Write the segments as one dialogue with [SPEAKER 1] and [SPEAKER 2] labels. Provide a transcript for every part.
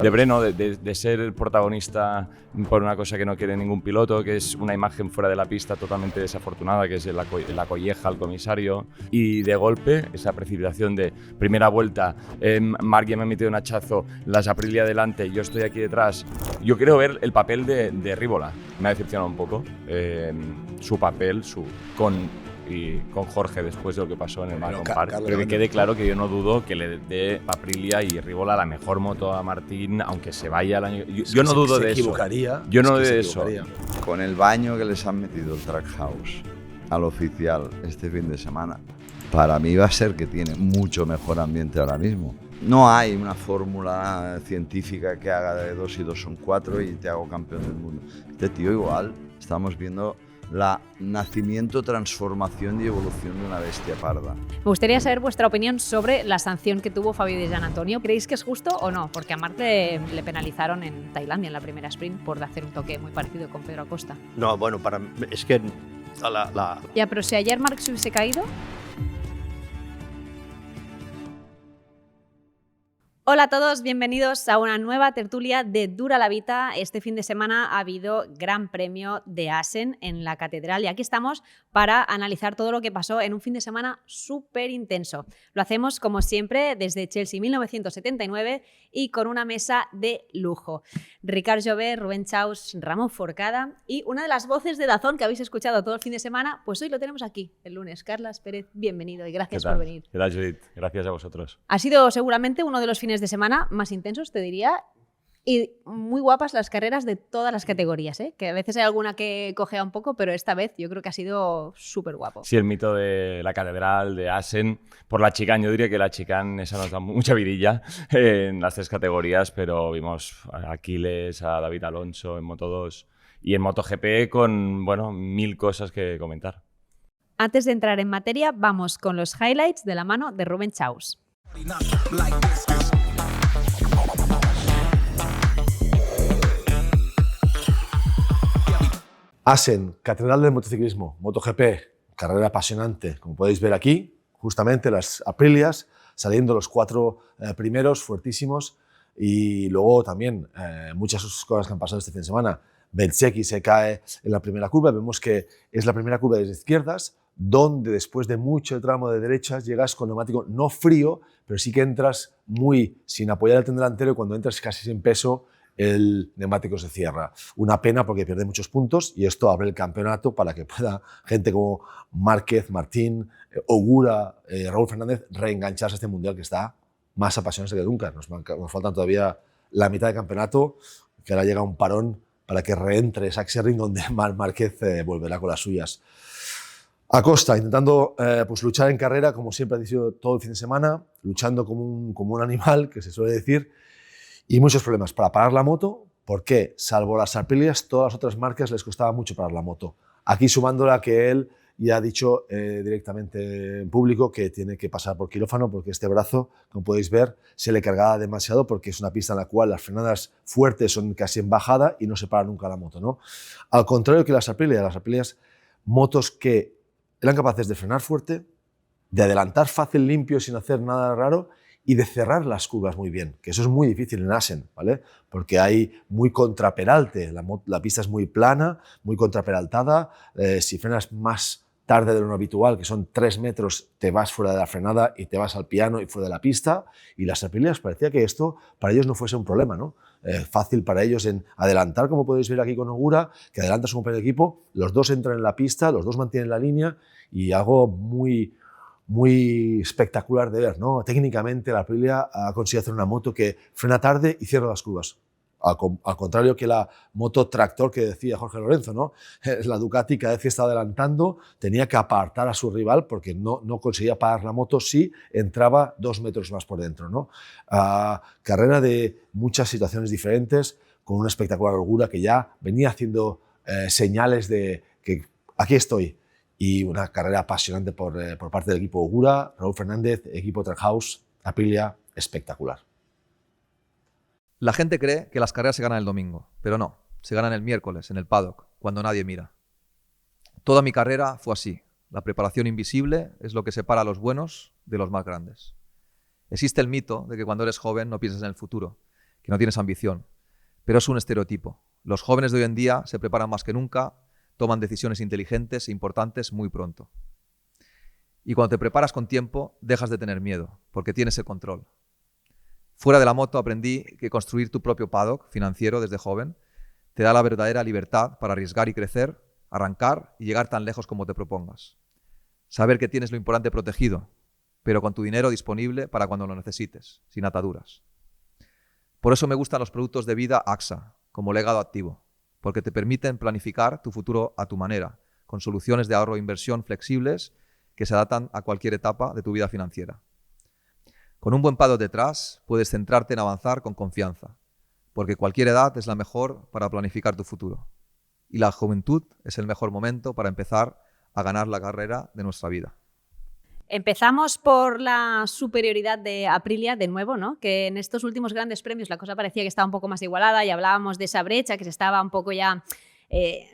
[SPEAKER 1] De Breno, de ser el protagonista por una cosa que no quiere ningún piloto, que es una imagen fuera de la pista totalmente desafortunada, que es la colleja al comisario, y de golpe esa precipitación de primera vuelta, Marc ya me ha metido un hachazo, las Aprilia adelante, yo estoy aquí detrás. Yo quiero ver el papel de Rívola, me ha decepcionado un poco, su papel y con Jorge después de lo que pasó en el Macon Park, pero que quede claro que yo no dudo que le dé Aprilia y Rívola la mejor moto a Martín, aunque se vaya el año. Yo no dudo de eso. Yo no dudo de eso.
[SPEAKER 2] Con el baño que les han metido el Trackhouse al oficial este fin de semana, para mí va a ser que tiene mucho mejor ambiente ahora mismo. No hay una fórmula científica que haga de 2 y 2 son 4 y te hago campeón del mundo. Este tío igual, estamos viendo la nacimiento, transformación y evolución de una bestia parda.
[SPEAKER 3] Me gustaría saber vuestra opinión sobre la sanción que tuvo Fabio Di Giannantonio. ¿Creéis que es justo o no? Porque a Marc le penalizaron en Tailandia en la primera sprint por hacer un toque muy parecido con Pedro Acosta.
[SPEAKER 4] No, bueno, es que
[SPEAKER 3] Ya, pero si ayer Marc se hubiese caído... Hola a todos, bienvenidos a una nueva tertulia de Dura la Vita. Este fin de semana ha habido Gran Premio de Assen en la Catedral y aquí estamos para analizar todo lo que pasó en un fin de semana súper intenso. Lo hacemos como siempre desde Chelsea 1979 y con una mesa de lujo. Ricard Jové, Rubén Chaus, Ramón Forcada y una de las voces de DAZN que habéis escuchado todo el fin de semana, pues hoy lo tenemos aquí, el lunes. Carlas Pérez, bienvenido y gracias por venir.
[SPEAKER 1] ¿Qué tal, Judith? Gracias a vosotros.
[SPEAKER 3] Ha sido seguramente uno de los fines de semana más intensos, te diría, y muy guapas las carreras de todas las categorías, ¿eh? Que a veces hay alguna que cojea un poco, pero esta vez yo creo que ha sido súper guapo.
[SPEAKER 1] Sí, el mito de la catedral, de Assen, por la chicane, yo diría que la chicane esa nos da mucha vidilla en las 3 categorías, pero vimos a Aquiles, a David Alonso en Moto2 y en MotoGP con, bueno, 1000 cosas que comentar.
[SPEAKER 3] Antes de entrar en materia, vamos con los highlights de la mano de Rubén Chaus.
[SPEAKER 5] Assen, Catedral del Motociclismo, MotoGP, carrera apasionante, como podéis ver aquí, justamente las Aprilias, saliendo los 4 primeros, fuertísimos, y luego también muchas cosas que han pasado este fin de semana. Bezzecchi se cae en la primera curva, vemos que es la primera curva desde izquierdas, donde después de mucho tramo de derechas llegas con neumático no frío, pero sí que entras muy sin apoyar el tren delantero y cuando entras casi sin peso, el neumático se cierra. Una pena porque pierde muchos puntos y esto abre el campeonato para que pueda gente como Márquez, Martín, Ogura, Raúl Fernández reengancharse a este mundial que está más apasionante que nunca. Nos faltan todavía la mitad del campeonato, que ahora llega un parón para que reentre ese Sachsenring donde Márquez volverá con las suyas. Acosta, intentando pues luchar en carrera, como siempre ha dicho todo el fin de semana, luchando como un animal, que se suele decir, y muchos problemas para parar la moto, porque salvo las Aprilias, todas las otras marcas les costaba mucho parar la moto. Aquí sumándola que él ya ha dicho directamente en público que tiene que pasar por quirófano porque este brazo, como podéis ver, se le cargaba demasiado porque es una pista en la cual las frenadas fuertes son casi en bajada y no se para nunca la moto, ¿no? Al contrario que las Aprilias, motos que eran capaces de frenar fuerte, de adelantar fácil, limpio, sin hacer nada raro, y de cerrar las curvas muy bien, que eso es muy difícil en Assen, ¿vale? Porque hay muy contraperalte, la pista es muy plana, muy contraperaltada, si frenas más tarde de lo habitual, que son 3 metros, te vas fuera de la frenada y te vas al piano y fuera de la pista, y las Aprilias parecía que esto para ellos no fuese un problema, ¿no? Fácil para ellos en adelantar, como podéis ver aquí con Ogura, que adelanta su compañero de equipo, los dos entran en la pista, los dos mantienen la línea y algo muy espectacular de ver, ¿no? Técnicamente la Aprilia ha conseguido hacer una moto que frena tarde y cierra las curvas. Al contrario que la moto tractor que decía Jorge Lorenzo, ¿no? La Ducati cada vez que estaba adelantando tenía que apartar a su rival porque no conseguía parar la moto si entraba 2 metros más por dentro, ¿no? Carrera de muchas situaciones diferentes, con una espectacular Ogura que ya venía haciendo señales de que aquí estoy. Y una carrera apasionante por parte del equipo Ogura, Raúl Fernández, equipo Trackhouse, Aprilia, espectacular.
[SPEAKER 6] La gente cree que las carreras se ganan el domingo, pero no, se ganan el miércoles en el paddock, cuando nadie mira. Toda mi carrera fue así. La preparación invisible es lo que separa a los buenos de los más grandes. Existe el mito de que cuando eres joven no piensas en el futuro, que no tienes ambición. Pero es un estereotipo. Los jóvenes de hoy en día se preparan más que nunca, toman decisiones inteligentes e importantes muy pronto. Y cuando te preparas con tiempo, dejas de tener miedo, porque tienes el control. Fuera de la moto aprendí que construir tu propio paddock financiero desde joven te da la verdadera libertad para arriesgar y crecer, arrancar y llegar tan lejos como te propongas. Saber que tienes lo importante protegido, pero con tu dinero disponible para cuando lo necesites, sin ataduras. Por eso me gustan los productos de vida AXA, como legado activo, porque te permiten planificar tu futuro a tu manera, con soluciones de ahorro e inversión flexibles que se adaptan a cualquier etapa de tu vida financiera. Con un buen paddock detrás, puedes centrarte en avanzar con confianza, porque cualquier edad es la mejor para planificar tu futuro. Y la juventud es el mejor momento para empezar a ganar la carrera de nuestra vida.
[SPEAKER 3] Empezamos por la superioridad de Aprilia, de nuevo, ¿no? Que en estos últimos grandes premios la cosa parecía que estaba un poco más igualada y hablábamos de esa brecha que se estaba un poco ya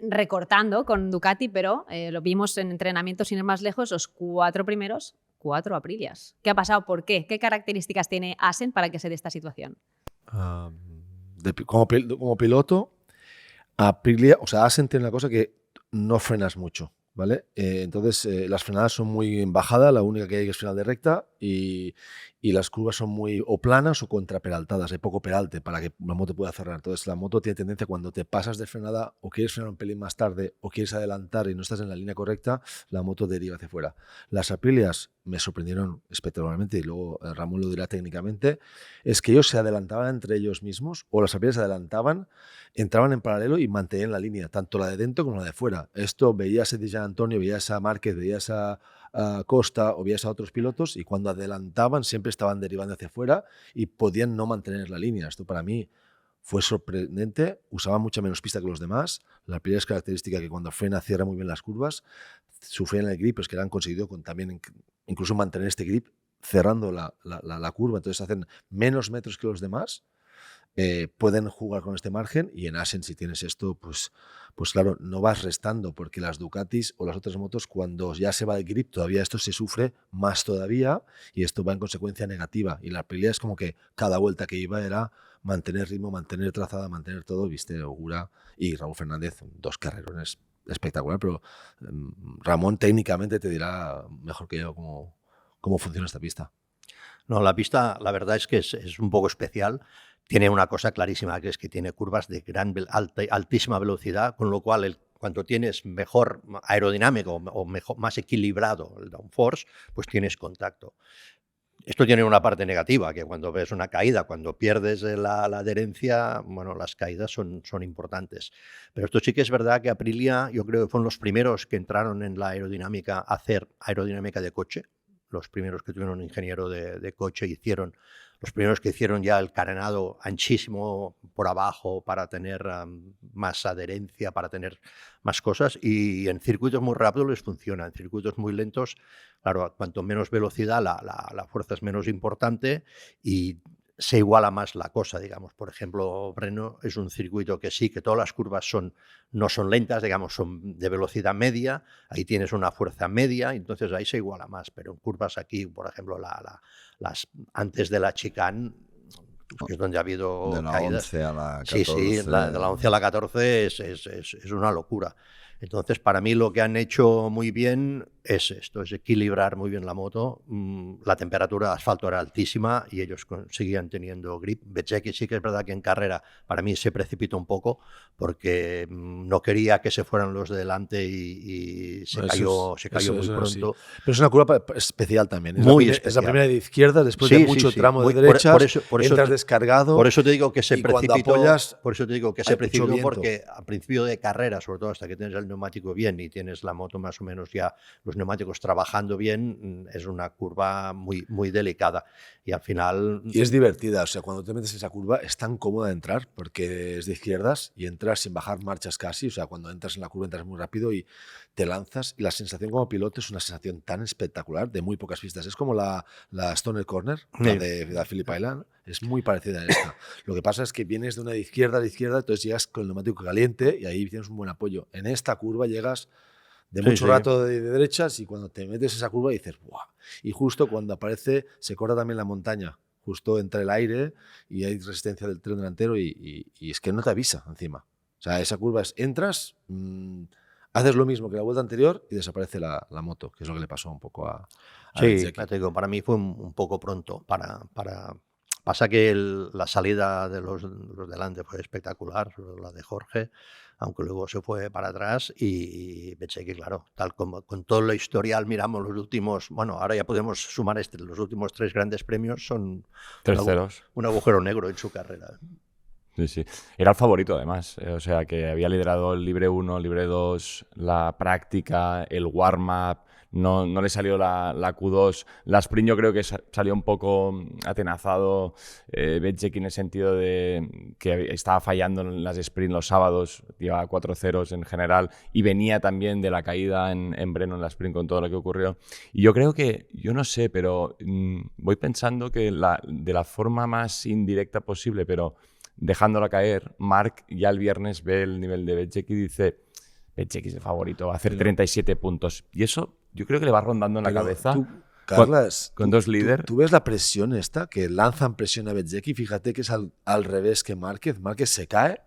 [SPEAKER 3] recortando con Ducati, pero lo vimos en entrenamiento sin ir más lejos, los 4 primeros, 4 Aprilias. ¿Qué ha pasado? ¿Por qué? ¿Qué características tiene Assen para que se dé esta situación?
[SPEAKER 5] Como piloto, Aprilia, o sea, Assen tiene una cosa que no frenas mucho, ¿vale? Entonces, las frenadas son muy en bajada, la única que hay es final de recta y las curvas son muy o planas o contraperaltadas, hay poco peralte para que la moto pueda cerrar. Entonces, la moto tiene tendencia cuando te pasas de frenada o quieres frenar un pelín más tarde o quieres adelantar y no estás en la línea correcta, la moto deriva hacia afuera. Las Aprilias me sorprendieron espectacularmente y luego Ramón lo dirá técnicamente, es que ellos se adelantaban entre ellos mismos o las Aprilias se adelantaban, entraban en paralelo y mantenían la línea, tanto la de dentro como la de fuera. Esto veías a Di Giannantonio, veías a Márquez, veías a Costa o veías a otros pilotos y cuando adelantaban siempre estaban derivando hacia afuera y podían no mantener la línea. Esto para mí fue sorprendente, usaban mucha menos pista que los demás. La primera es característica que cuando frena cierra muy bien las curvas, sufrían el grip, es que han conseguido también incluso mantener este grip cerrando la curva, entonces hacen menos metros que los demás. Pueden jugar con este margen y en Assen si tienes esto pues claro, no vas restando porque las Ducatis o las otras motos cuando ya se va el grip todavía esto se sufre más todavía y esto va en consecuencia negativa y la pelea es como que cada vuelta que iba era mantener ritmo, mantener trazada, mantener todo, viste, Ogura y Raúl Fernández, 2 carrerones espectacular, pero Ramón técnicamente te dirá mejor que yo cómo funciona esta pista.
[SPEAKER 4] No, la pista la verdad es que es un poco especial. Tiene una cosa clarísima, que es que tiene curvas de altísima velocidad, con lo cual cuando tienes mejor aerodinámico o más equilibrado el downforce, pues tienes contacto. Esto tiene una parte negativa, que cuando ves una caída, cuando pierdes la adherencia, bueno, las caídas son importantes. Pero esto sí que es verdad que Aprilia, yo creo que fueron los primeros que entraron en la aerodinámica a hacer aerodinámica de coche. Los primeros que tuvieron un ingeniero de coche los primeros que hicieron ya el carenado anchísimo por abajo para tener más adherencia, para tener más cosas, y en circuitos muy rápidos les funciona. En circuitos muy lentos, claro, cuanto menos velocidad la fuerza es menos importante y se iguala más la cosa, digamos. Por ejemplo, Brno es un circuito que sí, que todas las curvas no son lentas, digamos, son de velocidad media, ahí tienes una fuerza media, entonces ahí se iguala más, pero en curvas aquí, por ejemplo, las antes de la chicane, que es donde ha habido
[SPEAKER 2] de la
[SPEAKER 4] caídas.
[SPEAKER 2] 11 a la 14.
[SPEAKER 4] Sí, de la 11 a la 14 es una locura. Entonces, para mí lo que han hecho muy bien es esto, es equilibrar muy bien la moto. La temperatura de asfalto era altísima y ellos seguían teniendo grip. Bezzecchi sí que es verdad que en carrera para mí se precipitó un poco porque no quería que se fueran los de delante y se cayó muy pronto.
[SPEAKER 5] Sí. Pero es una curva especial también.
[SPEAKER 4] Muy
[SPEAKER 5] especial.
[SPEAKER 4] especial.
[SPEAKER 5] Es la primera de izquierda, después de mucho tramo de derechas, entras descargado.
[SPEAKER 4] Por eso te digo que se precipitó.
[SPEAKER 5] Apoyas,
[SPEAKER 4] por eso te digo que se precipitó porque a principio de carrera, sobre todo hasta que tienes el neumático bien y tienes la moto más o menos ya los neumáticos trabajando bien, es una curva muy, muy delicada y al final...
[SPEAKER 5] Y es divertida, o sea, cuando te metes en esa curva es tan cómoda de entrar porque es de izquierdas y entras sin bajar marchas casi, o sea, cuando entras en la curva entras muy rápido y te lanzas y la sensación como piloto es una sensación tan espectacular de muy pocas pistas. Es como la Stoner Corner, la de Phillip Island, es muy parecida a esta. Lo que pasa es que vienes de una de izquierda a izquierda, entonces llegas con el neumático caliente y ahí tienes un buen apoyo. En esta curva llegas de mucho rato de derechas y cuando te metes esa curva dices ¡buah! Y justo cuando aparece, se corta también la montaña. justo entra el aire y hay resistencia del tren delantero y es que no te avisa encima. O sea, esa curva es, entras, haces lo mismo que la vuelta anterior y desaparece la moto, que es lo que le pasó un poco a
[SPEAKER 4] Sí,
[SPEAKER 5] Bezzecchi.
[SPEAKER 4] ya te digo, para mí fue un poco pronto. Pasa que la salida de los delante fue espectacular, la de Jorge, aunque luego se fue para atrás y pensé que, claro, tal como con todo lo historial miramos los últimos, bueno, ahora ya podemos sumar los últimos 3 grandes premios son
[SPEAKER 1] Terceros.
[SPEAKER 4] un agujero negro en su carrera.
[SPEAKER 1] Sí, sí. Era el favorito, además. O sea, que había liderado el Libre 1, el Libre 2, la práctica, el warm-up. No le salió la Q2. La sprint yo creo que salió un poco atenazado. Bezzecchi en el sentido de que estaba fallando en las sprint los sábados. Llevaba 4 ceros en general. Y venía también de la caída en Breno en la sprint con todo lo que ocurrió. Y yo creo que, yo no sé, pero voy pensando que de la forma más indirecta posible, pero dejándola caer, Marc ya el viernes ve el nivel de Bezzecchi y dice: Bezzecchi es el favorito, va a hacer 37 puntos. Y eso yo creo que le va rondando en la cabeza.
[SPEAKER 5] Tú, Carlas,
[SPEAKER 1] con dos líderes.
[SPEAKER 5] ¿Tú ves la presión esta? Que lanzan presión a Bezzecchi. Fíjate que es al revés que Márquez. Márquez se cae,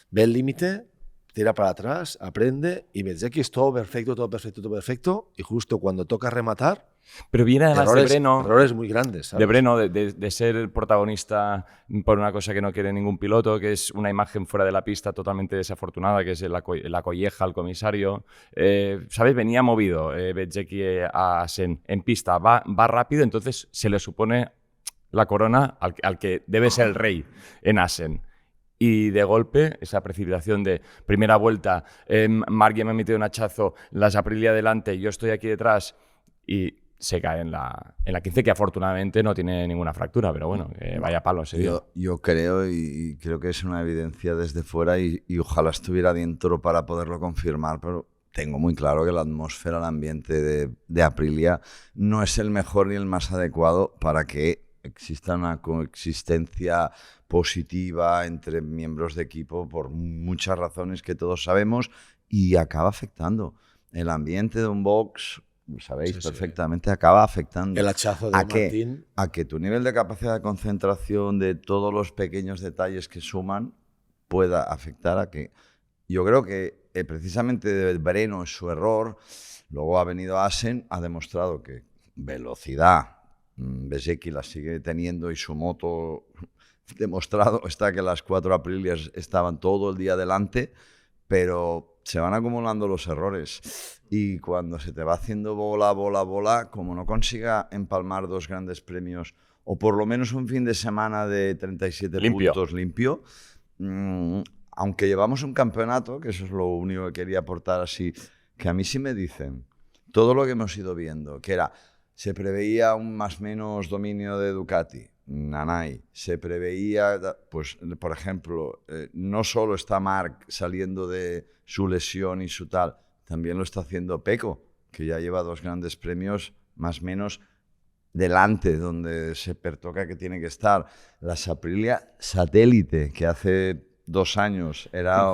[SPEAKER 5] ve el límite, tira para atrás, aprende y Bezzecchi es todo perfecto, todo perfecto, todo perfecto. Y justo cuando toca rematar,
[SPEAKER 1] pero viene además de Breno.
[SPEAKER 5] Errores muy grandes, ¿sabes?
[SPEAKER 1] De Breno, de ser el protagonista por una cosa que no quiere ningún piloto, que es una imagen fuera de la pista totalmente desafortunada, que es la colleja al comisario. ¿Sabes? Venía movido Bezzecchi a Assen en pista. Va rápido, entonces se le supone la corona al que debe ser el rey en Assen. Y de golpe, esa precipitación de primera vuelta, Marc ya me ha metido un hachazo, las Aprilia delante, yo estoy aquí detrás y se cae en la 15, que afortunadamente no tiene ninguna fractura, pero bueno, que vaya palo se dio.
[SPEAKER 2] Yo creo, y creo que es una evidencia desde fuera y ojalá estuviera dentro para poderlo confirmar, pero tengo muy claro que la atmósfera, el ambiente de Aprilia no es el mejor ni el más adecuado para que exista una coexistencia positiva entre miembros de equipo por muchas razones que todos sabemos y acaba afectando. El ambiente de un box, sabéis perfectamente, acaba afectando.
[SPEAKER 5] El hachazo de Martín.
[SPEAKER 2] A que tu nivel de capacidad de concentración de todos los pequeños detalles que suman pueda afectar a que... Yo creo que precisamente Breno es su error. Luego ha venido Assen, ha demostrado que velocidad, Bezzecchi la sigue teniendo y su moto, demostrado está que las 4 Aprilias estaban todo el día delante, pero se van acumulando los errores y cuando se te va haciendo bola, como no consiga empalmar 2 grandes premios o por lo menos un fin de semana de 37 puntos limpio, aunque llevamos un campeonato, que eso es lo único que quería aportar así, que a mí sí me dicen todo lo que hemos ido viendo, que era, se preveía un más o menos dominio de Ducati, nanay, se preveía, pues por ejemplo, no solo está Marc saliendo de su lesión y su tal, también lo está haciendo Pecco, que ya lleva 2 grandes premios más o menos delante, donde se pertoca que tiene que estar. La Aprilia satélite, que hace 2 años era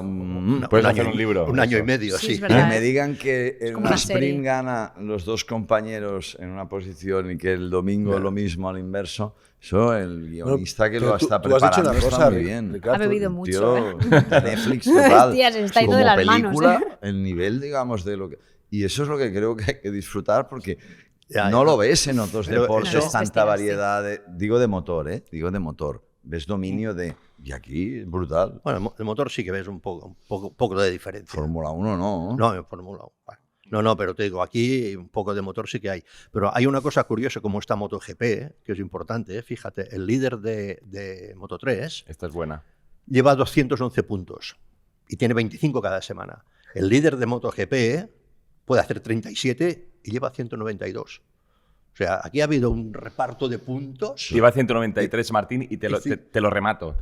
[SPEAKER 1] puedes hacer un libro.
[SPEAKER 4] Un año y medio,
[SPEAKER 3] Sí,
[SPEAKER 4] sí.
[SPEAKER 3] es verdad.
[SPEAKER 2] Que me digan que en
[SPEAKER 3] como
[SPEAKER 2] una
[SPEAKER 3] una serie.
[SPEAKER 2] sprint gana los 2 compañeros en una posición y que el domingo lo mismo al inverso, eso el guionista que
[SPEAKER 5] Pero
[SPEAKER 2] lo está
[SPEAKER 5] tú has dicho
[SPEAKER 2] preparando
[SPEAKER 5] una
[SPEAKER 2] está
[SPEAKER 5] cosa,
[SPEAKER 2] muy bien.
[SPEAKER 5] Ricardo,
[SPEAKER 3] Ha bebido mucho.
[SPEAKER 2] Tío, de Netflix total.
[SPEAKER 3] Hostia, se está yendo
[SPEAKER 2] Como
[SPEAKER 3] de las manos,
[SPEAKER 2] película, el nivel, digamos, de lo que... Y eso es lo que creo que hay que disfrutar porque
[SPEAKER 4] Ya,
[SPEAKER 2] no lo ves en otros
[SPEAKER 4] Pero
[SPEAKER 2] deportes,
[SPEAKER 3] eso-
[SPEAKER 2] tanta variedad de... Digo de motor, ¿eh? Digo de motor. Ves dominio de... Y aquí es brutal.
[SPEAKER 4] Bueno, el motor sí que ves un poco de diferencia.
[SPEAKER 2] Fórmula 1 no.
[SPEAKER 4] No, en Fórmula 1. Bueno. No, pero te digo, aquí un poco de motor sí que hay. Pero hay una cosa curiosa como esta MotoGP, que es importante. Fíjate, el líder de Moto3
[SPEAKER 1] Esta es buena.
[SPEAKER 4] lleva 211 puntos y tiene 25 cada semana. El líder de MotoGP puede hacer 37 y lleva 192. O sea, aquí ha habido un reparto de puntos.
[SPEAKER 1] Lleva 193 Martín y te lo remato.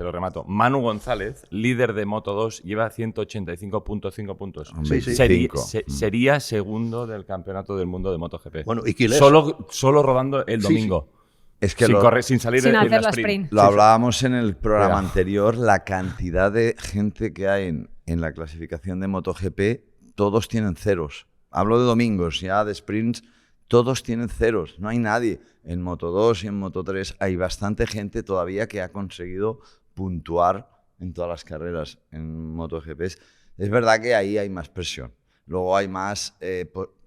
[SPEAKER 1] Manu González, líder de Moto2, lleva 185.5 puntos.
[SPEAKER 2] Hombre,
[SPEAKER 4] Sí, sí.
[SPEAKER 1] Sería segundo del campeonato del mundo de MotoGP.
[SPEAKER 4] Bueno, y Quiles,
[SPEAKER 1] Solo rodando el domingo.
[SPEAKER 2] Es que
[SPEAKER 1] Sin salir
[SPEAKER 3] Sin
[SPEAKER 1] en
[SPEAKER 3] hacer
[SPEAKER 1] la
[SPEAKER 3] la
[SPEAKER 1] sprint.
[SPEAKER 3] sprint.
[SPEAKER 2] Lo hablábamos en el programa
[SPEAKER 1] Mira.
[SPEAKER 2] anterior, la cantidad de gente que hay en la clasificación de MotoGP, todos tienen ceros. Hablo de domingos, ya de sprints, todos tienen ceros, no hay nadie. En Moto 2 y en Moto 3 hay bastante gente todavía que ha conseguido puntuar en todas las carreras. En MotoGP es verdad que ahí hay más presión. Luego hay más,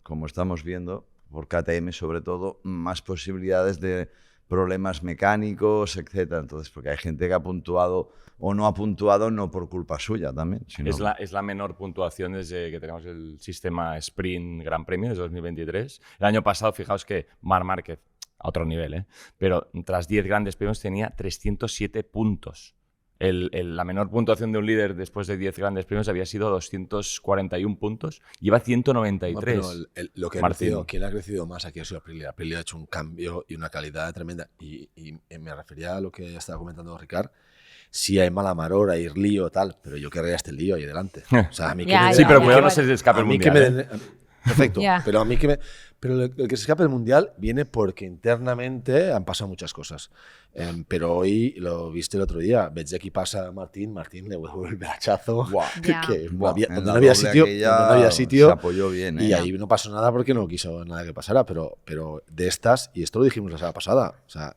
[SPEAKER 2] como estamos viendo, por KTM sobre todo, más posibilidades de problemas mecánicos, etc. Entonces, porque hay gente que ha puntuado o no ha puntuado no por culpa suya también. Sino...
[SPEAKER 1] Es la menor puntuación desde que tenemos el sistema Sprint Gran Premio desde 2023. El año pasado, fijaos que Marc Márquez, a otro nivel, pero tras 10 grandes premios tenía 307 puntos. La menor puntuación de un líder después de 10 grandes premios había sido 241 puntos. Lleva 193.
[SPEAKER 5] No, pero lo que quien ha crecido más aquí ha sido Aprilia. Aprilia ha hecho un cambio y una calidad tremenda. Y me refería a lo que estaba comentando Ricard. Sí hay mala marora, hay lío, tal, pero yo querría este lío ahí delante. O sea, a mí
[SPEAKER 1] sí, pero cuidado no se les escape el mundial.
[SPEAKER 5] Perfecto, pero a mí pero el que se escape del mundial viene porque internamente han pasado muchas cosas. Pero hoy, lo viste el otro día, Bezzecchi pasa a Martín le vuelve el hachazo. Que donde no había sitio,
[SPEAKER 2] se apoyó bien.
[SPEAKER 5] Y ahí no pasó nada porque no quiso nada que pasara. Pero de estas, y esto lo dijimos la semana pasada, o sea,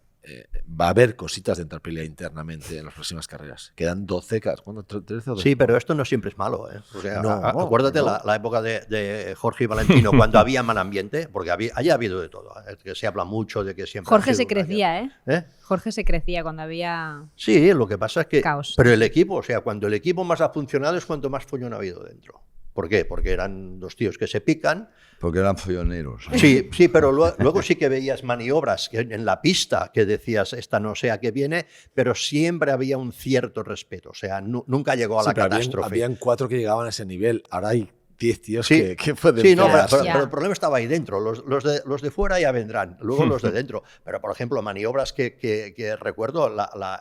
[SPEAKER 5] va a haber cositas de Aprilia internamente en las próximas carreras. Quedan 12, ¿cuándo? 13 o 12.
[SPEAKER 4] Sí, pero esto no siempre es malo. O sea, acuérdate la época de Jorge y Valentino, cuando había mal ambiente, porque haya habido de todo. Que se habla mucho de que siempre...
[SPEAKER 3] Jorge se crecía, Jorge se crecía cuando había...
[SPEAKER 4] Sí, lo que pasa es que...
[SPEAKER 3] caos.
[SPEAKER 4] Pero el equipo, o sea, cuando el equipo más ha funcionado es cuanto más follón ha habido dentro. ¿Por qué? Porque eran dos tíos que se pican.
[SPEAKER 2] Porque eran folloneros.
[SPEAKER 4] Sí, pero luego sí que veías maniobras en la pista que decías, esta no sé a qué viene, pero siempre había un cierto respeto. O sea, nunca llegó a la catástrofe.
[SPEAKER 5] Habían 4 que llegaban a ese nivel. Ahora hay 10 tíos
[SPEAKER 4] que
[SPEAKER 5] pueden...
[SPEAKER 4] Sí, no, pero el problema estaba ahí dentro. Los de fuera ya vendrán, luego los de dentro. Pero, por ejemplo, maniobras que recuerdo, la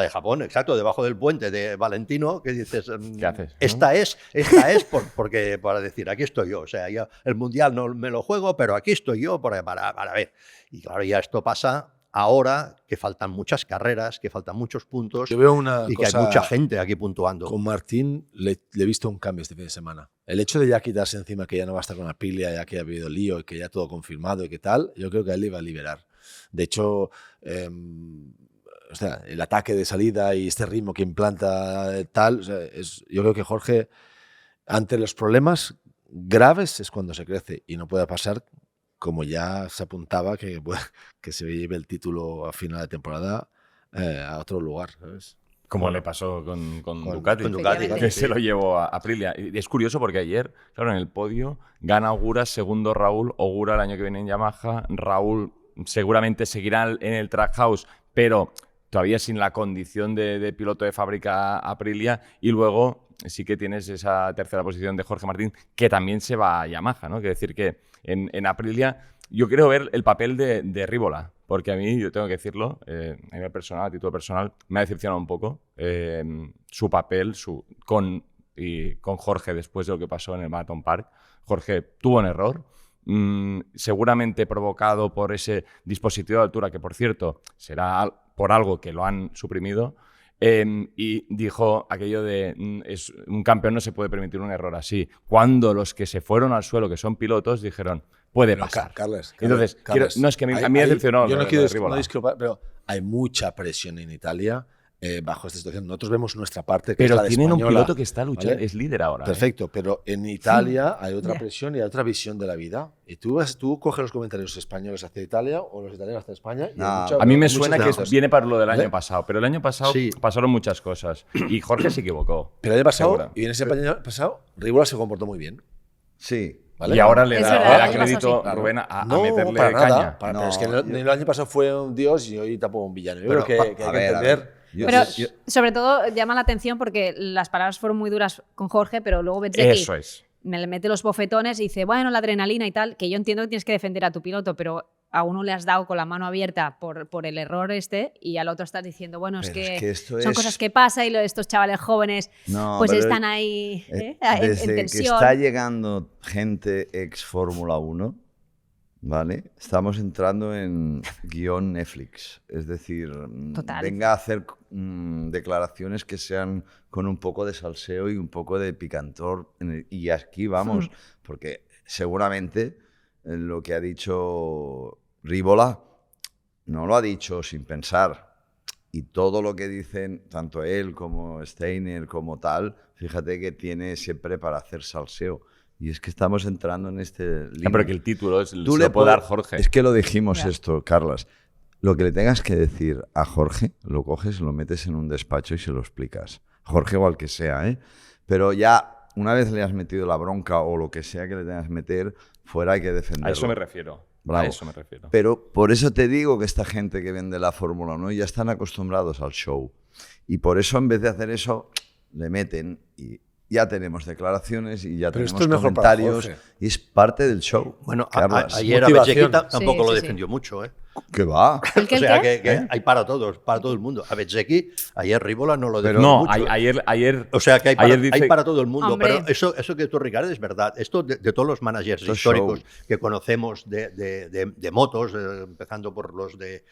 [SPEAKER 4] de Japón, exacto, debajo del puente de Valentino, que dices,
[SPEAKER 1] ¿qué haces?
[SPEAKER 4] Esta es porque para decir, aquí estoy yo. O sea, yo el Mundial no me lo juego, pero aquí estoy yo para ver. Y claro, ya esto pasa... Ahora que faltan muchas carreras, que faltan muchos puntos
[SPEAKER 5] Yo veo una
[SPEAKER 4] y que hay mucha gente aquí puntuando.
[SPEAKER 5] Con Martín le he visto un cambio este fin de semana. El hecho de ya quitarse encima que ya no va a estar con Aprilia, ya que ha habido lío y que ya todo confirmado y que tal, yo creo que a él le iba a liberar. De hecho, o sea, el ataque de salida y este ritmo que implanta tal, o sea, yo creo que Jorge, ante los problemas graves es cuando se crece y no puede pasar como ya se apuntaba que se lleve el título a final de temporada a otro lugar, ¿sabes?
[SPEAKER 1] Como le pasó con Ducati,
[SPEAKER 4] con Ducati,
[SPEAKER 1] que se lo llevó a Aprilia. Y es curioso porque ayer, claro, en el podio gana Ogura, segundo Raúl, Ogura el año que viene en Yamaha, Raúl seguramente seguirá en el Trackhouse, pero todavía sin la condición de piloto de fábrica Aprilia, y luego sí que tienes esa tercera posición de Jorge Martín, que también se va a Yamaha, ¿no? Quiere decir que en Aprilia yo quiero ver el papel de Rívola, porque a mí, yo tengo que decirlo, a nivel personal, a título personal, me ha decepcionado un poco su papel con Jorge después de lo que pasó en el Marathon Park. Jorge tuvo un error, seguramente provocado por ese dispositivo de altura, que por cierto será por algo que lo han suprimido, y dijo aquello de un campeón no se puede permitir un error así, cuando los que se fueron al suelo, que son pilotos, dijeron puede pasar.
[SPEAKER 5] Carles,
[SPEAKER 1] entonces, no, es que a mí me decepcionó.
[SPEAKER 5] Yo no quiero discrepar, pero hay mucha presión en Italia bajo esta situación. Nosotros vemos nuestra parte, que
[SPEAKER 1] pero
[SPEAKER 5] es la de
[SPEAKER 1] tienen
[SPEAKER 5] española,
[SPEAKER 1] un piloto que está luchando,
[SPEAKER 5] ¿vale?
[SPEAKER 1] Es líder ahora.
[SPEAKER 5] Perfecto, pero en Italia hay otra presión y hay otra visión de la vida. Y tú coges los comentarios españoles hacia Italia o los italianos hacia España. Y
[SPEAKER 1] a mí me suena que viene para lo del año pasado, pero el año pasado pasaron muchas cosas y Jorge se equivocó.
[SPEAKER 5] Pero el año pasado, y en ese año pasado, Rívola se comportó muy bien.
[SPEAKER 2] Sí.
[SPEAKER 5] ¿Vale?
[SPEAKER 1] Y ahora le da
[SPEAKER 3] verdad,
[SPEAKER 1] crédito
[SPEAKER 3] sí.
[SPEAKER 1] a Rubén a
[SPEAKER 5] no,
[SPEAKER 1] meterle
[SPEAKER 5] para
[SPEAKER 1] caña.
[SPEAKER 5] Nada, pero es que el año pasado fue un dios y hoy tampoco un villano. Yo creo que hay que entender.
[SPEAKER 3] Pero sobre todo llama la atención porque las palabras fueron muy duras con Jorge, pero luego Bezzecchi
[SPEAKER 1] Eso es.
[SPEAKER 3] me le mete los bofetones y dice, bueno, la adrenalina y tal, que yo entiendo que tienes que defender a tu piloto, pero a uno le has dado con la mano abierta por el error y al otro estás diciendo, bueno, es que son cosas que pasan y estos chavales jóvenes pues están ahí en
[SPEAKER 2] desde
[SPEAKER 3] tensión.
[SPEAKER 2] Que está llegando gente ex Fórmula 1, ¿vale? Estamos entrando en guión Netflix. Es decir, venga a hacer declaraciones que sean con un poco de salseo y un poco de picantor. Y aquí vamos, porque seguramente lo que ha dicho Rivola, no lo ha dicho sin pensar. Y todo lo que dicen, tanto él como Steiner, como tal, fíjate que tiene siempre para hacer salseo. Y es que estamos entrando en este límite.
[SPEAKER 1] Pero que el título es, se
[SPEAKER 2] Tú
[SPEAKER 1] lo puede dar Jorge.
[SPEAKER 2] Es que lo dijimos
[SPEAKER 3] Ya.
[SPEAKER 2] esto, Carlas. Lo que le tengas que decir a Jorge, lo coges, lo metes en un despacho y se lo explicas. Jorge o al que sea, ¿eh? Pero ya, una vez le has metido la bronca o lo que sea que le tengas que meter, fuera hay que defenderlo.
[SPEAKER 1] A eso me refiero.
[SPEAKER 2] Bravo.
[SPEAKER 1] A eso me refiero.
[SPEAKER 2] Pero por eso te digo que esta gente que vende la Fórmula 1 ya están acostumbrados al show. Y por eso, en vez de hacer eso, le meten y ya tenemos declaraciones y ya
[SPEAKER 5] Pero
[SPEAKER 2] tenemos
[SPEAKER 5] esto es mejor para
[SPEAKER 2] comentarios.
[SPEAKER 5] Jorge.
[SPEAKER 2] Y es parte del show.
[SPEAKER 4] Bueno,
[SPEAKER 2] Carlas.
[SPEAKER 4] ayer a
[SPEAKER 5] Motivación.
[SPEAKER 4] Bezzecchi tampoco
[SPEAKER 3] Sí,
[SPEAKER 4] lo
[SPEAKER 3] sí,
[SPEAKER 4] defendió mucho, ¿eh?
[SPEAKER 2] ¿Qué va?
[SPEAKER 3] ¿El qué,
[SPEAKER 4] O
[SPEAKER 3] el
[SPEAKER 4] sea,
[SPEAKER 3] qué?
[SPEAKER 4] que hay para todos, para todo el mundo. A Bezzecchi, ayer Rivola no lo
[SPEAKER 2] Pero
[SPEAKER 4] defendió
[SPEAKER 1] No,
[SPEAKER 4] mucho.
[SPEAKER 1] ayer
[SPEAKER 4] O sea, que hay para,
[SPEAKER 1] ayer dice-
[SPEAKER 4] hay para todo el mundo.
[SPEAKER 3] Hombre.
[SPEAKER 4] Pero eso que tú, Ricardo, es verdad. Esto de todos los managers
[SPEAKER 2] Esto es
[SPEAKER 4] históricos
[SPEAKER 2] show.
[SPEAKER 4] que conocemos de motos, empezando por los que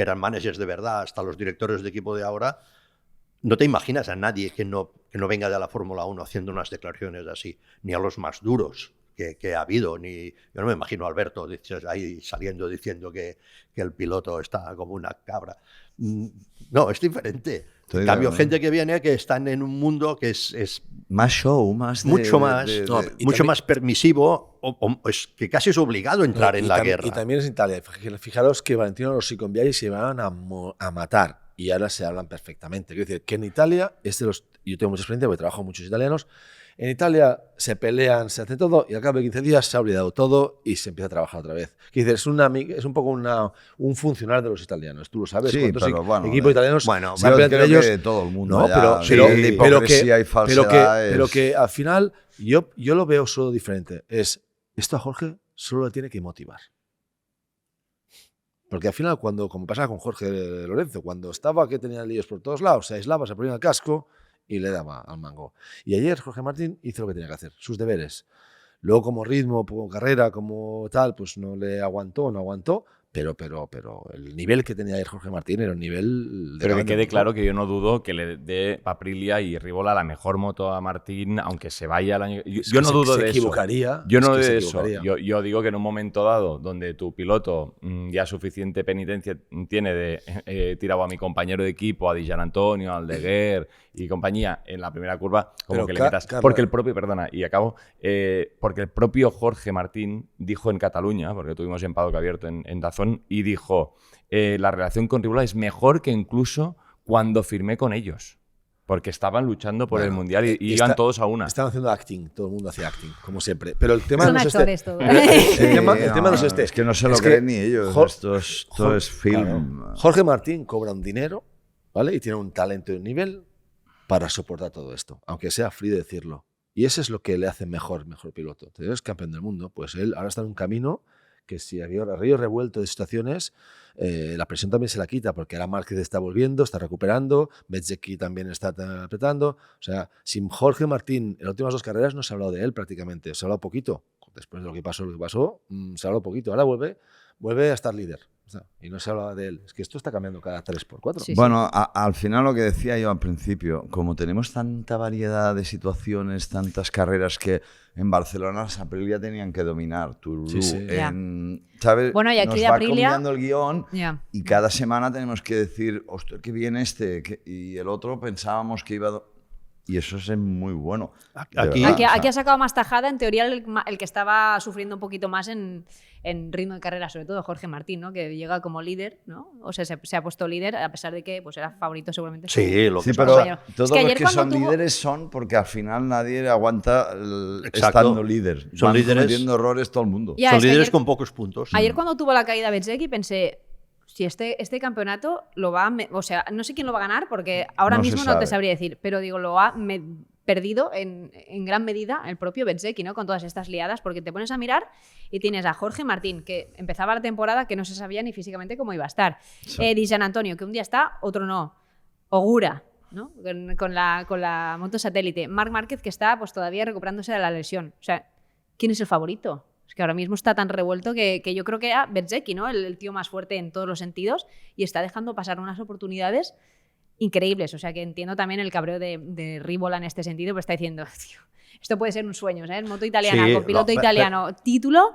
[SPEAKER 4] eran managers de verdad hasta los directores de equipo de ahora, no te imaginas a nadie que no venga de la Fórmula 1 haciendo unas declaraciones así, ni a los más duros que ha habido. Yo no me imagino a Alberto ahí saliendo diciendo que el piloto está como una cabra. No, es diferente.
[SPEAKER 2] Estoy
[SPEAKER 4] En
[SPEAKER 2] de
[SPEAKER 4] cambio,
[SPEAKER 2] acuerdo.
[SPEAKER 4] gente que viene que están en un mundo que es
[SPEAKER 2] Más show, más
[SPEAKER 4] mucho más,
[SPEAKER 5] No, y
[SPEAKER 4] mucho
[SPEAKER 5] también-
[SPEAKER 4] más permisivo, es que casi es obligado a entrar en la guerra.
[SPEAKER 5] Y también es en Italia. Fijaros que Valentino Rossi con Viaggi se iban a matar y ahora se hablan perfectamente. Quiero decir que en Italia, yo tengo mucha experiencia porque trabajo con muchos italianos. En Italia se pelean, se hace todo y al cabo de 15 días se ha olvidado todo y se empieza a trabajar otra vez. Quiero decir, es un poco un funcional de los italianos. Tú lo sabes.
[SPEAKER 2] Sí,
[SPEAKER 5] ¿Cuántos
[SPEAKER 2] pero bueno,
[SPEAKER 5] equipos italianos
[SPEAKER 4] bueno,
[SPEAKER 5] se han
[SPEAKER 2] Yo
[SPEAKER 5] peleado
[SPEAKER 2] creo
[SPEAKER 5] entre ellos?
[SPEAKER 2] que todo el mundo
[SPEAKER 5] No,
[SPEAKER 2] ya,
[SPEAKER 5] pero,
[SPEAKER 2] sí,
[SPEAKER 5] pero,
[SPEAKER 2] de hipocresía y falsedad
[SPEAKER 5] pero
[SPEAKER 2] es-
[SPEAKER 5] que al final yo lo veo solo diferente. Esto a Jorge solo le tiene que motivar. Porque al final, como pasaba con Jorge Lorenzo, cuando estaba que tenía líos por todos lados, se aislaba, se ponía el casco y le daba al mango. Y ayer Jorge Martín hizo lo que tenía que hacer, sus deberes. Luego como ritmo, como carrera, como tal, pues no le aguantó, pero el nivel que tenía ayer Jorge Martín era un nivel... de
[SPEAKER 1] Pero que
[SPEAKER 5] grande,
[SPEAKER 1] quede
[SPEAKER 5] ¿no?
[SPEAKER 1] claro que yo no dudo que le dé Aprilia y Rivola la mejor moto a Martín, aunque se vaya el año. Yo no dudo de eso.
[SPEAKER 5] Se equivocaría.
[SPEAKER 1] Yo no
[SPEAKER 5] es que
[SPEAKER 1] de
[SPEAKER 5] se
[SPEAKER 1] eso.
[SPEAKER 5] equivocaría.
[SPEAKER 1] Yo digo que en un momento dado, donde tu piloto ya suficiente penitencia tiene de tirado a mi compañero de equipo, a Di Gianantonio, al Deguer y compañía, en la primera curva, como
[SPEAKER 5] Pero
[SPEAKER 1] que le
[SPEAKER 5] Carla-
[SPEAKER 1] metas. Porque el propio, perdona, y acabo, porque el propio Jorge Martín dijo en Cataluña, porque tuvimos en Paddock Abierto en Dazón, y dijo, la relación con Rivola es mejor que incluso cuando firmé con ellos. Porque estaban luchando por el
[SPEAKER 5] Bueno,
[SPEAKER 1] Mundial y
[SPEAKER 5] está-
[SPEAKER 1] iban todos a una.
[SPEAKER 5] Estaban haciendo acting, todo el mundo hacía acting, como siempre. Pero el tema
[SPEAKER 3] Son
[SPEAKER 5] no es este.
[SPEAKER 3] actores todos.
[SPEAKER 5] El tema no es este.
[SPEAKER 2] Es que no se lo
[SPEAKER 5] Es que
[SPEAKER 2] creen ni ellos.
[SPEAKER 5] Jor-
[SPEAKER 2] Esto es film.
[SPEAKER 5] Claro. Jorge Martín cobra un dinero, ¿vale? Y tiene un talento y un nivel para soportar todo esto, aunque sea frío decirlo. Y eso es lo que le hace mejor piloto. Entonces, es campeón del mundo. Pues él ahora está en un camino que si había río revuelto de situaciones, la presión también se la quita, porque ahora Márquez está volviendo, está recuperando, Bezzecchi también está apretando. O sea, sin Jorge Martín en las últimas dos carreras no se ha hablado de él prácticamente, se ha hablado poquito. Después de lo que pasó, se ha hablado poquito. Ahora vuelve a estar líder. O sea, y no se hablaba de él. Es que esto está cambiando cada 3x4.
[SPEAKER 3] Sí,
[SPEAKER 2] Bueno, al final lo que decía yo al principio, como tenemos tanta variedad de situaciones, tantas carreras que en Barcelona las Aprilia tenían que dominar.
[SPEAKER 5] Sí, sí.
[SPEAKER 2] ¿Sabes?
[SPEAKER 3] Bueno, y aquí
[SPEAKER 2] Nos
[SPEAKER 3] de
[SPEAKER 2] va
[SPEAKER 3] Aprilia-
[SPEAKER 2] cambiando el guión
[SPEAKER 3] Ya.
[SPEAKER 2] y cada semana tenemos que decir, hostia, qué bien y el otro pensábamos que iba y eso es muy bueno.
[SPEAKER 4] Aquí-
[SPEAKER 2] De verdad,
[SPEAKER 3] Aquí ha sacado más tajada, en teoría, el que estaba sufriendo un poquito más en ritmo de carrera, sobre todo Jorge Martín, ¿no? Que llega como líder, ¿no? O sea, se ha puesto líder, a pesar de que pues, era favorito seguramente.
[SPEAKER 4] Sí, lo
[SPEAKER 2] Sí,
[SPEAKER 4] que
[SPEAKER 2] pero
[SPEAKER 3] compañero.
[SPEAKER 2] todos
[SPEAKER 3] Es que
[SPEAKER 2] los
[SPEAKER 3] ayer
[SPEAKER 2] que
[SPEAKER 3] cuando
[SPEAKER 2] son
[SPEAKER 3] tuvo-
[SPEAKER 2] líderes son porque al final nadie aguanta
[SPEAKER 4] Exacto.
[SPEAKER 2] estando líder.
[SPEAKER 4] Son
[SPEAKER 2] Van
[SPEAKER 4] líderes-
[SPEAKER 2] cometiendo errores todo el mundo.
[SPEAKER 3] Ya,
[SPEAKER 4] son
[SPEAKER 3] es que
[SPEAKER 4] líderes
[SPEAKER 3] ayer-
[SPEAKER 4] con pocos puntos.
[SPEAKER 3] Ayer cuando tuvo la caída Bezzecchi pensé, si este campeonato lo va o sea, no sé quién lo va a ganar porque ahora
[SPEAKER 2] No se
[SPEAKER 3] mismo no te
[SPEAKER 2] sabe.
[SPEAKER 3] sabría decir, pero digo, lo ha perdido en gran medida el propio Bezzecchi, ¿no? Con todas estas liadas, porque te pones a mirar y tienes a Jorge Martín, que empezaba la temporada que no se sabía ni físicamente cómo iba a estar. Di Gianantonio, que un día está, otro no. Ogura, ¿no? Con la moto satélite. Marc Márquez, que está pues todavía recuperándose de la lesión. O sea, ¿quién es el favorito? Es que ahora mismo está tan revuelto que yo creo que era Bezzecchi, ¿no? El tío más fuerte en todos los sentidos y está dejando pasar unas oportunidades increíbles. O sea, que entiendo también el cabreo de Rivola en este sentido, pero está diciendo, tío, esto puede ser un sueño, ¿sabes? Moto italiana,
[SPEAKER 4] Sí,
[SPEAKER 3] con piloto
[SPEAKER 4] no,
[SPEAKER 3] italiano, título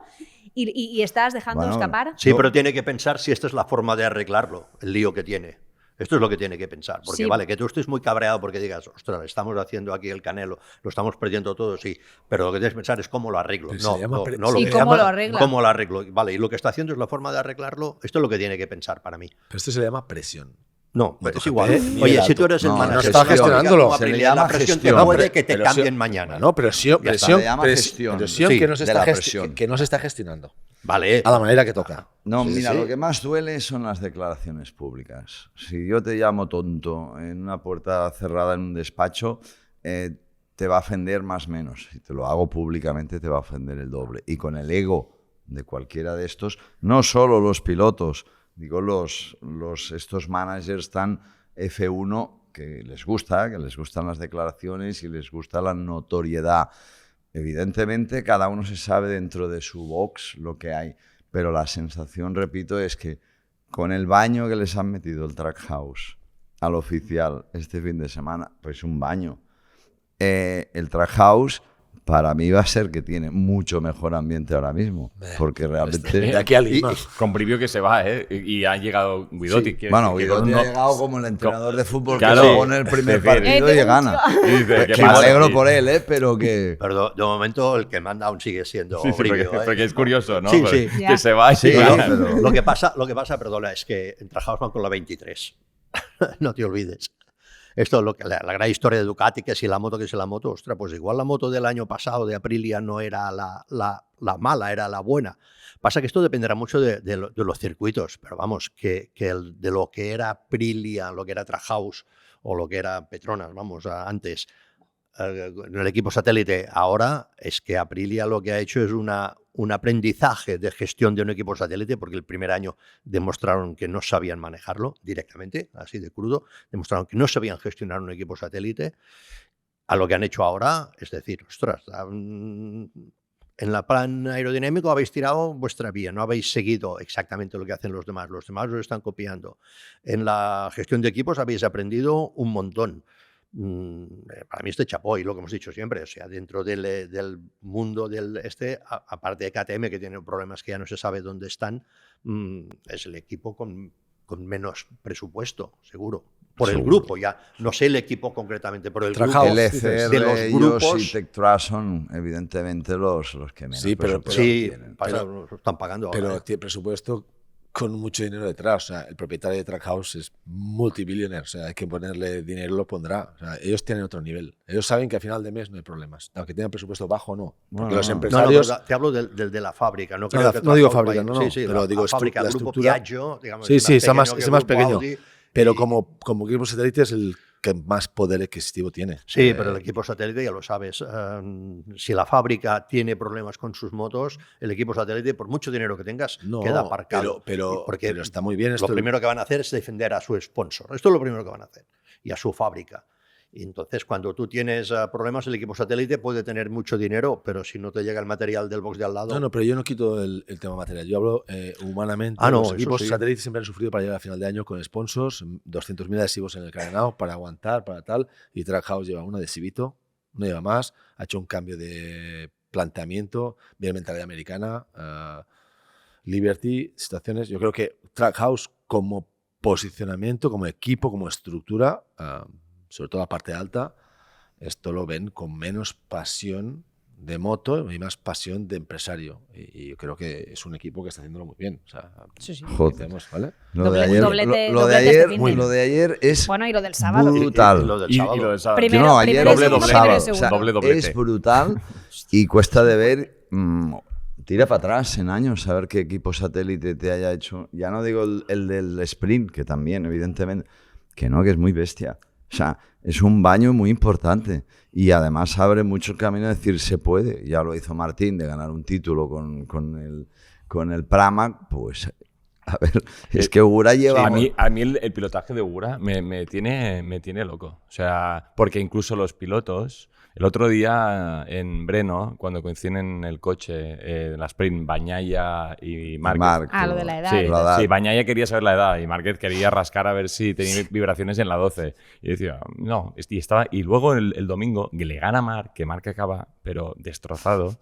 [SPEAKER 3] y estás dejando
[SPEAKER 2] Bueno,
[SPEAKER 3] escapar.
[SPEAKER 4] Sí, pero tiene que pensar si esta es la forma de arreglarlo, el lío que tiene. Esto es lo que tiene que pensar. Porque
[SPEAKER 3] Sí.
[SPEAKER 4] vale, que tú estés muy cabreado porque digas, ostras, estamos haciendo aquí el Canelo, lo estamos perdiendo todo, sí. Pero lo que tienes que pensar es cómo lo arreglo.
[SPEAKER 5] Pero
[SPEAKER 4] No,
[SPEAKER 5] se llama
[SPEAKER 4] no,
[SPEAKER 5] pre-
[SPEAKER 4] no
[SPEAKER 5] se
[SPEAKER 4] lo
[SPEAKER 3] ¿Y
[SPEAKER 4] que
[SPEAKER 3] cómo
[SPEAKER 4] llama-
[SPEAKER 3] lo arregla?
[SPEAKER 4] ¿Cómo lo arreglo? Vale, y lo que está haciendo es la forma de arreglarlo. Esto es lo que tiene que pensar para mí.
[SPEAKER 5] Pero esto se le llama presión.
[SPEAKER 4] No,
[SPEAKER 5] MotoGP,
[SPEAKER 4] es igual.
[SPEAKER 5] nivel
[SPEAKER 4] Oye, si
[SPEAKER 5] alto.
[SPEAKER 4] tú eres el
[SPEAKER 2] No,
[SPEAKER 4] manager,
[SPEAKER 2] no
[SPEAKER 5] está
[SPEAKER 4] de la
[SPEAKER 5] gestionándolo.
[SPEAKER 4] Liga,
[SPEAKER 2] Se le
[SPEAKER 4] Aprilia,
[SPEAKER 2] llama
[SPEAKER 4] la presión te
[SPEAKER 2] gestión.
[SPEAKER 4] puede que te
[SPEAKER 5] Pero
[SPEAKER 4] cambien
[SPEAKER 5] sí-
[SPEAKER 4] mañana.
[SPEAKER 5] No, presión,
[SPEAKER 2] Ya está,
[SPEAKER 5] presión,
[SPEAKER 2] le llama gestión.
[SPEAKER 5] presión
[SPEAKER 4] Sí,
[SPEAKER 5] que, no se
[SPEAKER 2] de
[SPEAKER 5] está
[SPEAKER 2] la
[SPEAKER 5] gesti-
[SPEAKER 2] presión.
[SPEAKER 5] que no se está gestionando
[SPEAKER 4] Vale.
[SPEAKER 5] a la manera que toca.
[SPEAKER 2] No,
[SPEAKER 4] Sí,
[SPEAKER 2] mira,
[SPEAKER 4] sí.
[SPEAKER 2] lo que más duele son las declaraciones públicas. Si yo te llamo tonto en una puerta cerrada en un despacho, te va a ofender más o menos. Si te lo hago públicamente, te va a ofender el doble. Y con el ego de cualquiera de estos, no solo los pilotos, digo estos managers tan F1 que les gustan las declaraciones y les gusta la notoriedad. Evidentemente, cada uno se sabe dentro de su box lo que hay, pero la sensación, repito, es que con el baño que les han metido el Trackhouse al oficial este fin de semana, pues un baño. El Trackhouse para mí va a ser que tiene mucho mejor ambiente ahora mismo, porque realmente...
[SPEAKER 5] De aquí a Lima.
[SPEAKER 1] Con Brivio que se va, ¿eh? Y ha llegado Guidotti.
[SPEAKER 2] Sí.
[SPEAKER 1] quiero
[SPEAKER 2] Bueno,
[SPEAKER 1] decir que
[SPEAKER 2] Guidotti
[SPEAKER 1] no-
[SPEAKER 2] ha llegado como el entrenador de fútbol
[SPEAKER 1] Claro.
[SPEAKER 2] que se pone el primer
[SPEAKER 1] Es decir,
[SPEAKER 2] partido y gana.
[SPEAKER 1] Y dice, ¿qué
[SPEAKER 2] Que me
[SPEAKER 1] pasa?
[SPEAKER 2] alegro
[SPEAKER 1] Sí.
[SPEAKER 2] por él, pero que...
[SPEAKER 4] Pero de momento el que manda aún sigue siendo
[SPEAKER 1] Sí, sí,
[SPEAKER 4] Brivio,
[SPEAKER 1] porque es curioso, ¿no?
[SPEAKER 4] Sí,
[SPEAKER 1] Porque
[SPEAKER 4] sí.
[SPEAKER 1] Que se va y
[SPEAKER 2] Sí,
[SPEAKER 1] claro.
[SPEAKER 2] pero-
[SPEAKER 4] Lo que pasa, perdona, es que trabajamos con la 23. No te olvides. Esto es la gran historia de Ducati, que si la moto, ostras, pues igual la moto del año pasado de Aprilia no era la mala, era la buena. Pasa que esto dependerá mucho de los circuitos, pero vamos, de lo que era Aprilia, lo que era Trackhouse o lo que era Petronas, vamos, antes, en el equipo satélite, ahora es que Aprilia lo que ha hecho es un aprendizaje de gestión de un equipo satélite, porque el primer año demostraron que no sabían manejarlo directamente, así de crudo, demostraron que no sabían gestionar un equipo satélite. A lo que han hecho ahora, es decir, ostras, en la plan aerodinámico habéis tirado vuestra vía, no habéis seguido exactamente lo que hacen los demás os están copiando. En la gestión de equipos habéis aprendido un montón. Para mí chapó, y lo que hemos dicho siempre, o sea, dentro del mundo aparte de KTM, que tiene problemas que ya no se sabe dónde están, es el equipo con menos presupuesto, seguro. Por el grupo, ya no sé el equipo concretamente, por el grupo
[SPEAKER 2] El
[SPEAKER 4] de
[SPEAKER 2] ECR,
[SPEAKER 4] los
[SPEAKER 2] ellos
[SPEAKER 4] grupos.
[SPEAKER 2] y Tectras son evidentemente los que menos
[SPEAKER 5] Sí, pero-
[SPEAKER 2] presupuesto
[SPEAKER 4] Sí,
[SPEAKER 2] tienen.
[SPEAKER 4] lo están pagando ahora.
[SPEAKER 5] Pero tiene presupuesto con mucho dinero detrás. O sea, el propietario de Trackhouse es multimillonario. O sea, hay que ponerle dinero, lo pondrá. O sea, ellos tienen otro nivel. Ellos saben que a final de mes no hay problemas. Aunque tengan presupuesto bajo o no. Porque
[SPEAKER 2] Bueno,
[SPEAKER 5] los
[SPEAKER 2] no.
[SPEAKER 4] No,
[SPEAKER 5] empresarios...
[SPEAKER 4] te hablo del de la fábrica. No,
[SPEAKER 5] No,
[SPEAKER 4] creo que
[SPEAKER 5] no digo
[SPEAKER 4] Trackhouse
[SPEAKER 5] fábrica,
[SPEAKER 4] vaya-
[SPEAKER 5] no, no,
[SPEAKER 4] Sí, sí,
[SPEAKER 5] pero
[SPEAKER 4] la
[SPEAKER 5] digo
[SPEAKER 4] fábrica,
[SPEAKER 5] la
[SPEAKER 4] el grupo
[SPEAKER 5] estructura.
[SPEAKER 4] Piaggio, digamos,
[SPEAKER 5] Sí,
[SPEAKER 4] es
[SPEAKER 5] sí, es más
[SPEAKER 4] que
[SPEAKER 5] pequeño.
[SPEAKER 4] Audi,
[SPEAKER 5] Pero
[SPEAKER 4] y-
[SPEAKER 5] como equipo satélite es el que más poder adquisitivo tiene.
[SPEAKER 4] Sí, pero el equipo satélite ya lo sabes. Si la fábrica tiene problemas con sus motos, el equipo satélite, por mucho dinero que tengas,
[SPEAKER 5] No,
[SPEAKER 4] queda aparcado.
[SPEAKER 5] pero
[SPEAKER 4] Porque
[SPEAKER 5] está muy bien esto.
[SPEAKER 4] lo primero que van a hacer es defender a su sponsor. Esto es lo primero que van a hacer. Y a su fábrica. Y entonces, cuando tú tienes problemas, el equipo satélite puede tener mucho dinero, pero si no te llega el material del box de al lado...
[SPEAKER 5] No, pero yo no quito el tema material. Yo hablo humanamente.
[SPEAKER 4] Ah, no,
[SPEAKER 5] los
[SPEAKER 4] eso
[SPEAKER 5] equipos
[SPEAKER 4] sí.
[SPEAKER 5] satélites siempre han sufrido para llegar a final de año con sponsors, 200.000 adhesivos en el carenado para aguantar, para tal. Y Trackhouse lleva un adhesivito, no lleva más. Ha hecho un cambio de planteamiento, bien mentalidad americana, Liberty, situaciones. Yo creo que Trackhouse como posicionamiento, como equipo, como estructura, sobre todo la parte alta, esto lo ven con menos pasión de moto y más pasión de empresario. Y yo creo que es un equipo que está haciéndolo muy bien. O sea,
[SPEAKER 3] Sí, sí.
[SPEAKER 2] Joder.
[SPEAKER 5] decimos, ¿vale?
[SPEAKER 2] Lo de
[SPEAKER 3] Doblete-
[SPEAKER 2] ayer,
[SPEAKER 3] doblete-
[SPEAKER 2] lo de
[SPEAKER 3] doblete
[SPEAKER 2] ayer,
[SPEAKER 3] este fin de.
[SPEAKER 2] lo de ayer es
[SPEAKER 3] Bueno, y lo del sábado.
[SPEAKER 2] brutal.
[SPEAKER 4] Y lo del
[SPEAKER 1] Y
[SPEAKER 4] sábado.
[SPEAKER 1] lo del sábado.
[SPEAKER 3] Primero-
[SPEAKER 2] No, ayer
[SPEAKER 3] primero
[SPEAKER 2] es
[SPEAKER 3] segundo,
[SPEAKER 2] el
[SPEAKER 3] primero
[SPEAKER 2] sábado.
[SPEAKER 3] segundo.
[SPEAKER 2] O sea,
[SPEAKER 1] Doble doblete.
[SPEAKER 2] es brutal y cuesta de ver. Tira para atrás en años saber qué equipo satélite te haya hecho. Ya no digo el del sprint, que también, evidentemente, que no, que es muy bestia. O sea, es un baño muy importante y además abre mucho el camino de decir se puede. Ya lo hizo Martín de ganar un título con el Pramac, pues A ver, es que Ogura lleva...
[SPEAKER 1] A mí el pilotaje de Ogura me tiene loco. O sea, porque incluso los pilotos, el otro día en Breno, cuando coinciden en el coche, en la sprint, Bagnaia y Márquez.
[SPEAKER 3] Lo de la edad.
[SPEAKER 1] Sí,
[SPEAKER 3] y todo.
[SPEAKER 1] sí, Bagnaia quería saber la edad y Márquez quería rascar a ver si tenía vibraciones en la 12. Y decía, no, y luego el domingo le gana Marc, que Marc acaba, pero destrozado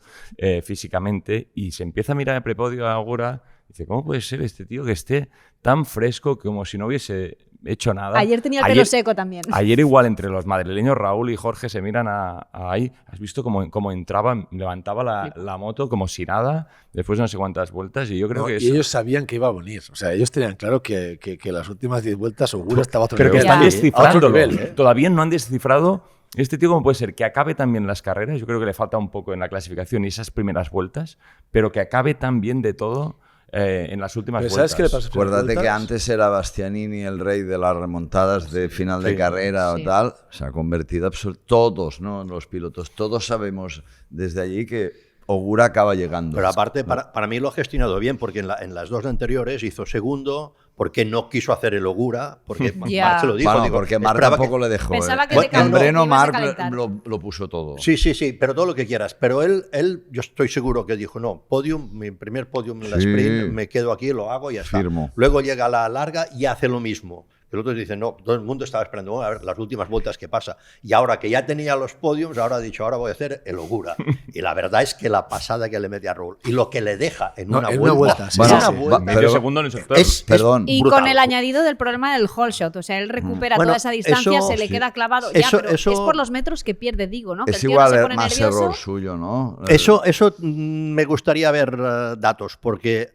[SPEAKER 1] físicamente, y se empieza a mirar el prepodio a Ogura. Dice, ¿cómo puede ser este tío que esté tan fresco como si no hubiese hecho nada?
[SPEAKER 3] Ayer tenía el pelo seco también.
[SPEAKER 1] Ayer igual entre los madrileños Raúl y Jorge se miran ahí. ¿Has visto cómo entraba, levantaba la moto como si nada después de no sé cuántas vueltas? Y yo creo que
[SPEAKER 5] y ellos sabían que iba a venir. O sea, ellos tenían claro que las últimas 10 vueltas Ogura estaba a otro
[SPEAKER 1] pero
[SPEAKER 5] nivel.
[SPEAKER 1] que están
[SPEAKER 3] Ya.
[SPEAKER 1] descifrándolo.
[SPEAKER 5] Nivel, ¿eh?
[SPEAKER 1] Todavía no han descifrado. Este tío, ¿cómo puede ser? Que acabe tan bien las carreras. Yo creo que le falta un poco en la clasificación y esas primeras vueltas, pero que acabe tan bien de todo en las últimas
[SPEAKER 5] Pero
[SPEAKER 1] vueltas.
[SPEAKER 5] ¿sabes qué le pasa?
[SPEAKER 2] Acuérdate que antes era Bastianini el rey de las remontadas de final de carrera
[SPEAKER 3] Sí.
[SPEAKER 2] o tal. Se ha convertido todos, ¿no? Los pilotos, todos sabemos desde allí que Ogura acaba llegando.
[SPEAKER 4] Pero aparte, para mí lo ha gestionado bien, porque en las dos anteriores hizo segundo, porque no quiso hacer el Ogura, porque
[SPEAKER 3] Ya.
[SPEAKER 4] Marc se lo dijo.
[SPEAKER 2] Bueno,
[SPEAKER 4] digo,
[SPEAKER 2] porque Marc
[SPEAKER 4] esperaba
[SPEAKER 2] tampoco le dejó.
[SPEAKER 3] Pensaba que
[SPEAKER 4] te
[SPEAKER 2] En
[SPEAKER 3] calentó,
[SPEAKER 2] Breno
[SPEAKER 3] que ibas a
[SPEAKER 2] Marc
[SPEAKER 3] calentar.
[SPEAKER 2] lo puso todo.
[SPEAKER 4] Sí, pero todo lo que quieras. Pero él, yo estoy seguro que dijo, no, podium, mi primer podium en la
[SPEAKER 2] Sí.
[SPEAKER 4] sprint, me quedo aquí, lo hago y ya está.
[SPEAKER 2] Firmo.
[SPEAKER 4] Luego llega a la larga y hace lo mismo. El otro dice, no, todo el mundo estaba esperando, bueno, a ver las últimas vueltas que pasa. Y ahora que ya tenía los podiums, ahora ha dicho, ahora voy a hacer el Ogura. Y la verdad es que la pasada que le mete a Raúl y lo que le deja en una vuelta.
[SPEAKER 5] sí,
[SPEAKER 2] Bueno,
[SPEAKER 5] sí, sí.
[SPEAKER 1] Medio
[SPEAKER 2] pero-
[SPEAKER 1] segundo en el sector.
[SPEAKER 2] Perdón.
[SPEAKER 3] Y
[SPEAKER 4] brutal.
[SPEAKER 3] con el añadido del problema del hole shot, o sea, él recupera
[SPEAKER 4] Bueno,
[SPEAKER 3] toda esa distancia,
[SPEAKER 4] eso-
[SPEAKER 3] se le
[SPEAKER 2] sí.
[SPEAKER 3] queda clavado.
[SPEAKER 4] Eso-
[SPEAKER 3] pero
[SPEAKER 4] eso-
[SPEAKER 3] es por los metros que pierde, digo, ¿no? Que
[SPEAKER 2] Es
[SPEAKER 3] el tío
[SPEAKER 2] igual
[SPEAKER 3] no se pone
[SPEAKER 2] más
[SPEAKER 3] nervioso.
[SPEAKER 2] error suyo, ¿no?
[SPEAKER 4] Eso me gustaría ver datos, porque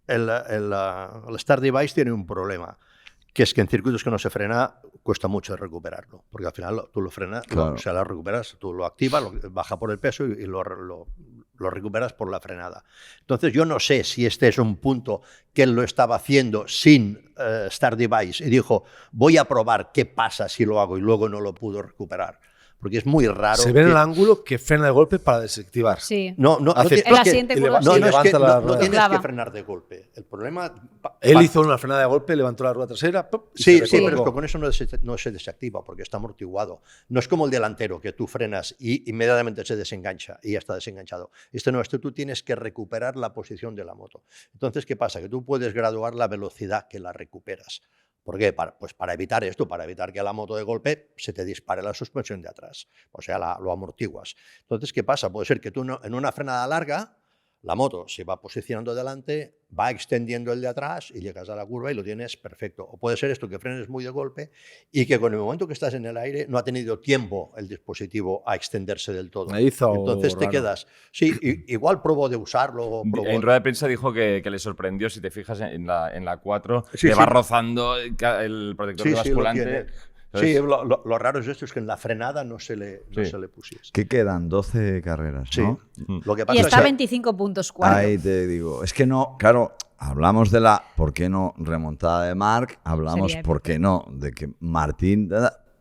[SPEAKER 4] el Start Device tiene un problema, que es que en circuitos que no se frena cuesta mucho recuperarlo, porque al final tú lo frenas,
[SPEAKER 2] Claro.
[SPEAKER 4] o sea, lo recuperas, tú lo activas, baja por el peso y lo recuperas por la frenada. Entonces yo no sé si este es un punto que él lo estaba haciendo sin Start Device y dijo, voy a probar qué pasa si lo hago y luego no lo pudo recuperar. Porque es muy raro.
[SPEAKER 5] Se ve en
[SPEAKER 4] que-
[SPEAKER 5] el ángulo que frena de golpe para desactivar.
[SPEAKER 3] Sí.
[SPEAKER 4] No,
[SPEAKER 5] Hace-
[SPEAKER 4] es
[SPEAKER 3] En la
[SPEAKER 4] que-
[SPEAKER 3] siguiente
[SPEAKER 5] y
[SPEAKER 3] curva.
[SPEAKER 5] leva-
[SPEAKER 4] no,
[SPEAKER 5] y
[SPEAKER 4] no, es que
[SPEAKER 5] levanta la
[SPEAKER 4] no
[SPEAKER 5] rueda.
[SPEAKER 4] tienes
[SPEAKER 3] Clava.
[SPEAKER 4] que frenar de golpe. El problema...
[SPEAKER 5] Él hizo una frenada de golpe, levantó la rueda trasera. ¡pum! Y
[SPEAKER 4] Sí,
[SPEAKER 5] se
[SPEAKER 4] sí, pero es
[SPEAKER 5] recolocó.
[SPEAKER 4] que con eso no se desactiva porque está amortiguado. No es como el delantero, que tú frenas y inmediatamente se desengancha y ya está desenganchado. Este tú tienes que recuperar la posición de la moto. Entonces, ¿qué pasa? Que tú puedes graduar la velocidad que la recuperas. ¿Por qué? Pues para evitar esto, para evitar que a la moto de golpe se te dispare la suspensión de atrás. O sea, lo amortiguas. Entonces, ¿qué pasa? Puede ser que tú en una frenada larga, la moto se va posicionando delante, va extendiendo el de atrás y llegas a la curva y lo tienes perfecto. O puede ser esto, que frenes muy de golpe y que con el momento que estás en el aire no ha tenido tiempo el dispositivo a extenderse del todo.
[SPEAKER 5] Me hizo
[SPEAKER 4] Entonces te
[SPEAKER 5] raro.
[SPEAKER 4] quedas... Sí, igual probó de usarlo.
[SPEAKER 1] En rueda de prensa dijo que le sorprendió, si te fijas en la 4,
[SPEAKER 4] Sí,
[SPEAKER 1] le
[SPEAKER 4] sí.
[SPEAKER 1] va rozando el protector
[SPEAKER 4] Sí,
[SPEAKER 1] de
[SPEAKER 4] sí, lo
[SPEAKER 1] basculante.
[SPEAKER 4] tiene.
[SPEAKER 1] Entonces,
[SPEAKER 4] Sí, lo raro es esto, es que en la frenada no se le pusiese.
[SPEAKER 2] Que quedan 12 carreras,
[SPEAKER 4] Sí.
[SPEAKER 2] ¿no?
[SPEAKER 4] Lo que
[SPEAKER 3] Y
[SPEAKER 4] pasa
[SPEAKER 3] está
[SPEAKER 4] es
[SPEAKER 3] a
[SPEAKER 4] que
[SPEAKER 3] 25 puntos cuarto.
[SPEAKER 2] Ahí te digo. Es que no, claro, hablamos de la, ¿por qué no? Remontada de Marc, hablamos,
[SPEAKER 3] Sería
[SPEAKER 2] ¿por qué no? De que Martín,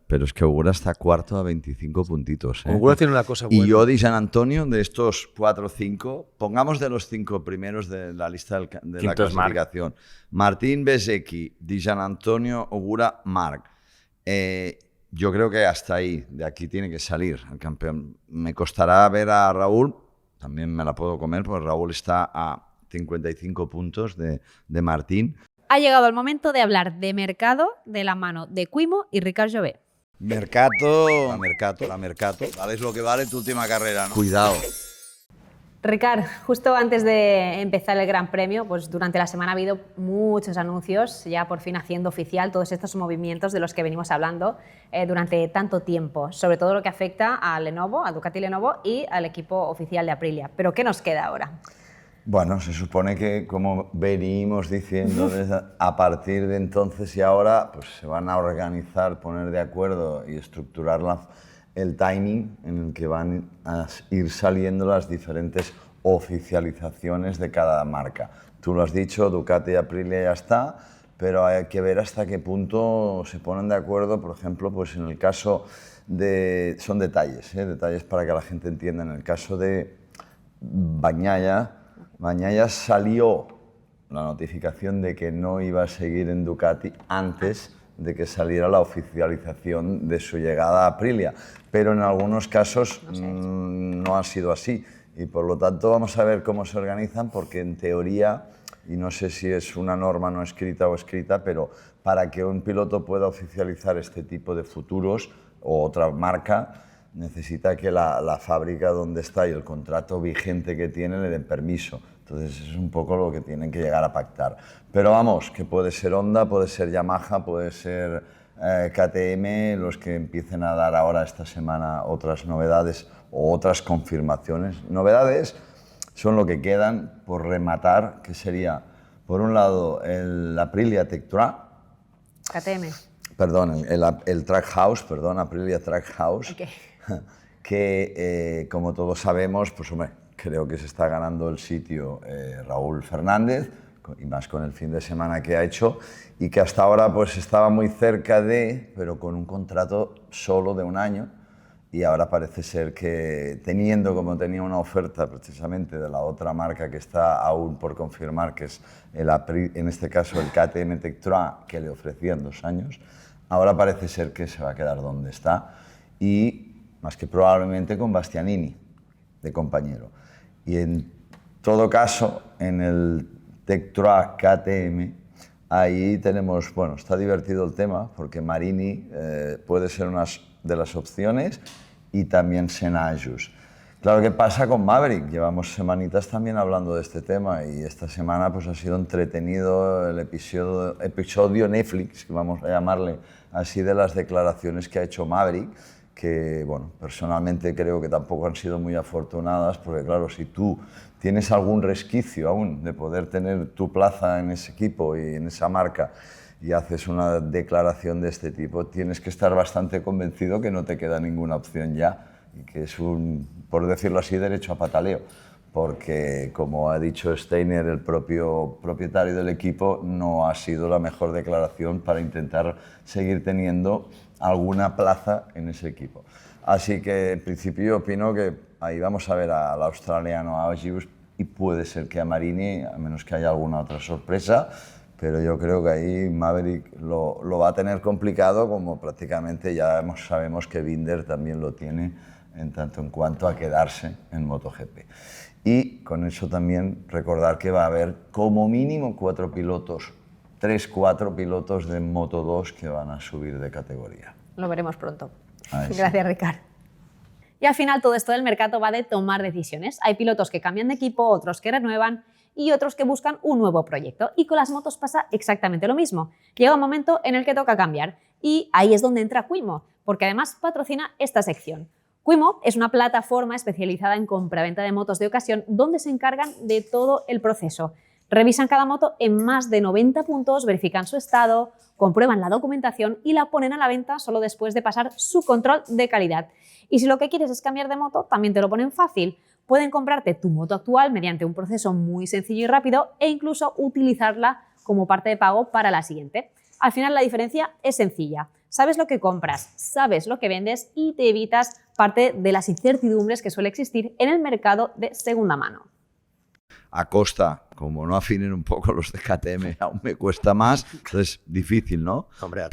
[SPEAKER 2] pero es que Ogura está cuarto a 25 puntitos. ¿eh?
[SPEAKER 5] Ogura tiene una cosa buena.
[SPEAKER 2] Y yo de San Antonio, de estos 4 o 5, pongamos de los 5 primeros de la lista de la
[SPEAKER 1] Quinto es Marc.
[SPEAKER 2] clasificación. Martín, Bezzecchi, Di San Antonio, Ogura, Marc. Yo creo que hasta ahí, de aquí tiene que salir el campeón. Me costará ver a Raúl, también me la puedo comer, porque Raúl está a 55 puntos de Martín.
[SPEAKER 3] Ha llegado el momento de hablar de mercado de la mano de Quimo y Ricard Jové.
[SPEAKER 2] Mercato, la Mercato. Vale lo que vale tu última carrera, ¿no? Cuidado.
[SPEAKER 3] Ricard, justo antes de empezar el Gran Premio, pues durante la semana ha habido muchos anuncios, ya por fin haciendo oficial todos estos movimientos de los que venimos hablando durante tanto tiempo, sobre todo lo que afecta a Lenovo, a Ducati Lenovo y al equipo oficial de Aprilia. ¿Pero qué nos queda ahora?
[SPEAKER 2] Bueno, se supone que, como venimos diciendo, a partir de entonces y ahora, pues se van a organizar, poner de acuerdo y estructurar el timing en el que van a ir saliendo las diferentes oficializaciones de cada marca. Tú lo has dicho, Ducati y Aprilia ya está, pero hay que ver hasta qué punto se ponen de acuerdo, por ejemplo, pues en el caso de... Son detalles, detalles para que la gente entienda. En el caso de Bagnaia salió la notificación de que no iba a seguir en Ducati antes de que saliera la oficialización de su llegada a Aprilia, pero en algunos casos no ha sido así y por lo tanto vamos a ver cómo se organizan porque en teoría, y no sé si es una norma no escrita o escrita, pero para que un piloto pueda oficializar este tipo de futuros o otra marca, necesita que la fábrica donde está y el contrato vigente que tiene le den permiso. Entonces es un poco lo que tienen que llegar a pactar. Pero vamos, que puede ser Honda, puede ser Yamaha, puede ser KTM, los que empiecen a dar ahora esta semana otras novedades o otras confirmaciones. Novedades son lo que quedan por rematar, que sería, por un lado, el Aprilia Tectra.
[SPEAKER 3] KTM.
[SPEAKER 2] Perdón, el Trackhouse, perdón, Aprilia Trackhouse.
[SPEAKER 3] Okay.
[SPEAKER 2] Que como todos sabemos, pues hombre, creo que se está ganando el sitio Raúl Fernández, y más con el fin de semana que ha hecho, y que hasta ahora pues estaba muy cerca de, pero con un contrato solo de 1 año, y ahora parece ser que teniendo como tenía una oferta precisamente de la otra marca que está aún por confirmar, que es en este caso el KTM Tectra, que le ofrecían 2 años, ahora parece ser que se va a quedar donde está, y más que probablemente con Bastianini de compañero. Y en todo caso, en el Tectra KTM, ahí tenemos, bueno, está divertido el tema, porque Marini puede ser una de las opciones y también Senajus. Claro, ¿qué pasa con Maverick? Llevamos semanitas también hablando de este tema y esta semana pues ha sido entretenido el episodio Netflix, que vamos a llamarle así, de las declaraciones que ha hecho Maverick, que, bueno, personalmente creo que tampoco han sido muy afortunadas, porque claro, si tú tienes algún resquicio aún de poder tener tu plaza en ese equipo y en esa marca y haces una declaración de este tipo, tienes que estar bastante convencido que no te queda ninguna opción ya y que es un, por decirlo así, derecho a pataleo, porque como ha dicho Steiner, el propio propietario del equipo, no ha sido la mejor declaración para intentar seguir teniendo alguna plaza en ese equipo. Así que en principio yo opino que ahí vamos a ver al australiano, a Gibbs, y puede ser que a Marini, a menos que haya alguna otra sorpresa, pero yo creo que ahí Maverick lo va a tener complicado, como prácticamente ya sabemos que Binder también lo tiene en tanto en cuanto a quedarse en MotoGP. Y con eso también recordar que va a haber como mínimo 4 pilotos, 3-4 pilotos de Moto2 que van a subir de categoría.
[SPEAKER 3] Lo veremos pronto.
[SPEAKER 2] Sí.
[SPEAKER 3] Gracias, Ricard. Y al final todo esto del mercado va de tomar decisiones. Hay pilotos que cambian de equipo, otros que renuevan y otros que buscan un nuevo proyecto. Y con las motos pasa exactamente lo mismo. Llega un momento en el que toca cambiar y ahí es donde entra Quimo, porque además patrocina esta sección. Quimo es una plataforma especializada en compraventa de motos de ocasión donde se encargan de todo el proceso. Revisan cada moto en más de 90 puntos, verifican su estado, comprueban la documentación y la ponen a la venta solo después de pasar su control de calidad. Y si lo que quieres es cambiar de moto, también te lo ponen fácil. Pueden comprarte tu moto actual mediante un proceso muy sencillo y rápido e incluso utilizarla como parte de pago para la siguiente. Al final la diferencia es sencilla. Sabes lo que compras, sabes lo que vendes y te evitas parte de las incertidumbres que suele existir en el mercado de segunda mano.
[SPEAKER 2] A costa, como no afinen un poco los de KTM, aún me cuesta más, entonces difícil, ¿no?
[SPEAKER 4] Hombre,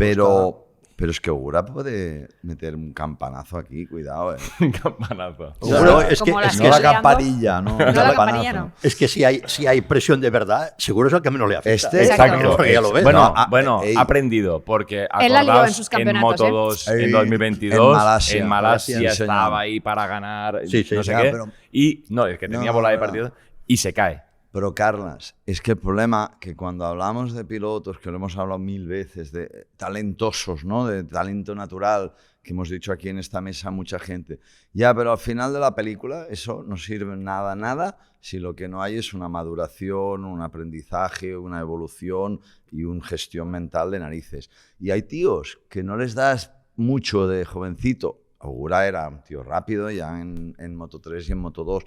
[SPEAKER 2] pero es que Ogura puede meter un campanazo aquí, cuidado,
[SPEAKER 1] Un campanazo.
[SPEAKER 4] No, es que,
[SPEAKER 3] Como la
[SPEAKER 4] es
[SPEAKER 2] no
[SPEAKER 4] que
[SPEAKER 2] la
[SPEAKER 3] liando.
[SPEAKER 2] campanilla, no,
[SPEAKER 3] No la campanilla, no.
[SPEAKER 4] Es que si hay presión de verdad, seguro es el que menos le afecta.
[SPEAKER 3] Exacto.
[SPEAKER 4] Porque ya lo ves.
[SPEAKER 1] Bueno,
[SPEAKER 2] No,
[SPEAKER 1] ha aprendido, porque
[SPEAKER 3] Él la lió en
[SPEAKER 1] acordaos
[SPEAKER 3] sus
[SPEAKER 1] en
[SPEAKER 3] campeonatos,
[SPEAKER 1] Moto2
[SPEAKER 2] ¿eh?
[SPEAKER 1] en 2022,
[SPEAKER 2] En
[SPEAKER 1] en
[SPEAKER 2] Malasia,
[SPEAKER 1] Malasia
[SPEAKER 2] sí, señor.
[SPEAKER 1] estaba ahí para ganar,
[SPEAKER 4] Sí, sí,
[SPEAKER 1] no sé
[SPEAKER 2] ya,
[SPEAKER 1] qué,
[SPEAKER 2] pero-
[SPEAKER 1] y no, es que tenía
[SPEAKER 2] No,
[SPEAKER 1] bola de
[SPEAKER 2] no.
[SPEAKER 1] partido y se cae.
[SPEAKER 2] Pero Carlas, es que el problema que cuando hablamos de pilotos, que lo hemos hablado 1000 veces, de talentosos, ¿no? De talento natural, que hemos dicho aquí en esta mesa mucha gente, ya, pero al final de la película eso no sirve nada, si lo que no hay es una maduración, un aprendizaje, una evolución y una gestión mental de narices. Y hay tíos que no les das mucho de jovencito. Ogura era un tío rápido ya en Moto3 y en Moto2,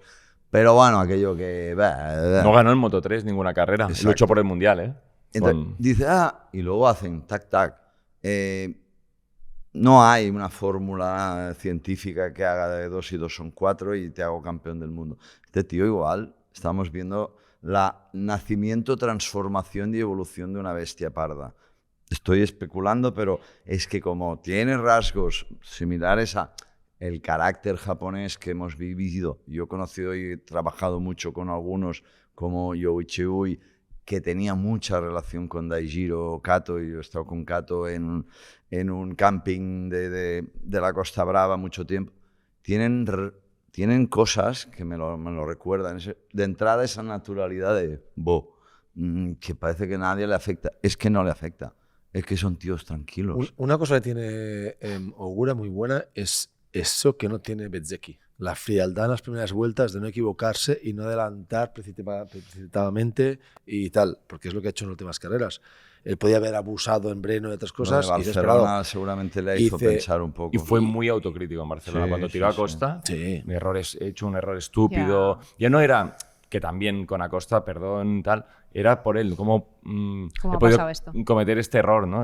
[SPEAKER 2] pero bueno, aquello que...
[SPEAKER 1] No ganó en Moto3 ninguna carrera,
[SPEAKER 2] Exacto.
[SPEAKER 1] luchó por el Mundial, ¿eh?
[SPEAKER 2] Entonces, dice, y luego hacen tac. No hay una fórmula científica que haga de 2 y 2 son 4 y te hago campeón del mundo. Este tío igual, estamos viendo la nacimiento, transformación y evolución de una bestia parda. Estoy especulando, pero es que como tiene rasgos similares a el carácter japonés que hemos vivido, yo he conocido y he trabajado mucho con algunos como Yoichi Ui, que tenía mucha relación con Daijiro Kato, y yo he estado con Kato en un camping de la Costa Brava mucho tiempo. Tienen cosas que me lo recuerdan. De entrada, esa naturalidad de que parece que a nadie le afecta. Es que no le afecta. Es que son tíos tranquilos.
[SPEAKER 5] Una cosa que tiene Ogura muy buena es eso que no tiene Bezzecchi. La frialdad en las primeras vueltas de no equivocarse y no adelantar precipitadamente y tal, porque es lo que ha hecho en las últimas carreras. Él podía haber abusado en Breno y otras cosas.
[SPEAKER 2] Lo de Barcelona seguramente le hizo pensar un poco.
[SPEAKER 1] Y fue muy autocrítico en Barcelona.
[SPEAKER 2] Sí,
[SPEAKER 1] cuando tiró a Acosta,
[SPEAKER 5] Sí.
[SPEAKER 1] he hecho un error estúpido. Ya no era que también con Acosta, perdón, tal, era por él. ¿Cómo
[SPEAKER 3] ha pasado esto?
[SPEAKER 1] Cometer este error, ¿no?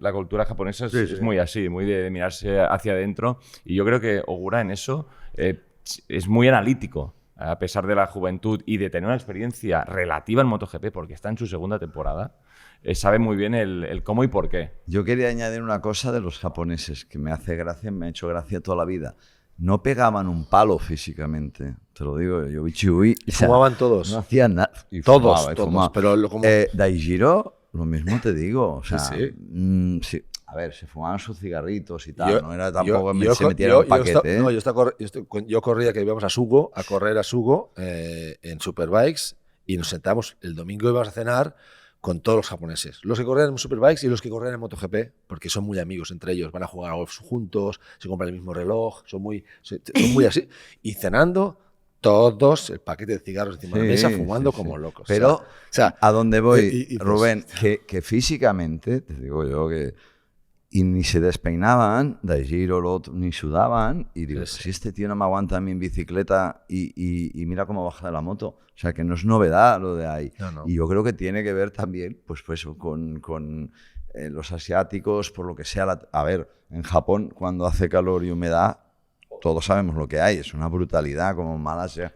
[SPEAKER 1] La cultura japonesa es muy así, muy de mirarse hacia adentro. Y yo creo que Ogura en eso es muy analítico, a pesar de la juventud y de tener una experiencia relativa en MotoGP, porque está en su segunda temporada. Sabe muy bien el cómo y por qué.
[SPEAKER 2] Yo quería añadir una cosa de los japoneses que me hace gracia, me ha hecho gracia toda la vida. No pegaban un palo físicamente, te lo digo, Yoichi Ui.
[SPEAKER 5] Y fumaban todos.
[SPEAKER 2] No hacían nada.
[SPEAKER 5] Todos.
[SPEAKER 2] Pero Daijiro, lo mismo te digo. O sea, sí. A ver, se fumaban sus cigarritos y tal. No era tampoco que se metieran un paquete.
[SPEAKER 5] Yo corría, que íbamos a correr a Sugo en Superbikes, y nos sentamos, el domingo íbamos a cenar con todos los japoneses, los que corrían en Superbikes y los que corrían en MotoGP, porque son muy amigos entre ellos, van a jugar a golf juntos, se compran el mismo reloj, son muy así. Y cenando, todos el paquete de cigarros encima de la mesa, fumando como locos.
[SPEAKER 2] Pero, ¿a dónde voy, Rubén? Que físicamente, te digo yo que... Y ni se despeinaban, Daijiro, lo otro, ni sudaban. Y digo, si este tío no me aguanta a mí en bicicleta y mira cómo baja de la moto. O sea, que no es novedad lo de ahí.
[SPEAKER 5] No.
[SPEAKER 2] Y yo creo que tiene que ver también pues con los asiáticos, por lo que sea. A ver, en Japón, cuando hace calor y humedad, todos sabemos lo que hay. Es una brutalidad, como en Malasia.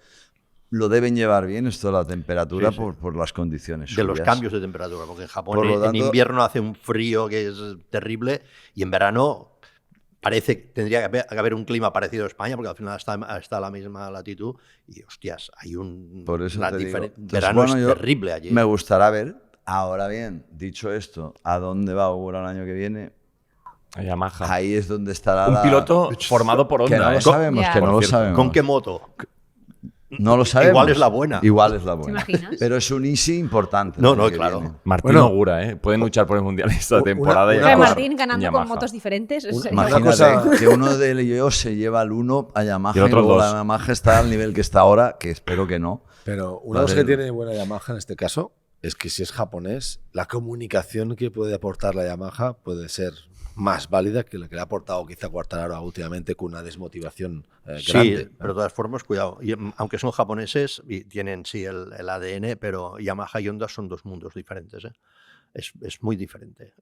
[SPEAKER 2] Lo deben llevar bien esto de la temperatura por las condiciones
[SPEAKER 4] de
[SPEAKER 2] suyas.
[SPEAKER 4] los cambios de temperatura, porque en Japón en invierno hace un frío que es terrible y en verano parece que tendría que haber un clima parecido a España, porque al final está a la misma latitud y hostias, hay
[SPEAKER 2] por eso
[SPEAKER 4] una
[SPEAKER 2] te digo.
[SPEAKER 4] diferencia. Verano es terrible allí.
[SPEAKER 2] Me gustará ver. Ahora bien, dicho esto, ¿a dónde va Ogura el año que viene?
[SPEAKER 1] A Yamaha.
[SPEAKER 2] Ahí es donde estará
[SPEAKER 1] un piloto formado por Honda.
[SPEAKER 2] Que no lo sabemos, que no lo sabemos.
[SPEAKER 4] ¿Con qué moto?
[SPEAKER 2] No lo sabemos.
[SPEAKER 4] Igual es la buena.
[SPEAKER 2] Igual es la buena.
[SPEAKER 3] ¿Te imaginas?
[SPEAKER 2] Pero es un easy importante.
[SPEAKER 4] No, claro.
[SPEAKER 2] Viene.
[SPEAKER 1] Martín Ogura, pueden luchar por el Mundial esta temporada.
[SPEAKER 5] una
[SPEAKER 3] Martín ganando con motos diferentes.
[SPEAKER 2] Imagínate que uno de ellos se lleva al uno a Yamaha y luego la Yamaha está al nivel que está ahora, que espero que no.
[SPEAKER 5] Pero una cosa que tiene buena Yamaha en este caso es que si es japonés, la comunicación que puede aportar la Yamaha puede ser más válida que la que le ha aportado quizá Quartararo últimamente, con una desmotivación grande.
[SPEAKER 4] Sí, pero de todas formas, cuidado. Y, aunque son japoneses y tienen el ADN, pero Yamaha y Honda son dos mundos diferentes. Es muy diferente.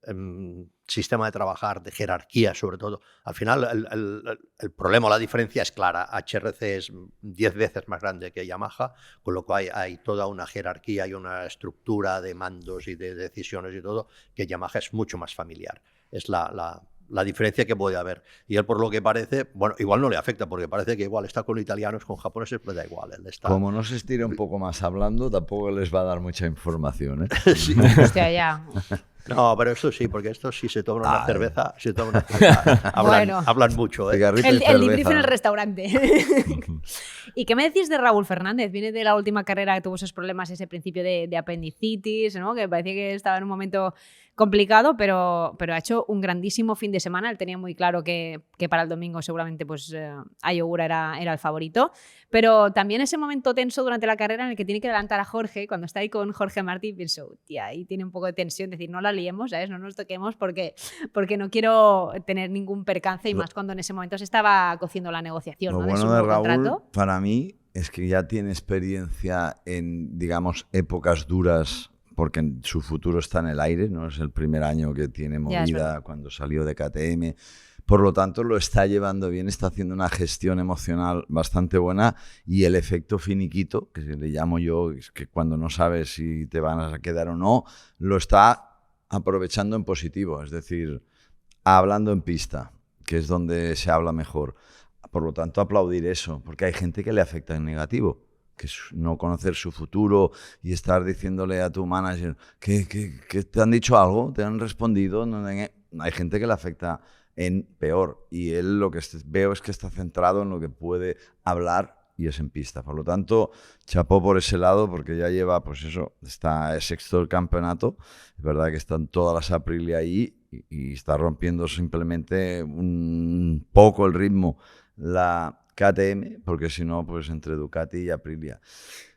[SPEAKER 4] Sistema de trabajar, de jerarquía sobre todo. Al final el problema o la diferencia es clara. HRC es 10 veces más grande que Yamaha, con lo cual hay toda una jerarquía y una estructura de mandos y de decisiones y todo, que Yamaha es mucho más familiar. Es la diferencia que puede haber. Y él, por lo que parece, bueno, igual no le afecta, porque parece que igual está con italianos, con japoneses, pues da igual. Él está...
[SPEAKER 2] Como no se estire un poco más hablando, tampoco les va a dar mucha información, ¿eh?
[SPEAKER 4] Sí.
[SPEAKER 3] Hostia, ya.
[SPEAKER 4] No, pero esto sí, porque estos si se toman una cerveza, hablan mucho.
[SPEAKER 3] El debrief en el restaurante. ¿Y qué me decís de Raúl Fernández? Viene de la última carrera que tuvo esos problemas, ese principio de apendicitis, ¿no? Que parecía que estaba en un momento complicado, pero ha hecho un grandísimo fin de semana. Él tenía muy claro que para el domingo seguramente pues, Ogura era el favorito. Pero también ese momento tenso durante la carrera en el que tiene que adelantar a Jorge, cuando está ahí con Jorge Martí, pienso, tía, ahí tiene un poco de tensión, decir, no la liemos, ¿sabes? No nos toquemos porque no quiero tener ningún percance, y más cuando en ese momento se estaba cociendo la negociación.
[SPEAKER 2] Lo
[SPEAKER 3] ¿no?
[SPEAKER 2] bueno de Raúl, para mí, es que ya tiene experiencia en, digamos, épocas duras, porque su futuro está en el aire, no es el primer año que tiene movida cuando salió de KTM, Por lo tanto, lo está llevando bien, está haciendo una gestión emocional bastante buena y el efecto finiquito, que le llamo yo, es que cuando no sabes si te van a quedar o no, lo está aprovechando en positivo, es decir, hablando en pista, que es donde se habla mejor. Por lo tanto, aplaudir eso, porque hay gente que le afecta en negativo, que es no conocer su futuro y estar diciéndole a tu manager que te han dicho algo, te han respondido. Hay gente que le afecta en peor y él lo que veo es que está centrado en lo que puede hablar y es en pista. Por lo tanto, chapó por ese lado porque ya lleva, pues eso, está sexto del campeonato. Es verdad que están todas las Aprilia ahí y está rompiendo simplemente un poco el ritmo la KTM, porque si no, pues entre Ducati y Aprilia.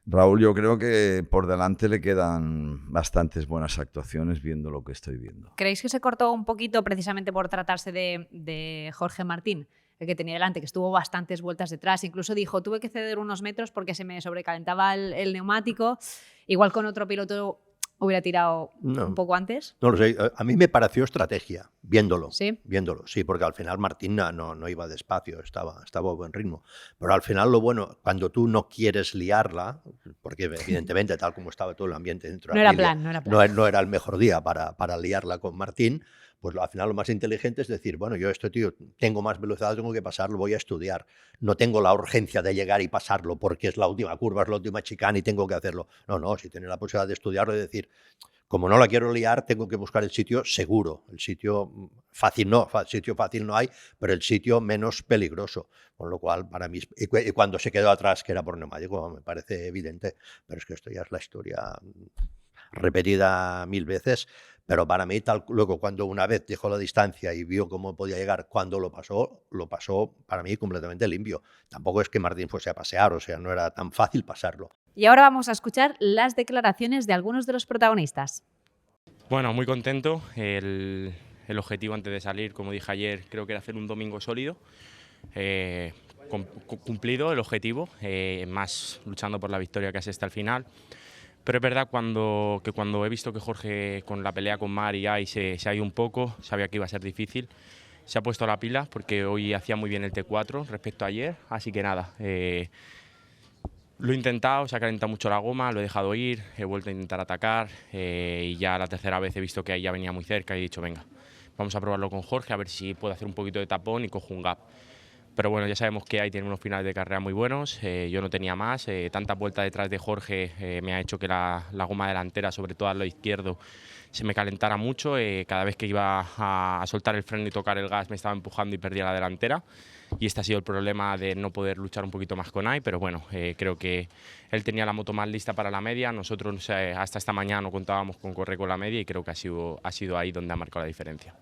[SPEAKER 2] Raúl, yo creo que por delante le quedan bastantes buenas actuaciones viendo lo que estoy viendo.
[SPEAKER 3] ¿Creéis que se cortó un poquito precisamente por tratarse de Jorge Martín, el que tenía delante, que estuvo bastantes vueltas detrás? Incluso dijo, tuve que ceder unos metros porque se me sobrecalentaba el neumático. Igual con otro piloto hubiera tirado un poco antes.
[SPEAKER 4] No lo sé. A mí me pareció estrategia, viéndolo.
[SPEAKER 3] ¿Sí?
[SPEAKER 4] Viéndolo, sí, porque al final Martín no iba despacio, estaba a buen ritmo. Pero al final lo bueno, cuando tú no quieres liarla, porque evidentemente tal como estaba todo el ambiente dentro de Aprilia, no era el mejor día para liarla con Martín, pues al final lo más inteligente es decir, bueno, yo tío tengo más velocidad, tengo que pasarlo, voy a estudiar. No tengo la urgencia de llegar y pasarlo porque es la última curva, es la última chicane y tengo que hacerlo. No, si tienes la posibilidad de estudiarlo y decir, como no la quiero liar, tengo que buscar el sitio seguro. El sitio fácil no hay, pero el sitio menos peligroso. Con lo cual, para mí, y cuando se quedó atrás, que era por neumático, me parece evidente, pero es que esto ya es la historia repetida 1000 veces. Pero para mí, luego cuando una vez dejó la distancia y vio cómo podía llegar, cuando lo pasó para mí completamente limpio. Tampoco es que Martín fuese a pasear, o sea, no era tan fácil pasarlo.
[SPEAKER 3] Y ahora vamos a escuchar las declaraciones de algunos de los protagonistas.
[SPEAKER 7] Bueno, muy contento. El objetivo antes de salir, como dije ayer, creo que era hacer un domingo sólido. Cumplido el objetivo, más luchando por la victoria que es hasta el final. Pero es verdad cuando he visto que Jorge con la pelea con Mar y Ai se ha ido un poco, sabía que iba a ser difícil. Se ha puesto la pila porque hoy hacía muy bien el T4 respecto a ayer, así que nada, lo he intentado, se ha calentado mucho la goma, lo he dejado ir, he vuelto a intentar atacar y ya la tercera vez he visto que ahí ya venía muy cerca y he dicho venga, vamos a probarlo con Jorge a ver si puedo hacer un poquito de tapón y cojo un gap. Pero bueno, ya sabemos que ahí tiene unos finales de carrera muy buenos, yo no tenía más, tanta vuelta detrás de Jorge me ha hecho que la goma delantera, sobre todo al lado izquierdo, se me calentara mucho, cada vez que iba a soltar el freno y tocar el gas me estaba empujando y perdía la delantera. Y este ha sido el problema de no poder luchar un poquito más con Ai, pero bueno, creo que él tenía la moto más lista para la media, nosotros hasta esta mañana no contábamos con correr con la media y creo que ha sido ahí donde ha marcado la diferencia.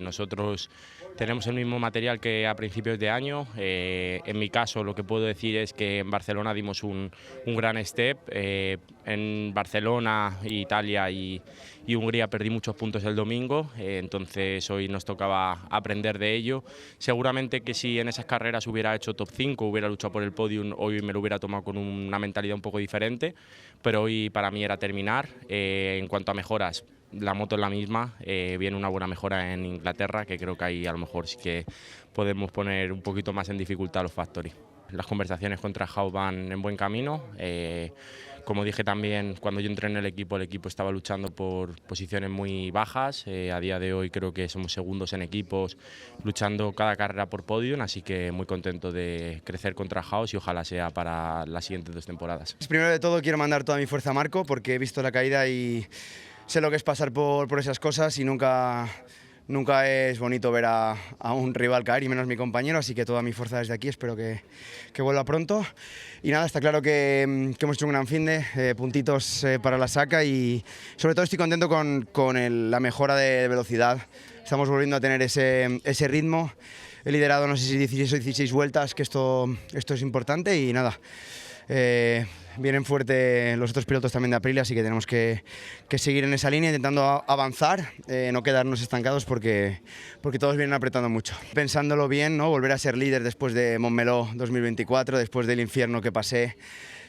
[SPEAKER 7] Nosotros tenemos el mismo material que a principios de año, en mi caso lo que puedo decir es que en Barcelona dimos un gran step, en Barcelona, Italia y Hungría perdí muchos puntos el domingo, entonces hoy nos tocaba aprender de ello. Seguramente que si en esas carreras hubiera hecho top 5, hubiera luchado por el podium, hoy me lo hubiera tomado con una mentalidad un poco diferente, pero hoy para mí era terminar. En cuanto a mejoras, la moto es la misma, viene una buena mejora en Inglaterra, que creo que ahí a lo mejor sí que podemos poner un poquito más en dificultad los factory. Las conversaciones contra Haus van en buen camino. Como dije también, cuando yo entré en el equipo estaba luchando por posiciones muy bajas. A día de hoy creo que somos segundos en equipos, luchando cada carrera por podium, así que muy contento de crecer contra Haus y ojalá sea para las siguientes 2 temporadas.
[SPEAKER 8] Primero de todo quiero mandar toda mi fuerza a Marco porque he visto la caída y sé lo que es pasar por esas cosas y nunca es bonito ver a un rival caer y menos mi compañero, así que toda mi fuerza desde aquí, espero que vuelva pronto. Y nada, está claro que hemos hecho un gran finde, puntitos para la saca y sobre todo estoy contento con la mejora de velocidad. Estamos volviendo a tener ese ritmo. He liderado no sé si 16 o 16 vueltas, que esto es importante y nada. Vienen fuerte los otros pilotos también de Aprilia, así que tenemos que seguir en esa línea intentando avanzar, no quedarnos estancados porque todos vienen apretando mucho. Pensándolo bien, ¿no? Volver a ser líder después de Montmeló 2024, después del infierno que pasé,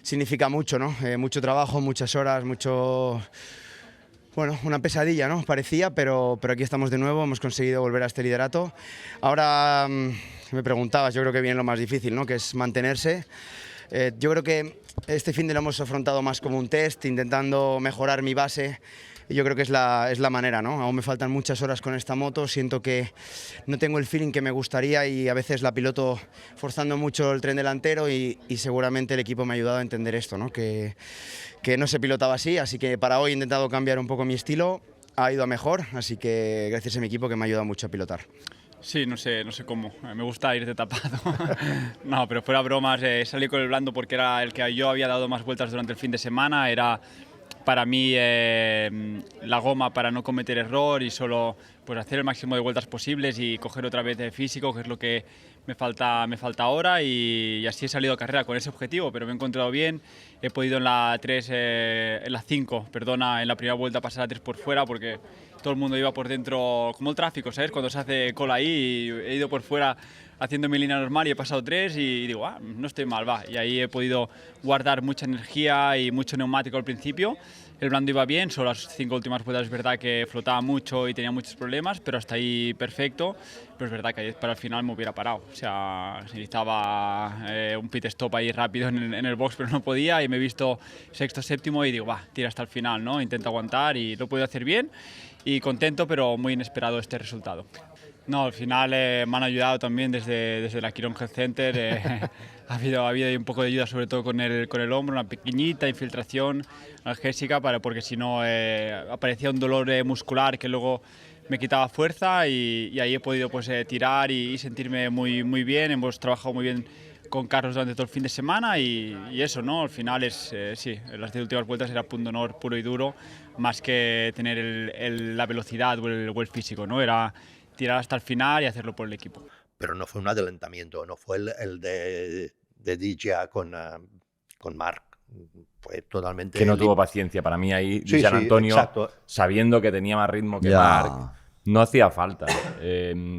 [SPEAKER 8] significa mucho, ¿no? Mucho trabajo, muchas horas, mucho bueno, una pesadilla, ¿no? Parecía, pero aquí estamos de nuevo, hemos conseguido volver a este liderato. Ahora me preguntabas, yo creo que viene lo más difícil, ¿no? Que es mantenerse. Yo creo que este fin de lo hemos afrontado más como un test, intentando mejorar mi base. Y yo creo que es la manera, ¿no? Aún me faltan muchas horas con esta moto, siento que no tengo el feeling que me gustaría y a veces la piloto forzando mucho el tren delantero y seguramente el equipo me ha ayudado a entender esto, ¿no? Que no se pilotaba así que para hoy he intentado cambiar un poco mi estilo, ha ido a mejor, así que gracias a mi equipo que me ha ayudado mucho a pilotar.
[SPEAKER 9] Sí, no sé cómo. Me gusta ir de tapado. No, pero fuera bromas, salí con el blando porque era el que yo había dado más vueltas durante el fin de semana. Era para mí la goma para no cometer error y solo pues, hacer el máximo de vueltas posibles y coger otra vez de físico, que es lo que me falta ahora. Y así he salido a carrera con ese objetivo, pero me he encontrado bien. He podido en la 5, en la primera vuelta pasar a 3 por fuera porque todo el mundo iba por dentro, como el tráfico, ¿sabes? Cuando se hace cola ahí, y he ido por fuera haciendo mi línea normal y he pasado 3 y digo, no estoy mal, va. Y ahí he podido guardar mucha energía y mucho neumático al principio. El blando iba bien, solo las 5 últimas vueltas es verdad que flotaba mucho y tenía muchos problemas, pero hasta ahí perfecto. Pero es verdad que para el final me hubiera parado. O sea, necesitaba un pit stop ahí rápido en el box, pero no podía y me he visto sexto, séptimo y digo, tira hasta el final, ¿no? Intento aguantar y lo he podido hacer bien y contento, pero muy inesperado este resultado. No, al final me han ayudado también desde la Quirón Health Center. Ha habido un poco de ayuda, sobre todo con el hombro, una pequeñita infiltración analgésica, porque si no aparecía un dolor muscular que luego me quitaba fuerza y ahí he podido pues, tirar y sentirme muy bien. Hemos trabajado muy bien con Carlos durante todo el fin de semana y eso, ¿no? Al final sí, las 10 últimas vueltas era punto honor puro y duro, más que tener la velocidad o el físico, ¿no? Era tirar hasta el final y hacerlo por el equipo.
[SPEAKER 4] Pero no fue un adelantamiento, no fue el de DJ con Marc. Fue totalmente...
[SPEAKER 1] Que no tuvo paciencia. Para mí ahí, San Antonio,
[SPEAKER 4] exacto.
[SPEAKER 1] Sabiendo que tenía más ritmo que Marc, no hacía falta.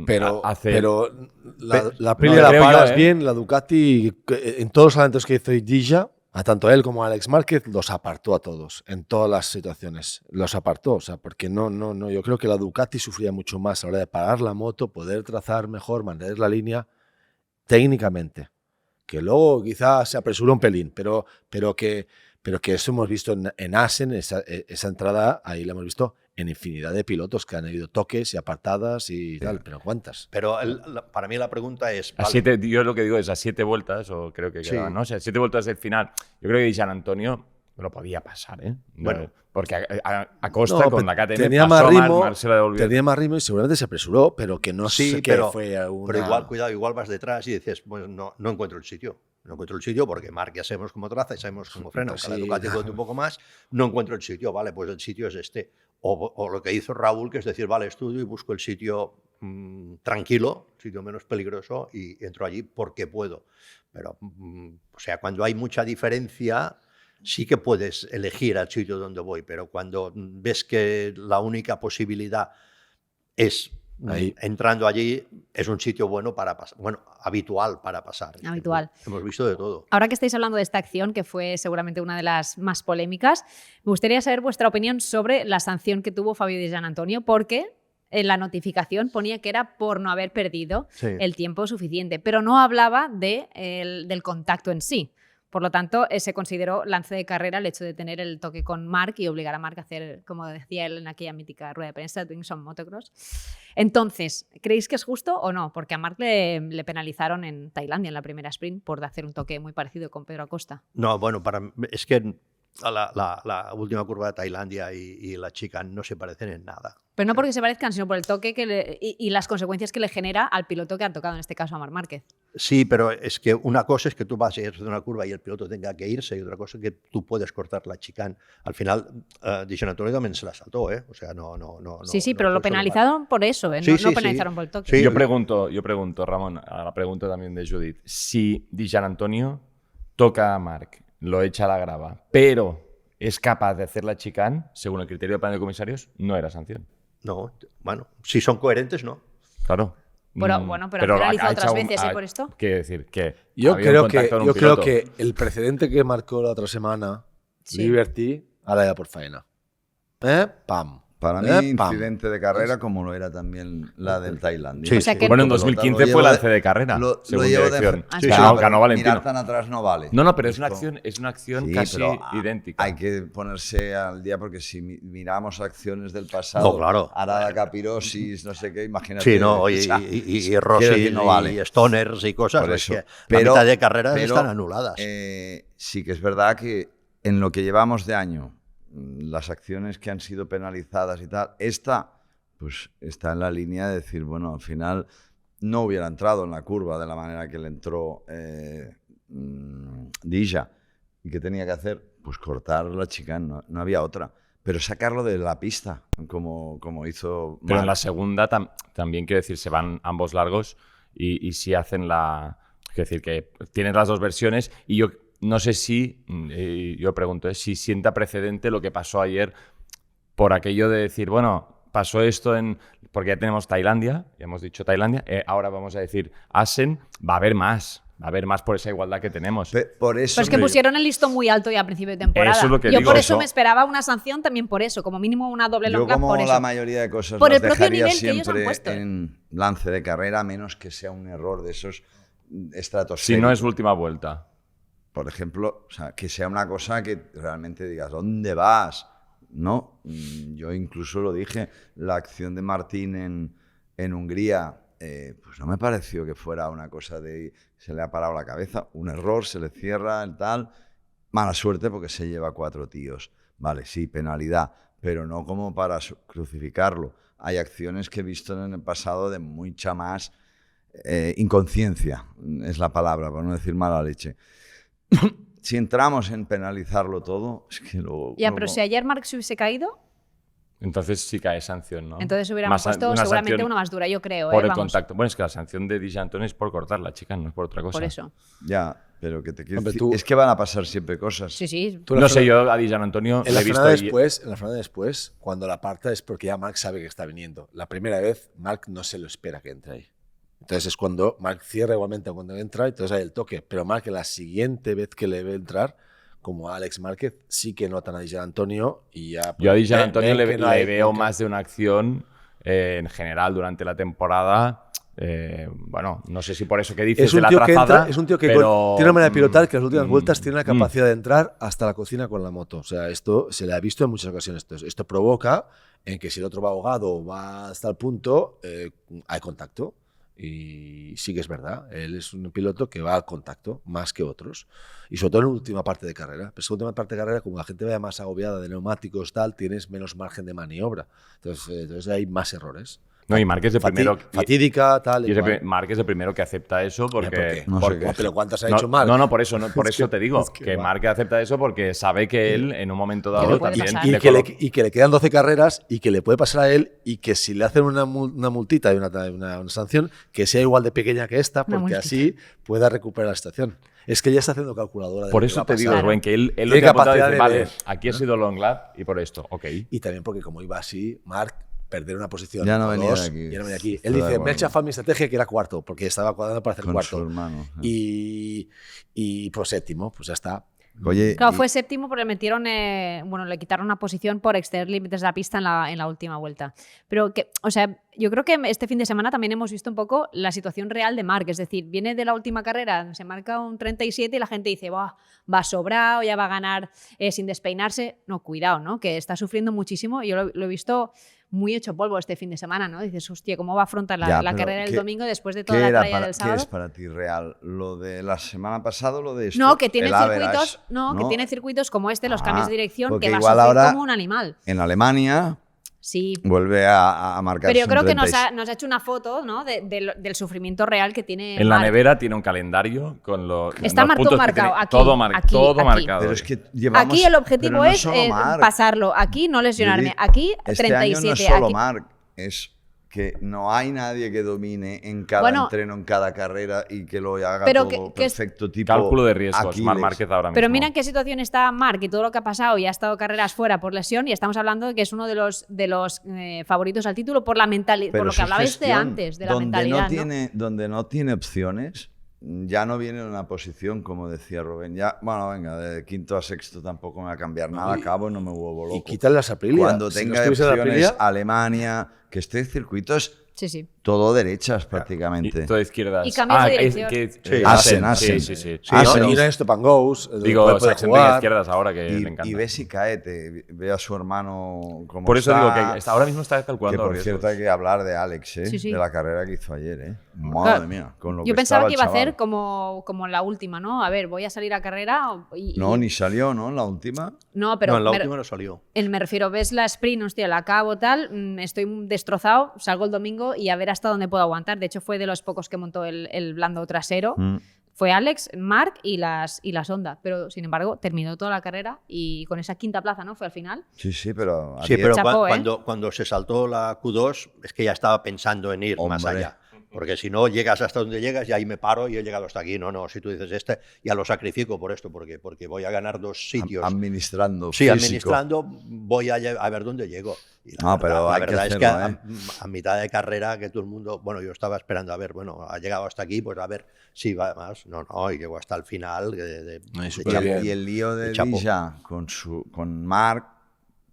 [SPEAKER 5] Pero la
[SPEAKER 1] no,
[SPEAKER 5] Aprilia la
[SPEAKER 1] creo
[SPEAKER 5] paras
[SPEAKER 1] yo,
[SPEAKER 5] bien, la Ducati, en todos los adelantos que hizo Dija, a tanto él como a Alex Márquez, los apartó a todos, en todas las situaciones. Los apartó, o sea, porque no, yo creo que la Ducati sufría mucho más a la hora de parar la moto, poder trazar mejor, mantener la línea técnicamente. Que luego quizás se apresuró un pelín, pero que eso hemos visto en Assen, esa entrada, ahí la hemos visto en infinidad de pilotos que han habido toques y apartadas y tal, pero ¿cuántas?
[SPEAKER 4] Pero para mí la pregunta es...
[SPEAKER 1] Yo lo que digo es a 7 vueltas, o creo que quedaban, ¿no? O sea, 7 vueltas del final. Yo creo que San Antonio lo podía pasar, ¿eh?
[SPEAKER 4] Bueno,
[SPEAKER 1] porque a Costa con la KTM
[SPEAKER 5] tenía
[SPEAKER 1] pasó
[SPEAKER 5] más ritmo,
[SPEAKER 1] Marc se la devolvió.
[SPEAKER 5] tenía más ritmo y seguramente se apresuró, pero que no sé qué fue una...
[SPEAKER 4] Pero igual, cuidado, igual vas detrás y dices, bueno, no encuentro el sitio. No encuentro el sitio porque Marc ya sabemos cómo traza y sabemos cómo frena.
[SPEAKER 5] Pues
[SPEAKER 4] Cada
[SPEAKER 5] sí.
[SPEAKER 4] Ducati un poco más. No encuentro el sitio, vale, pues el sitio es este. O lo que hizo Raúl, que es decir, vale, estudio y busco el sitio tranquilo, sitio menos peligroso y entro allí porque puedo. Pero, o sea, cuando hay mucha diferencia, sí que puedes elegir al sitio donde voy, pero cuando ves que la única posibilidad es entrando allí, es un sitio bueno para pasar, bueno, habitual para pasar.
[SPEAKER 3] Habitual.
[SPEAKER 4] Hemos visto de todo.
[SPEAKER 3] Ahora que estáis hablando de esta acción, que fue seguramente una de las más polémicas, me gustaría saber vuestra opinión sobre la sanción que tuvo Fabio Di Giannantonio, porque en la notificación ponía que era por no haber perdido el tiempo suficiente, pero no hablaba del contacto en sí. Por lo tanto, se consideró lance de carrera el hecho de tener el toque con Marc y obligar a Marc a hacer, como decía él en aquella mítica rueda de prensa, doing some motocross. Entonces, ¿creéis que es justo o no? Porque a Marc le penalizaron en Tailandia en la primera sprint por hacer un toque muy parecido con Pedro Acosta.
[SPEAKER 4] No, bueno, es que la última curva de Tailandia y la chica no se parecen en nada.
[SPEAKER 3] Pero no porque se parezcan, sino por el toque y las consecuencias que le genera al piloto que han tocado, en este caso a Marc Márquez.
[SPEAKER 4] Sí, pero es que una cosa es que tú vas a ir de una curva y el piloto tenga que irse, y otra cosa es que tú puedes cortar la chicane. Al final, Di Giannantonio también se la saltó, ¿eh? O sea, no.
[SPEAKER 3] Sí, pero lo penalizaron por eso, ¿eh? No penalizaron por el toque.
[SPEAKER 1] Sí. Yo pregunto, Ramón, a la pregunta también de Judith, si Di Giannantonio toca a Marc, lo echa a la grava, pero es capaz de hacer la chicane, según el criterio del panel de comisarios, no era sanción.
[SPEAKER 4] No, bueno, si son coherentes, no.
[SPEAKER 1] Claro.
[SPEAKER 3] Pero han penalizado otras veces por esto.
[SPEAKER 1] Quiere decir que
[SPEAKER 5] yo creo que el precedente que marcó la otra semana Liberty ahora era por faena. pam.
[SPEAKER 2] Para mí,
[SPEAKER 5] pam.
[SPEAKER 2] incidente de carrera, como lo era también la del Tailandia.
[SPEAKER 4] Sí,
[SPEAKER 3] O sea que-
[SPEAKER 1] Bueno, en
[SPEAKER 2] Por lo
[SPEAKER 1] 2015
[SPEAKER 2] tanto,
[SPEAKER 1] fue
[SPEAKER 2] lo
[SPEAKER 1] lance de carrera,
[SPEAKER 2] lo
[SPEAKER 1] según
[SPEAKER 2] llevo
[SPEAKER 1] dirección.
[SPEAKER 3] Ah,
[SPEAKER 1] Sí,
[SPEAKER 3] sí.
[SPEAKER 1] ganó
[SPEAKER 2] pero
[SPEAKER 1] Valentino.
[SPEAKER 2] mirar tan atrás no vale.
[SPEAKER 1] No, pero es una
[SPEAKER 2] Esto-
[SPEAKER 1] acción
[SPEAKER 2] Sí,
[SPEAKER 1] casi
[SPEAKER 2] pero
[SPEAKER 1] idéntica.
[SPEAKER 2] hay que ponerse al día porque si miramos acciones del pasado,
[SPEAKER 4] No, claro.
[SPEAKER 2] Arada Capirosis, no sé qué, imagínate.
[SPEAKER 4] Sí, no,
[SPEAKER 2] o
[SPEAKER 4] y
[SPEAKER 2] sea,
[SPEAKER 4] y Rossi
[SPEAKER 2] quiero decir, no vale.
[SPEAKER 4] y Stoners y cosas,
[SPEAKER 2] Por
[SPEAKER 4] es
[SPEAKER 2] eso.
[SPEAKER 4] que
[SPEAKER 2] Pero-
[SPEAKER 4] la mitad de carreras
[SPEAKER 2] pero,
[SPEAKER 4] están anuladas.
[SPEAKER 2] Sí que es verdad que en lo que llevamos de año, las acciones que han sido penalizadas y tal, esta pues está en la línea de decir, bueno, al final no hubiera entrado en la curva de la manera que le entró Dija. ¿Y qué tenía que hacer? Pues cortar la chicane, no había otra. Pero sacarlo de la pista, como hizo
[SPEAKER 1] Pero en la
[SPEAKER 2] Marc.
[SPEAKER 1] segunda también quiero decir, se van ambos largos y sí hacen la... Quiero decir que tienes las dos versiones y yo no sé si, yo pregunto, si sienta precedente lo que pasó ayer por aquello de decir, bueno, pasó esto porque ya tenemos Tailandia, ya hemos dicho Tailandia, ahora vamos a decir Assen, va a haber más por esa igualdad que tenemos.
[SPEAKER 2] Por eso
[SPEAKER 3] Pero es que
[SPEAKER 2] me-
[SPEAKER 3] pusieron el listón muy alto ya a principio de temporada.
[SPEAKER 1] Eso es lo que
[SPEAKER 3] Yo
[SPEAKER 1] digo,
[SPEAKER 3] por eso
[SPEAKER 1] eso.
[SPEAKER 3] me esperaba una sanción también por eso, como mínimo una doble
[SPEAKER 2] Yo
[SPEAKER 3] long lap
[SPEAKER 2] como
[SPEAKER 3] por eso.
[SPEAKER 2] la mayoría de cosas
[SPEAKER 3] Por
[SPEAKER 2] las
[SPEAKER 3] el propio
[SPEAKER 2] dejaría
[SPEAKER 3] nivel que ellos han
[SPEAKER 2] siempre
[SPEAKER 3] puesto.
[SPEAKER 2] en lance de carrera, a menos que sea un error de esos
[SPEAKER 1] Si
[SPEAKER 2] estratosféricos.
[SPEAKER 1] no es última vuelta.
[SPEAKER 2] Por ejemplo, o sea, que sea una cosa que realmente digas, ¿dónde vas? No, yo incluso lo dije, la acción de Martín en Hungría, pues no me pareció que fuera una cosa de se le ha parado la cabeza, un error, se le cierra el tal, mala suerte porque se lleva 4 tíos. Vale, sí, penalidad, pero no como para crucificarlo. Hay acciones que he visto en el pasado de mucha más inconsciencia, es la palabra, para no decir mala leche. Si entramos en penalizarlo todo, es que luego...
[SPEAKER 3] Ya, pero si ayer Marc se hubiese caído,
[SPEAKER 1] Entonces sí cae sanción, ¿no?
[SPEAKER 3] entonces hubiéramos puesto
[SPEAKER 1] una
[SPEAKER 3] seguramente
[SPEAKER 1] sanción
[SPEAKER 3] una más dura, yo creo.
[SPEAKER 1] por el
[SPEAKER 3] vamos,
[SPEAKER 1] contacto. Bueno, es que la sanción de Dija Antoni es por cortar la chica, no es por otra cosa.
[SPEAKER 3] por eso.
[SPEAKER 2] Ya, pero que te quiero
[SPEAKER 5] Hombre,
[SPEAKER 2] decir,
[SPEAKER 5] tú-
[SPEAKER 2] es que van a pasar siempre cosas.
[SPEAKER 3] Sí, sí.
[SPEAKER 5] Tú en la
[SPEAKER 1] No sé,
[SPEAKER 5] frenada-
[SPEAKER 1] yo a Dijan Antonio
[SPEAKER 5] En
[SPEAKER 1] le
[SPEAKER 5] la
[SPEAKER 1] he visto
[SPEAKER 5] frenada
[SPEAKER 1] ahí-
[SPEAKER 5] después, en la frenada después, cuando la aparta es porque ya Marc sabe que está viniendo. La primera vez, Marc no se lo espera que entre ahí. Entonces es cuando Marc cierra igualmente cuando entra, entonces hay el toque. Pero Marc, la siguiente vez que le ve entrar, como a Alex Márquez, sí que notan a Dijan Antonio y ya...
[SPEAKER 1] Yo a Dijan Antonio
[SPEAKER 5] ven
[SPEAKER 1] le,
[SPEAKER 5] que no hay-
[SPEAKER 1] le veo
[SPEAKER 5] que-
[SPEAKER 1] más de una acción en general durante la temporada. Bueno, no sé si por eso que dices
[SPEAKER 5] Es
[SPEAKER 1] de
[SPEAKER 5] un
[SPEAKER 1] la
[SPEAKER 5] tío que
[SPEAKER 1] trazada,
[SPEAKER 5] entra, es un tío que
[SPEAKER 1] pero,
[SPEAKER 5] tiene una manera de pilotar que en las últimas vueltas tiene la
[SPEAKER 1] mm.
[SPEAKER 5] capacidad de entrar hasta la cocina con la moto. O sea, esto se le ha visto en muchas ocasiones. Esto provoca en que si el otro va ahogado o va hasta el punto, hay contacto. Y sí que es verdad, él es un piloto que va al contacto más que otros. Y sobre todo en la última parte de carrera. Pero en la última parte de carrera, como la gente vaya más agobiada de neumáticos, tal, tienes menos margen de maniobra. Entonces hay más errores.
[SPEAKER 1] No, y Marc es el primero.
[SPEAKER 5] Fatídica, tal.
[SPEAKER 1] Y
[SPEAKER 5] igual.
[SPEAKER 1] Marc es el primero que acepta eso
[SPEAKER 5] ¿Por
[SPEAKER 1] porque.
[SPEAKER 5] qué?
[SPEAKER 2] No sé qué.
[SPEAKER 5] Pero ¿cuántas ha
[SPEAKER 1] No,
[SPEAKER 5] hecho Marc?
[SPEAKER 1] no, por eso, por
[SPEAKER 5] Es
[SPEAKER 1] eso
[SPEAKER 5] que-
[SPEAKER 1] te digo
[SPEAKER 5] es que
[SPEAKER 1] que
[SPEAKER 5] va.
[SPEAKER 1] Marc acepta eso porque sabe que él en un momento
[SPEAKER 3] Que
[SPEAKER 1] dado
[SPEAKER 3] le puede
[SPEAKER 1] también.
[SPEAKER 3] pasar.
[SPEAKER 5] Y
[SPEAKER 1] le
[SPEAKER 5] que, le quedan 12 carreras y que le puede pasar a él y que si le hacen una multita y una sanción, que sea igual de pequeña que esta,
[SPEAKER 3] Una
[SPEAKER 5] porque
[SPEAKER 3] multita.
[SPEAKER 5] así pueda recuperar la estación. Es que ya está haciendo calculadora. de
[SPEAKER 1] Por
[SPEAKER 5] lo que
[SPEAKER 1] eso
[SPEAKER 5] va a
[SPEAKER 1] te digo,
[SPEAKER 5] pasar.
[SPEAKER 1] Rubén, que él lo
[SPEAKER 5] Tiene
[SPEAKER 1] que ha apuntado
[SPEAKER 5] capacidad
[SPEAKER 1] dice,
[SPEAKER 5] de
[SPEAKER 1] vale,
[SPEAKER 5] ver.
[SPEAKER 1] aquí ha sido long lap y por esto, ok.
[SPEAKER 5] Y también porque como iba así, Marc perder una posición
[SPEAKER 2] Ya no
[SPEAKER 5] o
[SPEAKER 2] venía
[SPEAKER 5] dos,
[SPEAKER 2] de aquí.
[SPEAKER 5] ya no venía aquí.
[SPEAKER 2] Estoy
[SPEAKER 5] Él
[SPEAKER 2] de
[SPEAKER 5] dice,
[SPEAKER 2] acuerdo.
[SPEAKER 5] me ha chafado mi estrategia que era cuarto, porque estaba cuadrando para hacer
[SPEAKER 2] Con
[SPEAKER 5] cuarto.
[SPEAKER 2] su hermano.
[SPEAKER 5] Y pues séptimo, pues ya está.
[SPEAKER 2] Oye,
[SPEAKER 3] Claro,
[SPEAKER 2] y-
[SPEAKER 3] fue séptimo porque metieron, bueno, le quitaron una posición por exceder límites de la pista en la última vuelta. Pero que, o sea, yo creo que este fin de semana también hemos visto un poco la situación real de Marc. Es decir, viene de la última carrera, se marca un 37 y la gente dice, va sobrado, ya va a ganar sin despeinarse. No, cuidado, ¿no? Que está sufriendo muchísimo. Yo lo he visto muy hecho polvo este fin de semana, ¿no? Dices, hostia, ¿cómo va a afrontar
[SPEAKER 2] Ya,
[SPEAKER 3] la
[SPEAKER 2] pero
[SPEAKER 3] carrera del
[SPEAKER 2] ¿qué-
[SPEAKER 3] domingo después de
[SPEAKER 2] ¿qué
[SPEAKER 3] toda la
[SPEAKER 2] era
[SPEAKER 3] tralla del
[SPEAKER 2] ¿qué
[SPEAKER 3] sábado?
[SPEAKER 2] es para ti real? ¿Lo de la semana pasada o lo de esto?
[SPEAKER 3] No, que tiene
[SPEAKER 2] El average,
[SPEAKER 3] circuitos, que tiene circuitos como este, los cambios de dirección,
[SPEAKER 2] porque
[SPEAKER 3] que va a
[SPEAKER 2] igual
[SPEAKER 3] sufrir
[SPEAKER 2] ahora-
[SPEAKER 3] como un animal.
[SPEAKER 2] En Alemania
[SPEAKER 3] Sí,
[SPEAKER 2] vuelve a marcar.
[SPEAKER 3] pero yo creo que nos ha hecho una foto, ¿no? del sufrimiento real que tiene
[SPEAKER 1] En la
[SPEAKER 3] Marc.
[SPEAKER 1] nevera tiene un calendario con los
[SPEAKER 3] Está
[SPEAKER 1] los puntos que
[SPEAKER 3] marcado,
[SPEAKER 1] tiene,
[SPEAKER 3] aquí,
[SPEAKER 1] todo,
[SPEAKER 3] aquí,
[SPEAKER 1] todo
[SPEAKER 3] aquí.
[SPEAKER 1] marcado.
[SPEAKER 2] Pero es que llevamos,
[SPEAKER 3] Aquí el objetivo
[SPEAKER 2] pero no
[SPEAKER 3] es
[SPEAKER 2] solo Marc.
[SPEAKER 3] pasarlo, aquí no lesionarme,
[SPEAKER 2] Judith,
[SPEAKER 3] aquí
[SPEAKER 2] este
[SPEAKER 3] 37,
[SPEAKER 2] año no es solo
[SPEAKER 3] aquí.
[SPEAKER 2] Marc, es que no hay nadie que domine en cada
[SPEAKER 3] Bueno,
[SPEAKER 2] entreno, en cada carrera y que lo haga
[SPEAKER 3] pero
[SPEAKER 2] todo
[SPEAKER 3] que es-
[SPEAKER 2] perfecto, tipo
[SPEAKER 1] Cálculo de riesgos,
[SPEAKER 2] Aquiles.
[SPEAKER 1] Marc Márquez ahora mismo.
[SPEAKER 3] Pero mira en qué situación está Marc y todo lo que ha pasado y ha estado carreras fuera por lesión y estamos hablando de que es uno de los favoritos al título por la mentalidad,
[SPEAKER 2] Pero
[SPEAKER 3] por lo que
[SPEAKER 2] eso es
[SPEAKER 3] hablabais de
[SPEAKER 2] gestión.
[SPEAKER 3] antes, de la
[SPEAKER 2] Donde
[SPEAKER 3] mentalidad. ¿no?
[SPEAKER 2] Donde no tiene opciones, ya no viene en una posición, como decía Rubén. Ya, bueno, venga, de quinto a sexto tampoco me va a cambiar nada, acabo, no me vuelvo loco.
[SPEAKER 5] Y quítale las Aprilia.
[SPEAKER 2] Cuando
[SPEAKER 5] Si
[SPEAKER 2] tenga
[SPEAKER 5] no estuviese la
[SPEAKER 2] opciones,
[SPEAKER 5] Aprilia,
[SPEAKER 2] Alemania, que este circuito es
[SPEAKER 3] Sí.
[SPEAKER 2] todo derechas prácticamente.
[SPEAKER 1] Todo izquierdas.
[SPEAKER 3] Y cambios de dirección.
[SPEAKER 2] Asen.
[SPEAKER 1] Sí.
[SPEAKER 5] sí,
[SPEAKER 2] Asen.
[SPEAKER 5] ¿no? Y no es stop and goes.
[SPEAKER 1] Digo,
[SPEAKER 5] puede
[SPEAKER 1] Sachsenring
[SPEAKER 5] jugar.
[SPEAKER 1] izquierdas ahora que le encanta.
[SPEAKER 2] Y ve si cae, ve a su hermano como
[SPEAKER 1] Por eso
[SPEAKER 2] está,
[SPEAKER 1] digo que ahora mismo está
[SPEAKER 2] que
[SPEAKER 1] calculando
[SPEAKER 2] por
[SPEAKER 1] riesgos.
[SPEAKER 2] cierto hay que hablar de Alex,
[SPEAKER 3] Sí.
[SPEAKER 2] de la carrera que hizo ayer, Madre
[SPEAKER 3] Claro,
[SPEAKER 2] mía, con lo
[SPEAKER 3] yo
[SPEAKER 2] que
[SPEAKER 3] pensaba
[SPEAKER 2] estaba
[SPEAKER 3] que
[SPEAKER 2] el
[SPEAKER 3] iba a
[SPEAKER 2] chaval.
[SPEAKER 3] hacer como la última, ¿no? A ver, voy a salir a carrera y...
[SPEAKER 2] No, ni salió, ¿no? La última.
[SPEAKER 3] No, pero
[SPEAKER 4] No, en la última no salió.
[SPEAKER 3] me refiero, ves la sprint, hostia, la acabo, tal, estoy destrozado, salgo el domingo y a ver hasta dónde puedo aguantar. De hecho, fue de los pocos que montó el blando trasero. Fue Alex, Marc y las Honda. Pero, sin embargo, terminó toda la carrera y con esa quinta plaza, ¿no? Fue al final.
[SPEAKER 2] Sí, pero...
[SPEAKER 4] Sí, pero
[SPEAKER 3] Chapó,
[SPEAKER 4] cuando se saltó la Q2 es que ya estaba pensando en ir más
[SPEAKER 2] Hombre.
[SPEAKER 4] allá. Porque si no, llegas hasta donde llegas y ahí me paro y he llegado hasta aquí. No, si tú dices ya lo sacrifico por esto, porque voy a ganar 2 sitios.
[SPEAKER 2] Administrando.
[SPEAKER 4] Sí,
[SPEAKER 2] físico.
[SPEAKER 4] administrando, voy a ver dónde llego. Y
[SPEAKER 2] pero
[SPEAKER 4] la
[SPEAKER 2] hay que
[SPEAKER 4] verdad es que
[SPEAKER 2] hacerlo,
[SPEAKER 4] a mitad de carrera, que todo el mundo, bueno, yo estaba esperando a ver, bueno, ha llegado hasta aquí, pues a ver si va más. No, y llegó hasta el final.
[SPEAKER 2] Y el lío de Dija con Marc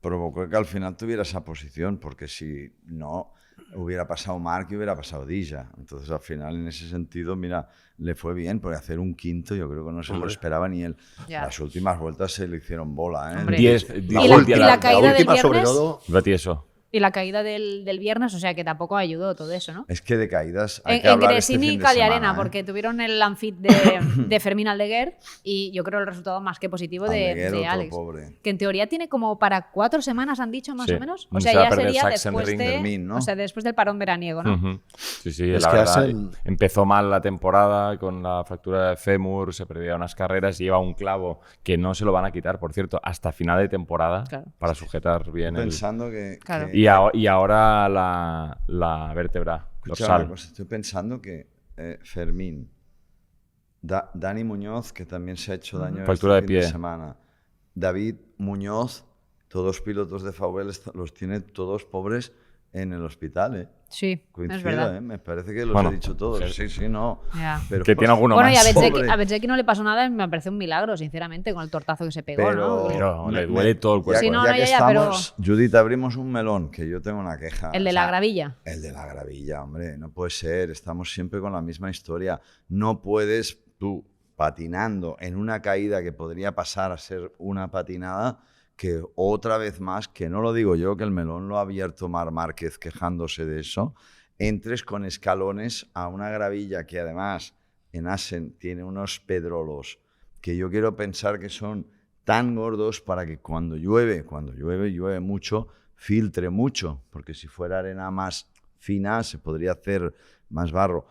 [SPEAKER 2] provocó que al final tuviera esa posición, porque si no, hubiera pasado Marc y hubiera pasado Dija. Entonces, al final, en ese sentido, mira, le fue bien, porque hacer un quinto yo creo que no se lo esperaba ni él.
[SPEAKER 3] Ya.
[SPEAKER 2] Las últimas vueltas se le hicieron bola, ¿eh?
[SPEAKER 3] Hombre.
[SPEAKER 1] 10,
[SPEAKER 3] Y la caída del
[SPEAKER 4] última, sobre
[SPEAKER 3] viernes.
[SPEAKER 4] todo,
[SPEAKER 1] Batieso.
[SPEAKER 3] Y la caída del viernes, o sea que tampoco ayudó todo eso, ¿no?
[SPEAKER 2] Es que de caídas hay que
[SPEAKER 3] En
[SPEAKER 2] hablar
[SPEAKER 3] Gresini
[SPEAKER 2] este
[SPEAKER 3] y
[SPEAKER 2] fin de
[SPEAKER 3] Cagliarena,
[SPEAKER 2] semana, ¿eh?
[SPEAKER 3] porque tuvieron el Lanfit de Fermín Aldeguer y yo creo el resultado más que positivo
[SPEAKER 2] Aldeguer,
[SPEAKER 3] de
[SPEAKER 2] otro
[SPEAKER 3] Alex.
[SPEAKER 2] pobre.
[SPEAKER 3] Que en teoría tiene como para 4 semanas, han dicho, más
[SPEAKER 1] Sí.
[SPEAKER 3] o menos.
[SPEAKER 1] No
[SPEAKER 3] O sea,
[SPEAKER 1] se va a
[SPEAKER 3] ya
[SPEAKER 1] perder
[SPEAKER 3] sería después
[SPEAKER 1] Sachsenring,
[SPEAKER 2] Fermín, ¿no?
[SPEAKER 3] o sea, después del parón veraniego, ¿no?
[SPEAKER 1] Ujú. Sí,
[SPEAKER 5] Es
[SPEAKER 1] la
[SPEAKER 5] que
[SPEAKER 1] verdad.
[SPEAKER 5] Asen-
[SPEAKER 1] Empezó mal la temporada con la fractura de fémur, se perdía unas carreras y lleva un clavo que no se lo van a quitar, por cierto, hasta final de temporada
[SPEAKER 3] Claro.
[SPEAKER 1] para sujetar bien el...
[SPEAKER 2] Pensando que...
[SPEAKER 3] Claro.
[SPEAKER 2] que-
[SPEAKER 1] Y ahora la vértebra
[SPEAKER 2] Escucha una
[SPEAKER 1] dorsal.
[SPEAKER 2] cosa, estoy pensando que Fermín, Dani Muñoz, que también se ha hecho daño
[SPEAKER 1] Fractura
[SPEAKER 2] este
[SPEAKER 1] de
[SPEAKER 2] fin
[SPEAKER 1] pie.
[SPEAKER 2] semana, David Muñoz, todos pilotos de VL los tiene todos pobres en el hospital, ¿eh?
[SPEAKER 3] Sí,
[SPEAKER 2] Coincido,
[SPEAKER 3] es verdad.
[SPEAKER 2] ¿eh? Me parece que los
[SPEAKER 1] Bueno,
[SPEAKER 2] he dicho todos. Sí, no.
[SPEAKER 3] Ya.
[SPEAKER 2] Pero,
[SPEAKER 1] Que tiene alguno
[SPEAKER 3] Bueno, y
[SPEAKER 1] más.
[SPEAKER 3] a Bezzecchi no le pasó nada, me parece un milagro, sinceramente, con el tortazo que se pegó, ¿no?
[SPEAKER 1] Pero le duele todo el cuerpo.
[SPEAKER 3] Sí, no,
[SPEAKER 2] ya
[SPEAKER 3] no,
[SPEAKER 2] que
[SPEAKER 3] ya, pero-
[SPEAKER 2] estamos, Judith, abrimos un melón, que yo tengo una queja.
[SPEAKER 3] El de
[SPEAKER 2] o
[SPEAKER 3] la
[SPEAKER 2] sea,
[SPEAKER 3] gravilla.
[SPEAKER 2] El de la gravilla, hombre, no puede ser. Estamos siempre con la misma historia. No puedes tú, patinando en una caída que podría pasar a ser una patinada, que otra vez más, que no lo digo yo, que el melón lo ha abierto Marc Márquez quejándose de eso, entres con escalones a una gravilla que además en Assen tiene unos pedrolos que yo quiero pensar que son tan gordos para que cuando llueve mucho, filtre mucho, porque si fuera arena más fina se podría hacer más barro.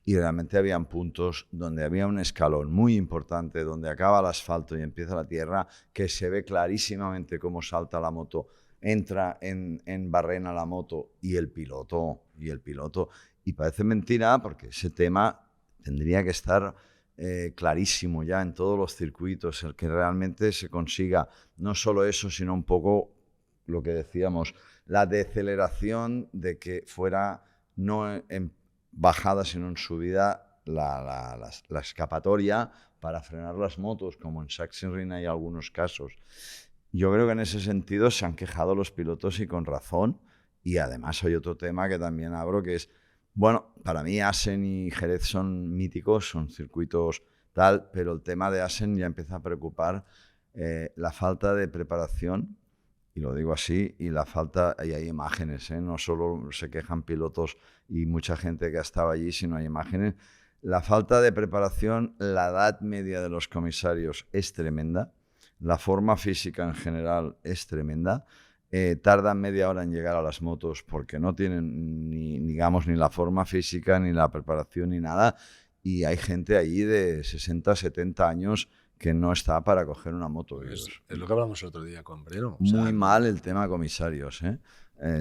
[SPEAKER 2] Y realmente habían puntos donde había un escalón muy importante, donde acaba el asfalto y empieza la tierra, que se ve clarísimamente cómo salta la moto, entra en barrena la moto y el piloto. Y parece mentira porque ese tema tendría que estar clarísimo ya en todos los circuitos, el que realmente se consiga no solo eso, sino un poco lo que decíamos, la deceleración de que fuera no en bajada, sino en subida la escapatoria para frenar las motos, como en Sachsenring hay algunos casos. Yo creo que en ese sentido se han quejado los pilotos y con razón. Y además hay otro tema que también abro, que es, bueno, para mí Assen y Jerez son míticos, son circuitos tal, pero el tema de Assen ya empieza a preocupar la falta de preparación, y lo digo así, y la falta, y hay imágenes, no solo se quejan pilotos y mucha gente que ha estado allí, sino hay imágenes. La falta de preparación, la edad media de los comisarios es tremenda, la forma física en general es tremenda, tardan media hora en llegar a las motos porque no tienen ni la forma física, ni la preparación, ni nada, y hay gente allí de 60, 70 años que no está para coger una moto.
[SPEAKER 5] Es lo que hablamos el otro día con Breno. O sea,
[SPEAKER 2] Muy mal el tema comisarios, ¿eh?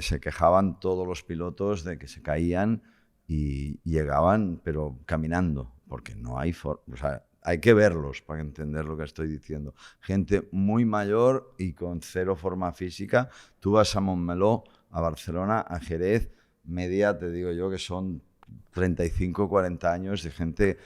[SPEAKER 2] Se quejaban todos los pilotos de que se caían y llegaban, pero caminando, porque no hay forma. O sea, hay que verlos para entender lo que estoy diciendo. Gente muy mayor y con cero forma física. Tú vas a Montmeló, a Barcelona, a Jerez, media, te digo yo, que son 35, 40 años de gente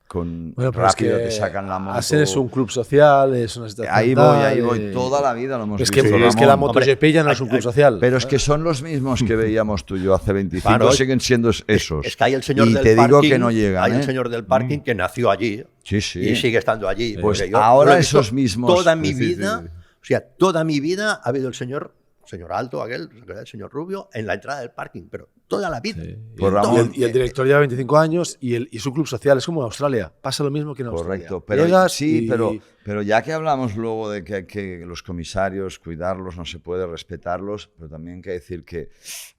[SPEAKER 2] con
[SPEAKER 5] Bueno, pero
[SPEAKER 2] rápido
[SPEAKER 5] es que
[SPEAKER 2] te sacan la moto.
[SPEAKER 5] Asen es un club social, es una situación.
[SPEAKER 2] Ahí voy. Toda la vida lo hemos
[SPEAKER 5] Es
[SPEAKER 2] visto.
[SPEAKER 5] que, es que la
[SPEAKER 2] Ramón.
[SPEAKER 5] MotoGP ya no es un club social.
[SPEAKER 2] Pero es que son los mismos que veíamos tú y yo hace 25,
[SPEAKER 4] Claro,
[SPEAKER 2] siguen siendo esos.
[SPEAKER 4] Es que hay el señor
[SPEAKER 2] y
[SPEAKER 4] del
[SPEAKER 2] te
[SPEAKER 4] parking,
[SPEAKER 2] digo que no llegan.
[SPEAKER 4] hay el
[SPEAKER 2] ¿eh?
[SPEAKER 4] señor del parking que nació allí
[SPEAKER 2] Sí, sí.
[SPEAKER 4] y sigue estando allí.
[SPEAKER 2] Pues
[SPEAKER 4] Porque yo
[SPEAKER 2] ahora
[SPEAKER 4] lo he visto
[SPEAKER 2] esos mismos.
[SPEAKER 4] Toda mi
[SPEAKER 2] Sí, sí,
[SPEAKER 4] vida,
[SPEAKER 2] sí.
[SPEAKER 4] o sea, toda mi vida ha habido el señor alto, aquel, el señor rubio, en la entrada del parking, pero toda la vida.
[SPEAKER 5] Sí.
[SPEAKER 2] Pues
[SPEAKER 5] Y
[SPEAKER 2] Ramón,
[SPEAKER 5] el director lleva 25 años y su club social es como en Australia. Pasa lo mismo que en Australia.
[SPEAKER 2] Correcto, pero
[SPEAKER 5] Llegas
[SPEAKER 2] sí,
[SPEAKER 5] y-
[SPEAKER 2] pero ya que hablamos luego de que hay que los comisarios cuidarlos, no se puede respetarlos, pero también hay que decir que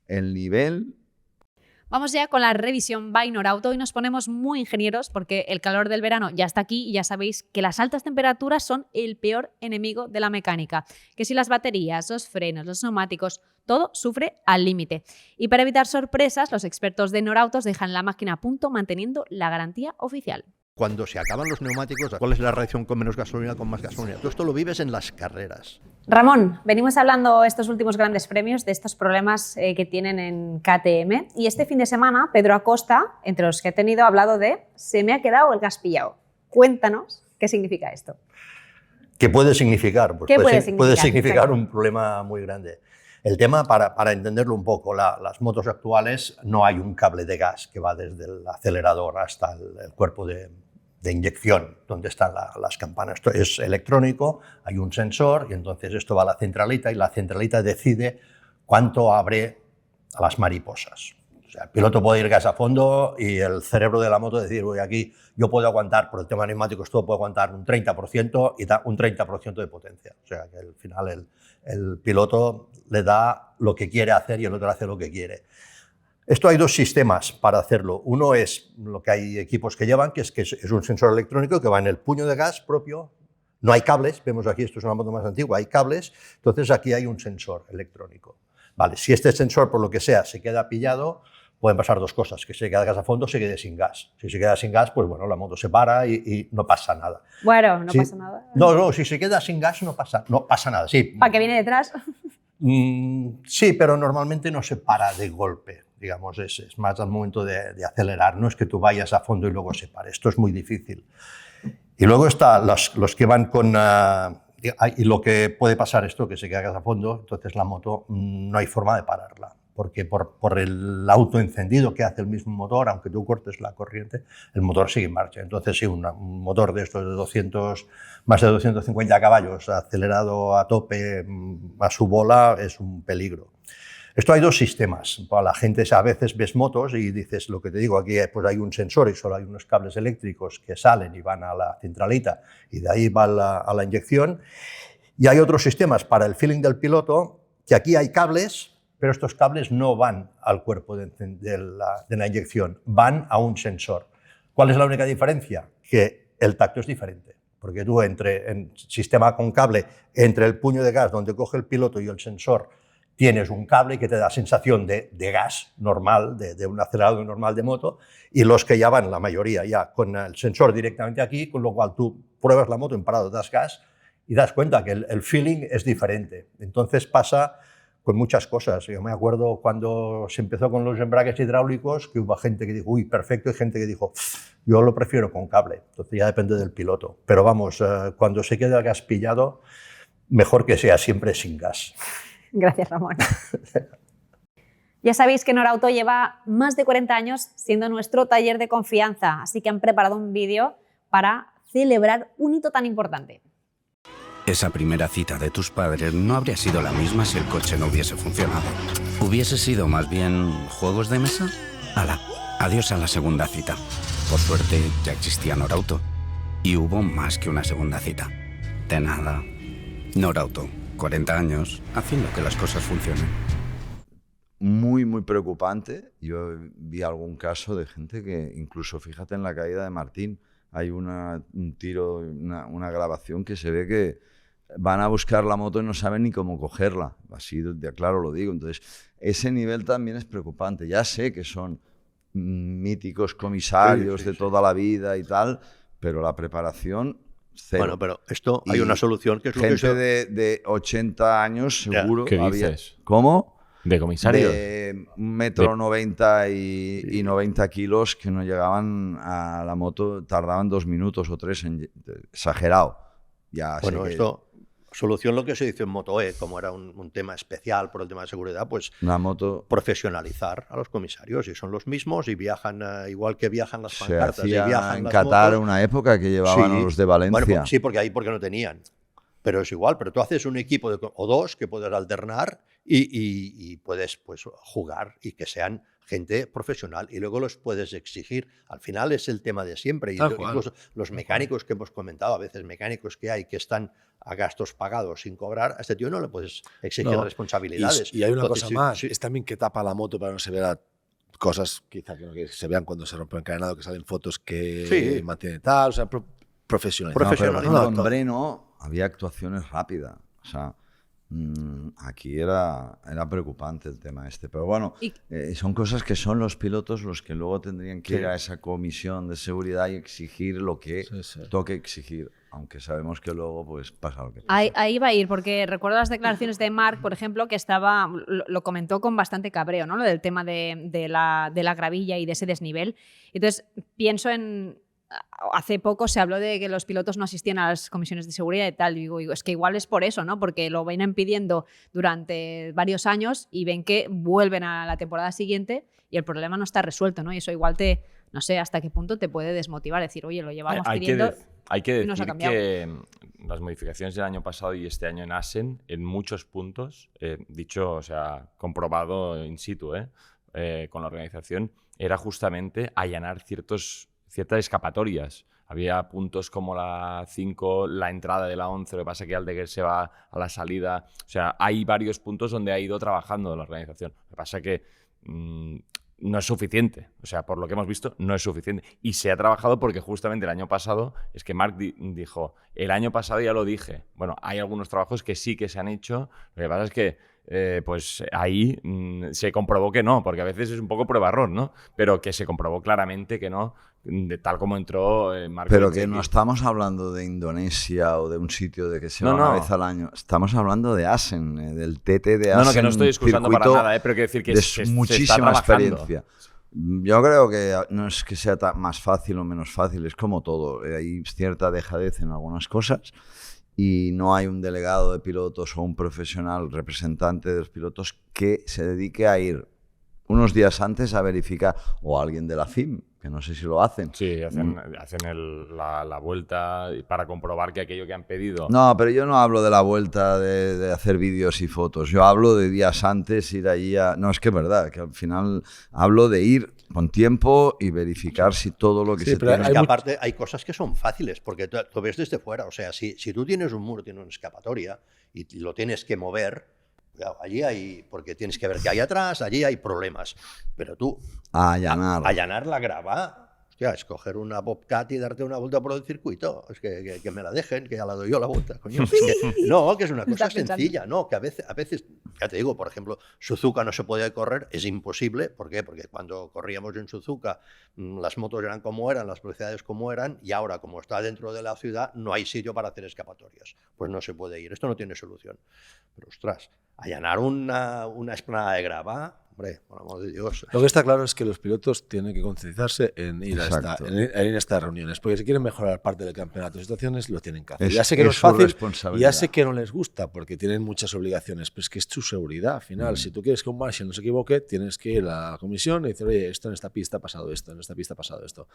[SPEAKER 2] el nivel.
[SPEAKER 3] Vamos ya con la revisión by Norauto y nos ponemos muy ingenieros porque el calor del verano ya está aquí y ya sabéis que las altas temperaturas son el peor enemigo de la mecánica. Que si las baterías, los frenos, los neumáticos, todo sufre al límite. Y para evitar sorpresas, los expertos de Norauto dejan la máquina a punto manteniendo la garantía oficial.
[SPEAKER 4] Cuando se acaban los neumáticos, ¿cuál es la reacción con menos gasolina, con más gasolina? Todo esto lo vives en las carreras.
[SPEAKER 3] Ramón, venimos hablando estos últimos grandes premios de estos problemas que tienen en KTM y este fin de semana Pedro Acosta, entre los que he tenido, ha hablado de se me ha quedado el gas pillado. Cuéntanos qué significa esto.
[SPEAKER 4] ¿Qué puede significar? Pues
[SPEAKER 3] ¿Qué puede
[SPEAKER 4] puede
[SPEAKER 3] significar?
[SPEAKER 4] significar un problema muy grande. El tema, para entenderlo un poco, las motos actuales no hay un cable de gas que va desde el acelerador hasta el cuerpo de inyección, donde están las campanas. Esto es electrónico, hay un sensor y entonces esto va a la centralita y la centralita decide cuánto abre a las mariposas. O sea, el piloto puede ir gas a fondo y el cerebro de la moto decir, voy aquí, yo puedo aguantar, por el tema neumáticos, todo puede aguantar un 30% y da un 30% de potencia. O sea, que al final el piloto le da lo que quiere hacer y el otro hace lo que quiere. Esto hay dos sistemas para hacerlo. Uno es lo que hay equipos que llevan, que es un sensor electrónico que va en el puño de gas propio. No hay cables, vemos aquí, esto es una moto más antigua, hay cables, entonces aquí hay un sensor electrónico. Vale, si este sensor, por lo que sea, se queda pillado, pueden pasar dos cosas, que se queda gas a fondo, se quede sin gas. Si se queda sin gas, pues bueno, la moto se para y no pasa nada.
[SPEAKER 3] Bueno, no
[SPEAKER 4] Sí.
[SPEAKER 3] pasa nada.
[SPEAKER 4] No, si se queda sin gas no pasa nada, sí.
[SPEAKER 3] ¿Para qué viene detrás?
[SPEAKER 4] Sí, pero normalmente no se para de golpe, digamos, es más al momento de acelerar, no es que tú vayas a fondo y luego se pare, esto es muy difícil. Y luego está los que van con... y lo que puede pasar esto, que se queda a fondo, entonces la moto no hay forma de pararla, porque por el auto encendido que hace el mismo motor, aunque tú cortes la corriente, el motor sigue en marcha. Entonces sí, un motor de estos de más de 250 caballos acelerado a tope a su bola es un peligro. Esto hay dos sistemas. Para la gente a veces ves motos y dices, lo que te digo, aquí pues hay un sensor y solo hay unos cables eléctricos que salen y van a la centralita y de ahí va a la inyección. Y hay otros sistemas para el feeling del piloto, que aquí hay cables, pero estos cables no van al cuerpo de la inyección, van a un sensor. ¿Cuál es la única diferencia? Que el tacto es diferente, porque tú en sistema con cable, entre el puño de gas donde coge el piloto y el sensor, tienes un cable que te da sensación de gas normal, de un acelerador normal de moto, y los que ya van, la mayoría, ya con el sensor directamente aquí, con lo cual tú pruebas la moto en parado, das gas y das cuenta que el feeling es diferente. Entonces pasa con muchas cosas. Yo me acuerdo cuando se empezó con los embragues hidráulicos, que hubo gente que dijo, uy, perfecto, y gente que dijo, yo lo prefiero con cable. Entonces ya depende del piloto. Pero vamos, cuando se queda el gas pillado, mejor que sea siempre sin gas.
[SPEAKER 3] Gracias, Ramón. Ya sabéis que Norauto lleva más de 40 años siendo nuestro taller de confianza, así que han preparado un vídeo para celebrar un hito tan importante.
[SPEAKER 10] Esa primera cita de tus padres no habría sido la misma si el coche no hubiese funcionado. ¿Hubiese sido más bien juegos de mesa? ¡Hala! Adiós a la segunda cita. Por suerte ya existía Norauto. Y hubo más que una segunda cita. De nada. Norauto. 40 años haciendo que las cosas funcionen.
[SPEAKER 2] Muy, muy preocupante. Yo vi algún caso de gente que, incluso fíjate en la caída de Martín, hay un tiro, una grabación que se ve que van a buscar la moto y no saben ni cómo cogerla. Así de claro lo digo. Entonces, ese nivel también es preocupante. Ya sé que son míticos comisarios de toda la vida y tal, pero la preparación... Cero.
[SPEAKER 4] Bueno, pero esto hay una solución que es lo
[SPEAKER 2] gente
[SPEAKER 4] que
[SPEAKER 2] de 80 años seguro.
[SPEAKER 1] ¿Qué dices?
[SPEAKER 2] ¿Cómo?
[SPEAKER 1] ¿De comisario?
[SPEAKER 2] De 1,90 m y 90 kilos que no llegaban a la moto, tardaban 2 minutos o 3, exagerado. Ya
[SPEAKER 4] bueno,
[SPEAKER 2] sé que
[SPEAKER 4] esto... Solución lo que se hizo en Moto-E, como era un tema especial por el tema de seguridad, pues
[SPEAKER 2] la moto
[SPEAKER 4] profesionalizar a los comisarios, y son los mismos y viajan igual que viajan las
[SPEAKER 2] se
[SPEAKER 4] pancartas.
[SPEAKER 2] hacía
[SPEAKER 4] y viajan
[SPEAKER 2] en
[SPEAKER 4] las
[SPEAKER 2] Qatar
[SPEAKER 4] motos.
[SPEAKER 2] una época que llevaban
[SPEAKER 4] Sí.
[SPEAKER 2] los de Valencia.
[SPEAKER 4] Bueno, sí, porque no tenían. Pero es igual, pero tú haces un equipo o dos que puedes alternar y puedes pues, jugar y que sean gente profesional, y luego los puedes exigir. Al final es el tema de siempre. Y incluso los mecánicos que hemos comentado, a veces mecánicos que hay que están a gastos pagados sin cobrar, a este tío no le puedes exigir responsabilidades.
[SPEAKER 5] Y hay una
[SPEAKER 4] Entonces,
[SPEAKER 5] cosa más, es también que tapa la moto para no se vea cosas quizá que no se vean cuando se rompe el encadenado, que salen fotos que mantienen tal, o sea, profesional.
[SPEAKER 2] Con Breno había actuaciones rápidas, o sea, aquí era preocupante el tema este, pero bueno, son cosas que son los pilotos los que luego tendrían que ir a esa comisión de seguridad y exigir lo que toque exigir, aunque sabemos que luego pues pasa lo que pasa.
[SPEAKER 3] Ahí va a ir, porque recuerdo las declaraciones de Marc, por ejemplo, que lo comentó con bastante cabreo, ¿no? Lo del tema de la gravilla y de ese desnivel. Entonces pienso en... Hace poco se habló de que los pilotos no asistían a las comisiones de seguridad y tal. Y digo, es que igual es por eso, ¿no? Porque lo vienen pidiendo durante varios años y ven que vuelven a la temporada siguiente y el problema no está resuelto, ¿no? Y eso igual no sé hasta qué punto te puede desmotivar, decir, oye, lo llevamos pidiendo.
[SPEAKER 1] Hay que
[SPEAKER 3] y no se ha
[SPEAKER 1] decir
[SPEAKER 3] cambiado.
[SPEAKER 1] que las modificaciones del año pasado y este año en Assen, en muchos puntos, dicho, o sea, comprobado in situ, con la organización, era justamente allanar ciertas escapatorias. Había puntos como la 5, la entrada de la 11, lo que pasa es que Aldeguer se va a la salida. O sea, hay varios puntos donde ha ido trabajando la organización. Lo que pasa es que no es suficiente. O sea, por lo que hemos visto, no es suficiente. Y se ha trabajado porque justamente el año pasado, es que Marc dijo, el año pasado ya lo dije. Bueno, hay algunos trabajos que sí que se han hecho. Lo que pasa es que pues ahí se comprobó que no, porque a veces es un poco prueba-error, ¿no? Pero que se comprobó claramente que no, de tal como entró Marc.
[SPEAKER 2] Pero que no estamos hablando de Indonesia o de un sitio de que se va una vez al año. Estamos hablando de Assen, del TT de Assen.
[SPEAKER 1] No, que no estoy excusando para nada, pero quiero decir que
[SPEAKER 2] muchísima experiencia. Yo creo que no es que sea más fácil o menos fácil, es como todo. Hay cierta dejadez en algunas cosas y no hay un delegado de pilotos o un profesional representante de los pilotos que se dedique a ir unos días antes a verificar, o alguien de la FIM, que no sé si lo hacen.
[SPEAKER 1] Sí, hacen la vuelta para comprobar que aquello que han pedido...
[SPEAKER 2] No, pero yo no hablo de la vuelta de hacer vídeos y fotos. Yo hablo de días antes, ir allí a... No, es que es verdad, que al final hablo de ir con tiempo y verificar si todo lo que se tiene...
[SPEAKER 4] Es que aparte hay cosas que son fáciles, porque tú ves desde fuera. O sea, si tú tienes un muro, tienes una escapatoria y lo tienes que mover... Allí hay, porque tienes que ver qué hay atrás, allí hay problemas. Pero tú, allanar la grava, hostia, es coger una Bobcat y darte una vuelta por el circuito. Es que me la dejen, que ya la doy yo la vuelta, coño. Que es una cosa sencilla, ¿no? Que a veces, ya te digo, por ejemplo, Suzuka no se podía correr, es imposible. ¿Por qué? Porque cuando corríamos en Suzuka, las motos eran como eran, las velocidades como eran, y ahora, como está dentro de la ciudad, no hay sitio para hacer escapatorias. Pues no se puede ir. Esto no tiene solución. Pero, ostras, allanar una esplanada de grava, hombre, por amor de Dios.
[SPEAKER 5] Lo que está claro es que los pilotos tienen que concienciarse en ir a estas reuniones, porque si quieren mejorar parte del campeonato de situaciones, lo tienen que hacer. Ya sé que no es fácil, y ya sé que no les gusta, porque tienen muchas obligaciones, pero es que es su seguridad. Al final, si tú quieres que un Marshall no se equivoque, tienes que ir a la comisión y decir, oye, esto en esta pista ha pasado esto, en esta pista ha pasado esto.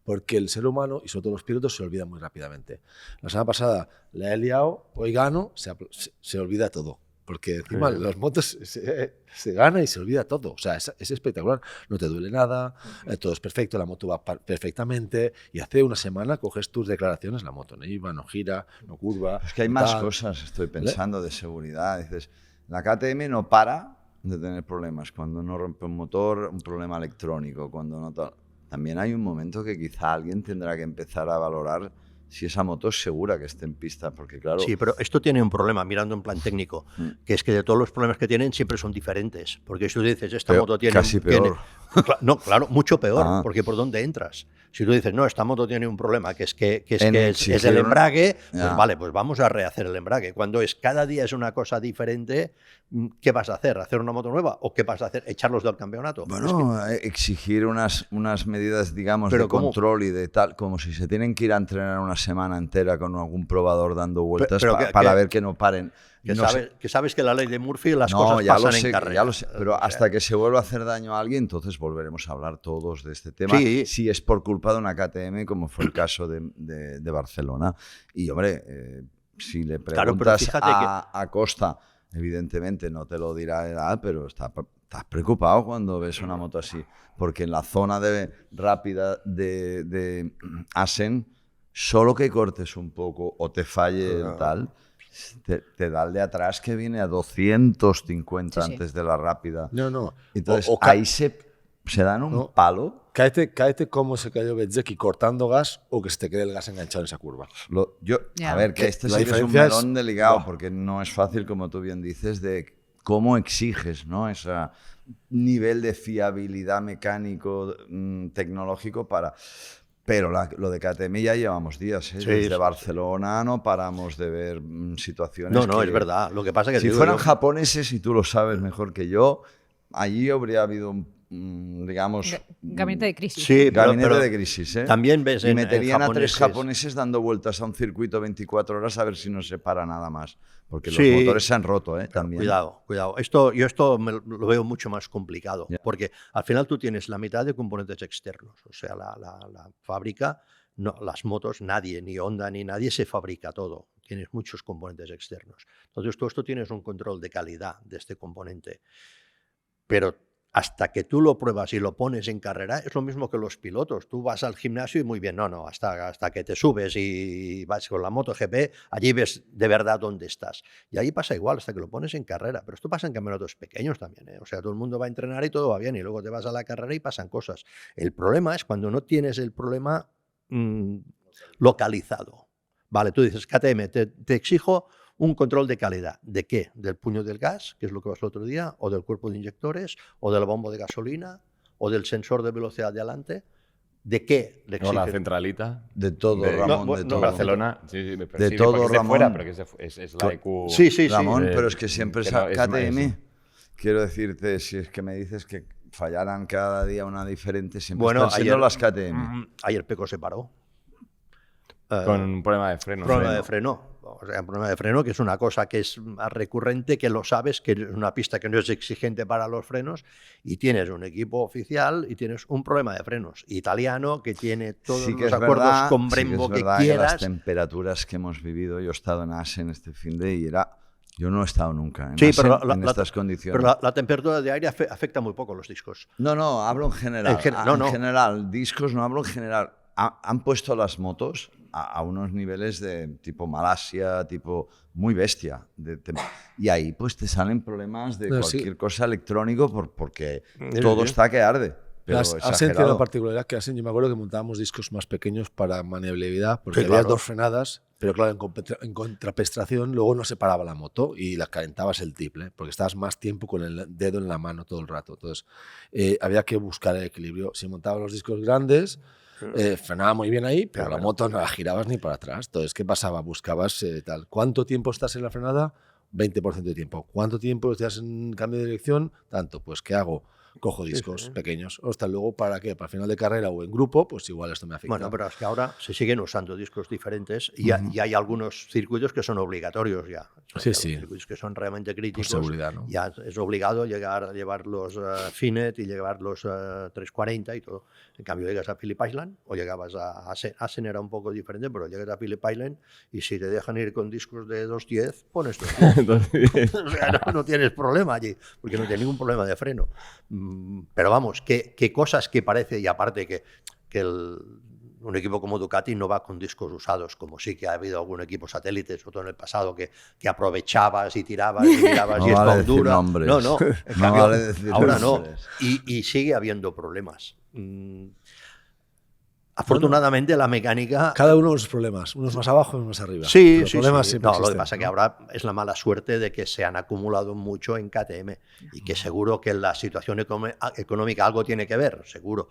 [SPEAKER 5] Porque el ser humano, y sobre todo los pilotos, se olvidan muy rápidamente. La semana pasada la he liado, hoy gano, se olvida todo. Porque encima las motos se gana y se olvida todo. O sea, es espectacular. No te duele nada, todo es perfecto, la moto va perfectamente. Y hace una semana coges tus declaraciones, la moto no iba, no gira, no curva.
[SPEAKER 2] Es que hay más cosas, estoy pensando, de seguridad. Dices, la KTM no para de tener problemas. Cuando no rompe un motor, un problema electrónico. Cuando no también hay un momento que quizá alguien tendrá que empezar a valorar si esa moto es segura que esté en pista, porque claro...
[SPEAKER 4] Sí, pero esto tiene un problema, mirando en plan técnico, que es que de todos los problemas que tienen siempre son diferentes, porque si tú dices, esta moto tiene No, claro, mucho peor, porque ¿por dónde entras? Si tú dices, no, esta moto tiene un problema, que es el embrague, pues vale, pues vamos a rehacer el embrague. Cuando cada día es una cosa diferente, ¿qué vas a hacer? ¿Hacer una moto nueva? ¿O qué vas a hacer? ¿Echarlos del campeonato?
[SPEAKER 2] Bueno, exigir unas medidas, digamos, de control y de tal, como si se tienen que ir a entrenar una semana entera con algún probador dando vueltas para ver que no paren.
[SPEAKER 4] Que sabes que la ley de Murphy las cosas pasan en carrera.
[SPEAKER 2] Ya lo sé, pero hasta que se vuelva a hacer daño a alguien, entonces volveremos a hablar todos de este tema. Sí. Si es por culpa de una KTM, como fue el caso de Barcelona. Y, hombre, si le preguntas a Costa, evidentemente no te lo dirá edad, pero estás preocupado cuando ves una moto así. Porque en la zona rápida de Assen, solo que cortes un poco o te falle tal... Te da el de atrás que viene a 250 antes de la rápida.
[SPEAKER 5] No.
[SPEAKER 2] Entonces ahí se dan un palo.
[SPEAKER 5] Cáete como se cayó Bezzecchi cortando gas o que se te quede el gas enganchado en esa curva.
[SPEAKER 2] A ver, que este sí es un melón delicado, porque no es fácil, como tú bien dices, de cómo exiges, ¿no? Ese nivel de fiabilidad mecánico, tecnológico para... Pero lo de KTM ya llevamos días, ¿eh? Desde Barcelona no paramos de ver situaciones.
[SPEAKER 4] No, es verdad. Lo que pasa es que
[SPEAKER 2] si fueran japoneses, y tú lo sabes mejor que yo, allí habría habido digamos...
[SPEAKER 3] Gabinete de crisis.
[SPEAKER 2] Sí, gabinete de crisis, ¿eh?
[SPEAKER 4] También ves
[SPEAKER 2] y meterían a 3 japoneses dando vueltas a un circuito 24 horas a ver si no se para nada más. Porque los motores se han roto, ¿eh? También.
[SPEAKER 4] Cuidado. Esto lo veo mucho más complicado. Porque al final tú tienes la mitad de componentes externos. O sea, la fábrica, las motos, nadie, ni Honda ni nadie se fabrica todo. Tienes muchos componentes externos. Entonces tú esto tienes un control de calidad de este componente. Pero hasta que tú lo pruebas y lo pones en carrera, es lo mismo que los pilotos. Tú vas al gimnasio y muy bien, hasta que te subes y vas con la MotoGP, allí ves de verdad dónde estás. Y ahí pasa igual, hasta que lo pones en carrera. Pero esto pasa en campeonatos pequeños también, ¿eh? O sea, todo el mundo va a entrenar y todo va bien, y luego te vas a la carrera y pasan cosas. El problema es cuando no tienes el problema localizado. Vale, tú dices, KTM, te exijo un control de calidad. ¿De qué? ¿Del puño del gas, que es lo que pasó el otro día? ¿O del cuerpo de inyectores? ¿O del bombo de gasolina? ¿O del sensor de velocidad de adelante? ¿De qué le exiges?
[SPEAKER 1] No, la centralita.
[SPEAKER 2] De todo, Ramón, de todo.
[SPEAKER 1] Barcelona.
[SPEAKER 2] De todo, Ramón.
[SPEAKER 1] Fuera, pero que es la EQ.
[SPEAKER 2] Sí, Ramón, pero es que siempre es KTM. Quiero decirte, si es que me dices que fallaran cada día una diferente, siempre están siendo las KTM.
[SPEAKER 4] Ayer Pecco se paró.
[SPEAKER 1] Con un problema de freno.
[SPEAKER 4] O sea, un problema de freno, que es una cosa que es más recurrente, que lo sabes, que es una pista que no es exigente para los frenos, y tienes un equipo oficial y tienes un problema de frenos italiano que tiene todos los acuerdos con Brembo que quieras.
[SPEAKER 2] Que las temperaturas que hemos vivido, yo he estado en Assen este fin de y yo no he estado nunca en estas condiciones.
[SPEAKER 4] Pero la temperatura de aire afecta muy poco los discos.
[SPEAKER 2] No, hablo en general. En general, discos no hablo en general. Han puesto las motos a unos niveles de tipo Malasia, tipo muy bestia. Y ahí pues te salen problemas de cualquier cosa electrónico porque todo está que arde. Pero
[SPEAKER 5] Assen tiene la particularidad que Assen, yo me acuerdo que montábamos discos más pequeños para maniobrabilidad, porque había 2 frenadas, pero claro, en contrapestración luego no se paraba la moto y la calentabas el triple, porque estabas más tiempo con el dedo en la mano todo el rato. Entonces había que buscar el equilibrio. Si montabas los discos grandes, frenaba muy bien ahí, pero la moto no la girabas ni para atrás. Entonces, ¿qué pasaba? Buscabas tal. ¿Cuánto tiempo estás en la frenada? 20% de tiempo. ¿Cuánto tiempo estás en cambio de dirección? Tanto. Pues, ¿qué hago? Cojo discos pequeños. Hasta luego, ¿para qué? Para final de carrera o en grupo, pues igual esto me afecta.
[SPEAKER 4] Bueno, pero es que ahora se siguen usando discos diferentes y hay algunos circuitos que son obligatorios ya. Circuitos que son realmente críticos.
[SPEAKER 5] Por seguridad, ¿no?
[SPEAKER 4] Ya es obligado llevar los Finet y llevar los 340 y todo. En cambio, llegas a Phillip Island o llegabas a Assen, era un poco diferente, pero llegas a Phillip Island y si te dejan ir con discos de 210, pones 210. O sea, no tienes problema allí, porque no tienes ningún problema de freno. Pero vamos, qué cosas que parece, y aparte que un equipo como Ducati no va con discos usados, como sí que ha habido algún equipo satélite, sobre todo en el pasado, que aprovechabas y tirabas y mirabas y es Hondura. No, vale, ahora no. Y sigue habiendo problemas. Afortunadamente la mecánica...
[SPEAKER 5] Cada uno con sus problemas, unos más abajo y unos más arriba.
[SPEAKER 4] Sí,
[SPEAKER 5] los
[SPEAKER 4] sí,
[SPEAKER 5] problemas
[SPEAKER 4] sí.
[SPEAKER 5] siempre
[SPEAKER 4] No, lo que
[SPEAKER 5] existen,
[SPEAKER 4] pasa es que ahora es la mala suerte de que se han acumulado mucho en KTM y que seguro que la situación económica algo tiene que ver, seguro.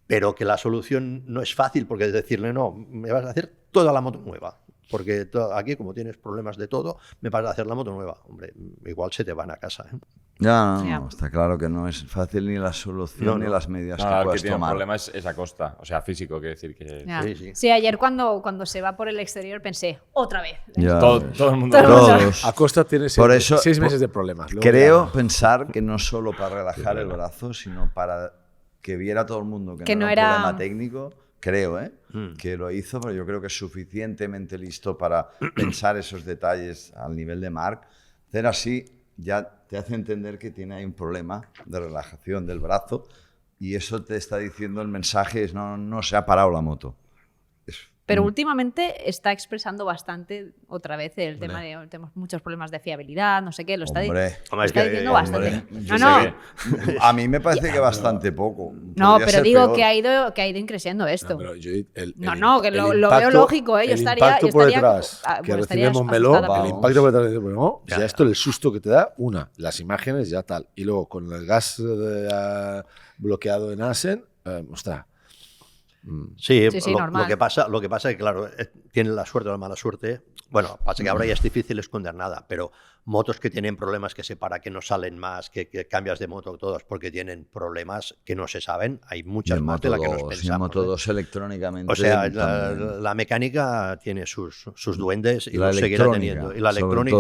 [SPEAKER 4] Pero que la solución no es fácil, porque es decirle, no, me vas a hacer toda la moto nueva. Porque aquí, como tienes problemas de todo, me vas a hacer la moto nueva. Hombre, igual se te van a casa, ¿eh?
[SPEAKER 2] No, está claro que no es fácil ni la solución ni las medidas que
[SPEAKER 1] el
[SPEAKER 2] puedas
[SPEAKER 1] que tiene un
[SPEAKER 2] tomar.
[SPEAKER 1] problema es a costa, o sea, físico, quiere decir que...
[SPEAKER 3] Sí, ayer cuando se va por el exterior pensé, otra vez.
[SPEAKER 1] Todo el mundo.
[SPEAKER 2] Todos.
[SPEAKER 5] Acosta tiene
[SPEAKER 2] Por eso,
[SPEAKER 5] 6 meses de problemas. Luego
[SPEAKER 2] Creo
[SPEAKER 5] ya-
[SPEAKER 2] pensar que no solo para relajar el brazo, sino para que viera todo el mundo que no era un problema técnico. Creo, que lo hizo, pero yo creo que es suficientemente listo para pensar esos detalles al nivel de Marc. Hacer así ya te hace entender que tiene ahí un problema de relajación del brazo y eso te está diciendo el mensaje es no se ha parado la moto.
[SPEAKER 3] Pero últimamente está expresando bastante otra vez el tema de tenemos muchos problemas de fiabilidad, no sé qué, lo está diciendo bastante.
[SPEAKER 2] A mí me parece que bastante poco.
[SPEAKER 3] No,
[SPEAKER 2] Podría
[SPEAKER 3] pero
[SPEAKER 2] ser
[SPEAKER 3] digo
[SPEAKER 2] peor.
[SPEAKER 3] que ha ido increciendo esto.
[SPEAKER 5] pero
[SPEAKER 3] Que lo veo lógico, yo
[SPEAKER 5] el
[SPEAKER 3] estaría...
[SPEAKER 5] impacto
[SPEAKER 3] yo
[SPEAKER 5] por
[SPEAKER 3] estaría
[SPEAKER 5] detrás que recibe Montmeló,
[SPEAKER 3] asustada,
[SPEAKER 5] el impacto por detrás, bueno, ya esto, el susto que te da, las imágenes ya tal, y luego con el gas bloqueado en Assen, ostras.
[SPEAKER 4] Sí,
[SPEAKER 3] normal.
[SPEAKER 4] lo que pasa es que, claro, tienen la suerte o la mala suerte. Bueno, pasa que ahora ya es difícil esconder nada, pero motos que tienen problemas que se para, que no salen más, que cambias de moto todos porque tienen problemas que no se saben, hay muchas más de las que nos pensamos.
[SPEAKER 2] Y en Moto 2 electrónicamente.
[SPEAKER 4] O sea, la mecánica tiene sus duendes y los seguirá teniendo. Y la electrónica.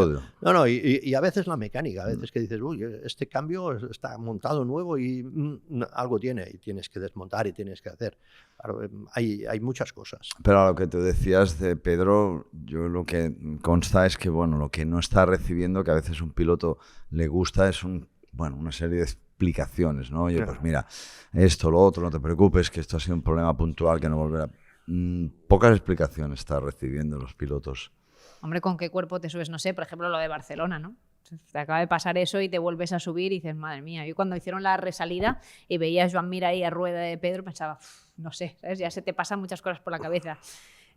[SPEAKER 4] Y a veces la mecánica, a veces que dices, uy, este cambio está montado nuevo y algo tiene, y tienes que desmontar y tienes que hacer. Claro, hay muchas cosas.
[SPEAKER 2] Pero a lo que tú decías de Pedro, yo lo que consta es que, bueno, lo que no está recibiendo, que a veces un piloto le gusta, es una serie de explicaciones, ¿no? Oye, pues mira, esto, lo otro, no te preocupes, que esto ha sido un problema puntual que no volverá. Pocas explicaciones está recibiendo los pilotos.
[SPEAKER 3] Hombre, ¿con qué cuerpo te subes? No sé, por ejemplo, lo de Barcelona, ¿no? Te acaba de pasar eso y te vuelves a subir y dices, madre mía. Yo cuando hicieron la resalida y veía a Joan Mir ahí a rueda de Pedro, pensaba, no sé, ¿sabes? Ya se te pasan muchas cosas por la cabeza.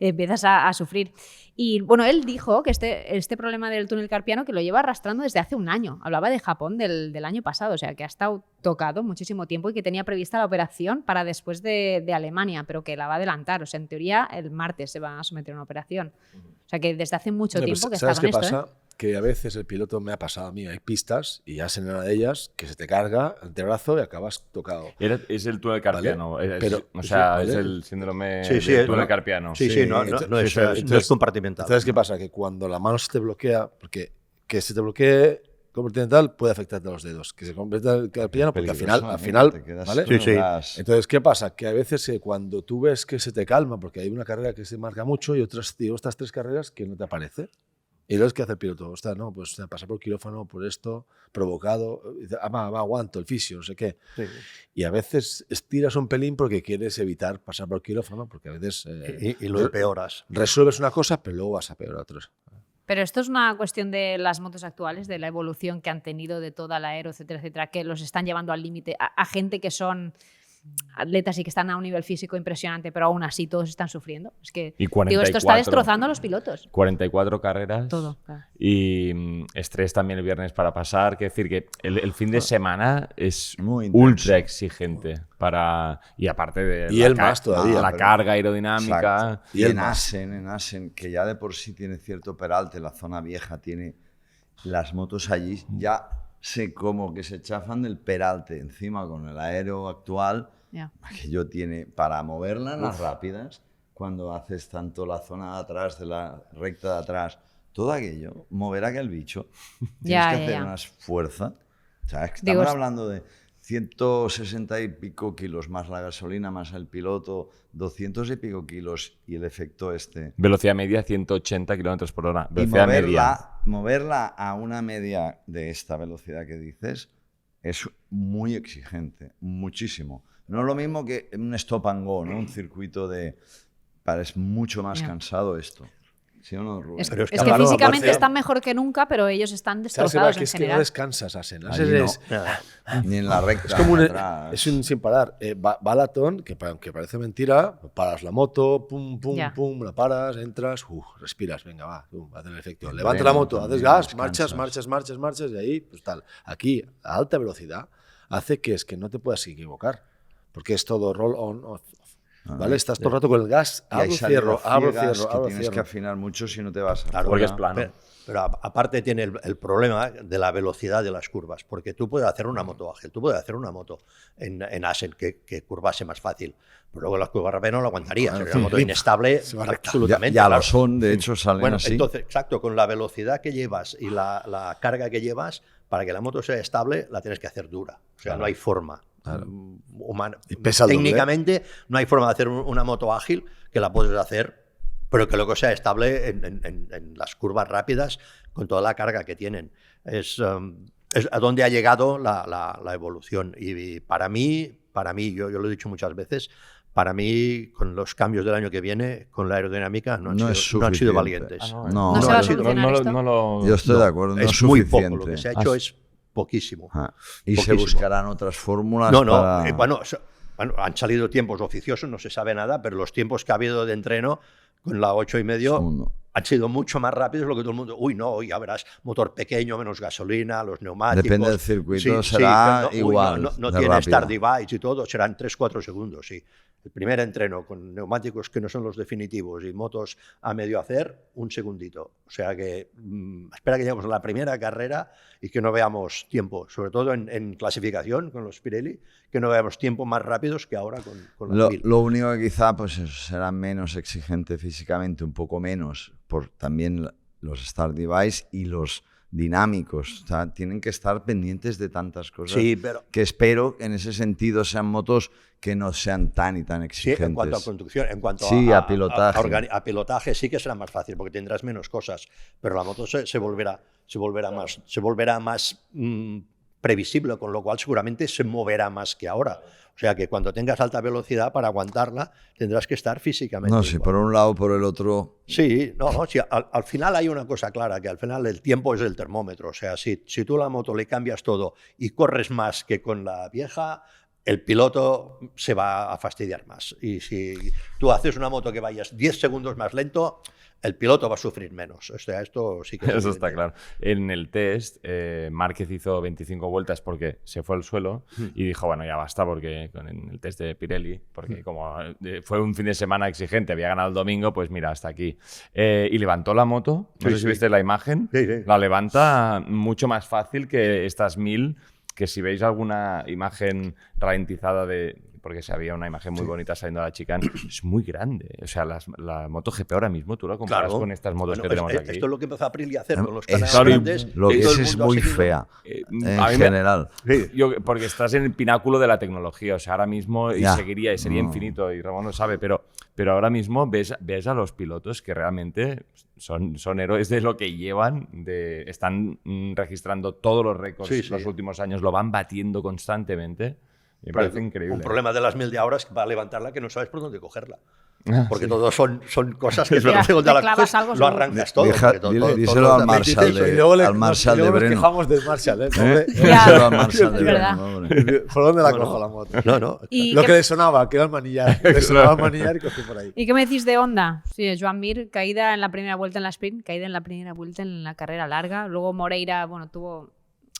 [SPEAKER 3] Empiezas a sufrir. Y bueno, él dijo que este problema del túnel carpiano que lo lleva arrastrando desde hace un año. Hablaba de Japón del año pasado, o sea, que ha estado tocado muchísimo tiempo y que tenía prevista la operación para después de Alemania, pero que la va a adelantar. O sea, en teoría, el martes se va a someter a una operación. O sea, que desde hace mucho tiempo que está con esto.
[SPEAKER 5] ¿Sabes qué pasa? Que a veces el piloto, me ha pasado a mí, hay pistas y ya en una de ellas que se te carga el antebrazo y acabas tocado.
[SPEAKER 1] Es el túnel carpiano,
[SPEAKER 5] ¿vale?
[SPEAKER 1] Es el síndrome del túnel carpiano.
[SPEAKER 4] Sí, no es compartimental.
[SPEAKER 5] ¿Sabes qué pasa? Que cuando la mano se te bloquea, porque que se te bloquee compartimental puede afectarte a los dedos, que se completa el carpiano, porque al final ¿vale? Entonces, ¿qué pasa? Que a veces cuando tú ves que se te calma, porque hay una carrera que se marca mucho y otras 3 carreras que no te aparece. Y luego es que hace el piloto, ostras, no, pues pasar por quirófano, por esto, provocado, aguanto el fisio, no sé qué. Sí. Y a veces estiras un pelín porque quieres evitar pasar por quirófano, porque a veces...
[SPEAKER 4] y lo empeoras.
[SPEAKER 5] Resuelves una cosa, pero luego vas a peor otras.
[SPEAKER 3] Pero esto es una cuestión de las motos actuales, de la evolución que han tenido de toda la aero, etcétera, etcétera, que los están llevando al límite a gente que son atletas y que están a un nivel físico impresionante, pero aún así todos están sufriendo. Es que esto está destrozando a los pilotos.
[SPEAKER 1] 44 carreras.
[SPEAKER 3] Todo, claro.
[SPEAKER 1] Y estrés también el viernes para pasar. Quiere decir que el fin de semana es muy ultra exigente y aparte de la carga aerodinámica.
[SPEAKER 2] Exacto. Y en Assen, que ya de por sí tiene cierto peralte, la zona vieja tiene las motos allí ya como que se chafan del peralte encima con el aero actual, que yo tiene para moverla en las rápidas, cuando haces tanto la zona de atrás, de la recta de atrás, todo aquello, mover aquel bicho, tienes que hacer una fuerza. O sea, es que estamos hablando de 160 y pico kilos más la gasolina, más el piloto, 200 y pico kilos y el efecto este.
[SPEAKER 1] Velocidad media 180 kilómetros por hora. Velocidad
[SPEAKER 2] moverla a una media de esta velocidad que dices es muy exigente, muchísimo. No es lo mismo que un stop and go, ¿no? Un circuito es mucho más cansado esto. ¿Sí o no, Rubén?
[SPEAKER 3] Es
[SPEAKER 4] Pero es
[SPEAKER 3] que
[SPEAKER 4] que claro,
[SPEAKER 3] físicamente
[SPEAKER 4] aparte-
[SPEAKER 3] están mejor que nunca, pero ellos están
[SPEAKER 5] ¿Sabes qué
[SPEAKER 3] destrozados
[SPEAKER 5] pasa? Que
[SPEAKER 3] en
[SPEAKER 5] es que no
[SPEAKER 3] general.
[SPEAKER 5] descansas, Asen.
[SPEAKER 2] Allí
[SPEAKER 5] Asen
[SPEAKER 2] no.
[SPEAKER 5] es,
[SPEAKER 2] Ni en la recta.
[SPEAKER 5] es como
[SPEAKER 2] atrás.
[SPEAKER 5] es un sin parar. Balatón, que aunque parece mentira, paras la moto, pum, pum,
[SPEAKER 3] Ya.
[SPEAKER 5] pum, la paras, entras, respiras, venga, va, hace el efecto.
[SPEAKER 2] El
[SPEAKER 5] Levanta
[SPEAKER 2] freno
[SPEAKER 5] la moto,
[SPEAKER 2] también,
[SPEAKER 5] haces gas,
[SPEAKER 2] descansas.
[SPEAKER 5] marchas, y ahí, pues tal. Aquí, a alta velocidad, hace que no te puedas equivocar, porque es todo roll on, off. ¿Vale? Estás todo el rato con el gas,
[SPEAKER 2] Y hay
[SPEAKER 5] abro,
[SPEAKER 2] salidas
[SPEAKER 5] cierro,
[SPEAKER 2] ciegas que
[SPEAKER 5] abro,
[SPEAKER 2] tienes que
[SPEAKER 5] cierro.
[SPEAKER 2] afinar mucho si no te vas a...
[SPEAKER 4] Claro,
[SPEAKER 1] Porque es plano.
[SPEAKER 4] Pero aparte tiene el problema de la velocidad de las curvas, porque tú puedes hacer una moto ágil, tú puedes hacer una moto en Asen que curvase más fácil, pero luego las curvas rápidas no lo aguantarías, sería una moto inestable
[SPEAKER 5] Se va recta.
[SPEAKER 4] absolutamente.
[SPEAKER 2] Ya
[SPEAKER 4] claro.
[SPEAKER 2] lo son, de hecho salen
[SPEAKER 4] Bueno,
[SPEAKER 2] así.
[SPEAKER 4] entonces, exacto, con la velocidad que llevas y la carga que llevas, para que la moto sea estable, la tienes que hacer dura. O sea, no hay forma humana.
[SPEAKER 5] Y pesa el doble.
[SPEAKER 4] Técnicamente, no hay forma de hacer una moto ágil que la puedes hacer, pero que luego sea estable en las curvas rápidas con toda la carga que tienen. Es a donde ha llegado la evolución. Y para mí, yo lo he dicho muchas veces, para mí, con los cambios del año que viene, con la aerodinámica, no han sido
[SPEAKER 2] suficiente.
[SPEAKER 4] valientes.
[SPEAKER 2] No,
[SPEAKER 3] ¿No se va a
[SPEAKER 2] yo-
[SPEAKER 3] solucionar esto?
[SPEAKER 2] yo estoy de acuerdo, no es
[SPEAKER 4] muy
[SPEAKER 2] suficiente.
[SPEAKER 4] poco, lo que se ha hecho es poquísimo.
[SPEAKER 2] Y se
[SPEAKER 4] Poquísimo.
[SPEAKER 2] buscarán otras fórmulas
[SPEAKER 4] No,
[SPEAKER 2] para...
[SPEAKER 4] bueno, han salido tiempos oficiosos, no se sabe nada, pero los tiempos que ha habido de entreno con la 8,5
[SPEAKER 2] Segundo.
[SPEAKER 4] han sido mucho más rápidos, lo que todo el mundo, ya verás, motor pequeño, menos gasolina, los neumáticos.
[SPEAKER 2] Depende del circuito, será
[SPEAKER 4] pero
[SPEAKER 2] igual
[SPEAKER 4] no
[SPEAKER 2] de
[SPEAKER 4] tiene
[SPEAKER 2] rápido.
[SPEAKER 4] start device y todo, serán 3-4 segundos, sí. El primer entreno con neumáticos que no son los definitivos y motos a medio hacer, un segundito. O sea que espera que lleguemos a la primera carrera y que no veamos tiempo, sobre todo en clasificación con los Pirelli, que no veamos tiempo más rápidos que ahora con las 1000.
[SPEAKER 2] Lo único que quizá pues será menos exigente físicamente, un poco menos, por también los start device y los dinámicos. O sea, tienen que estar pendientes de tantas cosas
[SPEAKER 4] Sí, pero
[SPEAKER 2] que espero que en ese sentido sean motos que no sean tan y tan
[SPEAKER 4] sí,
[SPEAKER 2] exigentes.
[SPEAKER 4] en cuanto a conducción, en cuanto
[SPEAKER 2] Sí, a pilotaje.
[SPEAKER 4] a pilotaje sí que será más fácil porque tendrás menos cosas, pero la moto se volverá más previsible, con lo cual seguramente se moverá más que ahora. O sea que cuando tengas alta velocidad, para aguantarla, tendrás que estar físicamente
[SPEAKER 2] No, si
[SPEAKER 4] igual.
[SPEAKER 2] por un lado por el otro...
[SPEAKER 4] Sí, sí, al final hay una cosa clara, que al final el tiempo es el termómetro. O sea, si tú a la moto le cambias todo y corres más que con la vieja, el piloto se va a fastidiar más. Y si tú haces una moto que vayas 10 segundos más lento, el piloto va a sufrir menos. O sea, esto sí que es
[SPEAKER 1] Eso
[SPEAKER 4] evidente.
[SPEAKER 1] está claro. En el test, Márquez hizo 25 vueltas porque se fue al suelo y dijo, bueno, ya basta, porque en el test de Pirelli, porque como fue un fin de semana exigente, había ganado el domingo, pues mira, hasta aquí. Y levantó la moto, no sé si viste la imagen,
[SPEAKER 4] Sí.
[SPEAKER 1] la levanta mucho más fácil que estas 1000, que si veis alguna imagen ralentizada porque se había una imagen muy bonita saliendo a la chicane, es muy grande. O sea, la MotoGP ahora mismo, tú la comparas
[SPEAKER 4] Claro.
[SPEAKER 1] con estas motos
[SPEAKER 4] Bueno,
[SPEAKER 1] que tenemos aquí.
[SPEAKER 4] esto es lo que empezó Aprilia a hacer con los
[SPEAKER 2] Es-
[SPEAKER 4] canales grandes.
[SPEAKER 2] lo
[SPEAKER 4] y
[SPEAKER 2] que
[SPEAKER 4] todo
[SPEAKER 2] es
[SPEAKER 4] el
[SPEAKER 2] es
[SPEAKER 4] mundo ha
[SPEAKER 2] muy
[SPEAKER 4] seguido.
[SPEAKER 2] fea,
[SPEAKER 1] a
[SPEAKER 2] en
[SPEAKER 1] mí me-
[SPEAKER 2] general.
[SPEAKER 1] Porque estás en el pináculo de la tecnología, o sea, ahora mismo, y
[SPEAKER 2] Ya.
[SPEAKER 1] sería
[SPEAKER 2] No.
[SPEAKER 1] infinito, y Ramón lo sabe, pero ahora mismo ves a los pilotos que realmente son héroes de lo que llevan, están registrando todos los récords
[SPEAKER 4] Sí, sí.
[SPEAKER 1] los últimos años, lo van batiendo constantemente. Me
[SPEAKER 4] Pero
[SPEAKER 1] parece increíble.
[SPEAKER 4] Un problema de las 1000 de ahora es que para levantarla que no sabes por dónde cogerla. Porque todos son cosas que
[SPEAKER 1] Es
[SPEAKER 4] te
[SPEAKER 1] verdad.
[SPEAKER 4] la
[SPEAKER 3] Te clavas
[SPEAKER 4] coges,
[SPEAKER 3] algo
[SPEAKER 4] lo
[SPEAKER 3] seguro.
[SPEAKER 4] arrancas todo.
[SPEAKER 2] Deja-
[SPEAKER 4] porque todo
[SPEAKER 2] díselo
[SPEAKER 4] los
[SPEAKER 2] al
[SPEAKER 4] demás
[SPEAKER 2] Marshall
[SPEAKER 4] dices,
[SPEAKER 2] de-
[SPEAKER 5] Y luego,
[SPEAKER 2] al Marshall de
[SPEAKER 5] nos
[SPEAKER 2] Breno.
[SPEAKER 5] quejamos del Marshall, pobre.
[SPEAKER 2] Díselo al Marshall de
[SPEAKER 3] Es verdad.
[SPEAKER 2] Breno, hombre.
[SPEAKER 5] ¿Por dónde la
[SPEAKER 4] No,
[SPEAKER 5] cojo
[SPEAKER 4] no.
[SPEAKER 5] la moto?
[SPEAKER 4] No.
[SPEAKER 3] ¿Y
[SPEAKER 5] Lo
[SPEAKER 3] qué-
[SPEAKER 5] que le sonaba, que era el manillar. Le sonaba el manillar y cogí por ahí.
[SPEAKER 3] ¿Y qué me decís de Honda? Sí, Joan Mir, caída en la primera vuelta en la sprint, caída en la primera vuelta en la carrera larga. Luego Moreira, bueno,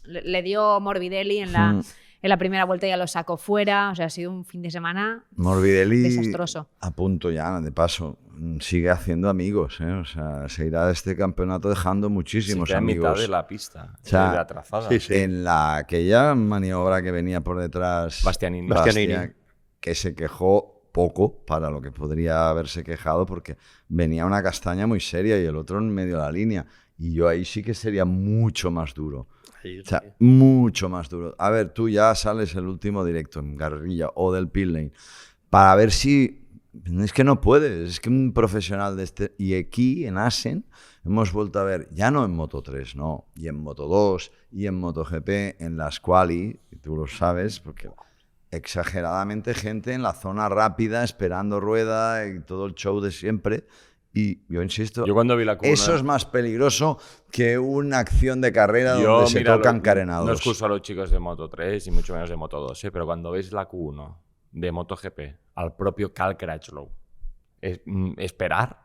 [SPEAKER 3] le dio Morbidelli en la primera vuelta y ya lo sacó fuera. O sea, ha sido un fin de semana
[SPEAKER 2] Morbidelli,
[SPEAKER 3] desastroso.
[SPEAKER 2] a punto ya, de paso, sigue haciendo amigos, ¿eh? O sea, se irá de este campeonato dejando
[SPEAKER 1] Se
[SPEAKER 2] muchísimos
[SPEAKER 1] queda en mitad
[SPEAKER 2] amigos.
[SPEAKER 1] de la pista,
[SPEAKER 2] O sea,
[SPEAKER 1] de la trazada.
[SPEAKER 4] sí, sí.
[SPEAKER 2] En aquella maniobra que venía por detrás,
[SPEAKER 1] Bastianini.
[SPEAKER 2] Bastia, que se quejó poco para lo que podría haberse quejado, porque venía una castaña muy seria y el otro en medio de la línea. Y yo ahí sí que sería mucho más duro. O sea, mucho más duro. A ver, tú ya sales el último directo en Garrilla o del pit lane para ver si... Es que no puedes, es que un profesional de este... Y aquí, en Asen, hemos vuelto a ver, ya no en Moto 3, no, y en Moto 2, y en MotoGP, en las quali, y tú lo sabes, porque exageradamente gente en la zona rápida, esperando rueda y todo el show de siempre, Y yo insisto,
[SPEAKER 1] Yo cuando vi la Q1,
[SPEAKER 2] eso es más peligroso que una acción de carrera
[SPEAKER 1] yo,
[SPEAKER 2] donde se
[SPEAKER 1] mira,
[SPEAKER 2] tocan carenados.
[SPEAKER 1] No excuso a los chicos de Moto 3 y mucho menos de Moto 2, pero cuando veis la Q1 de MotoGP al propio Cal Crutchlow, esperar,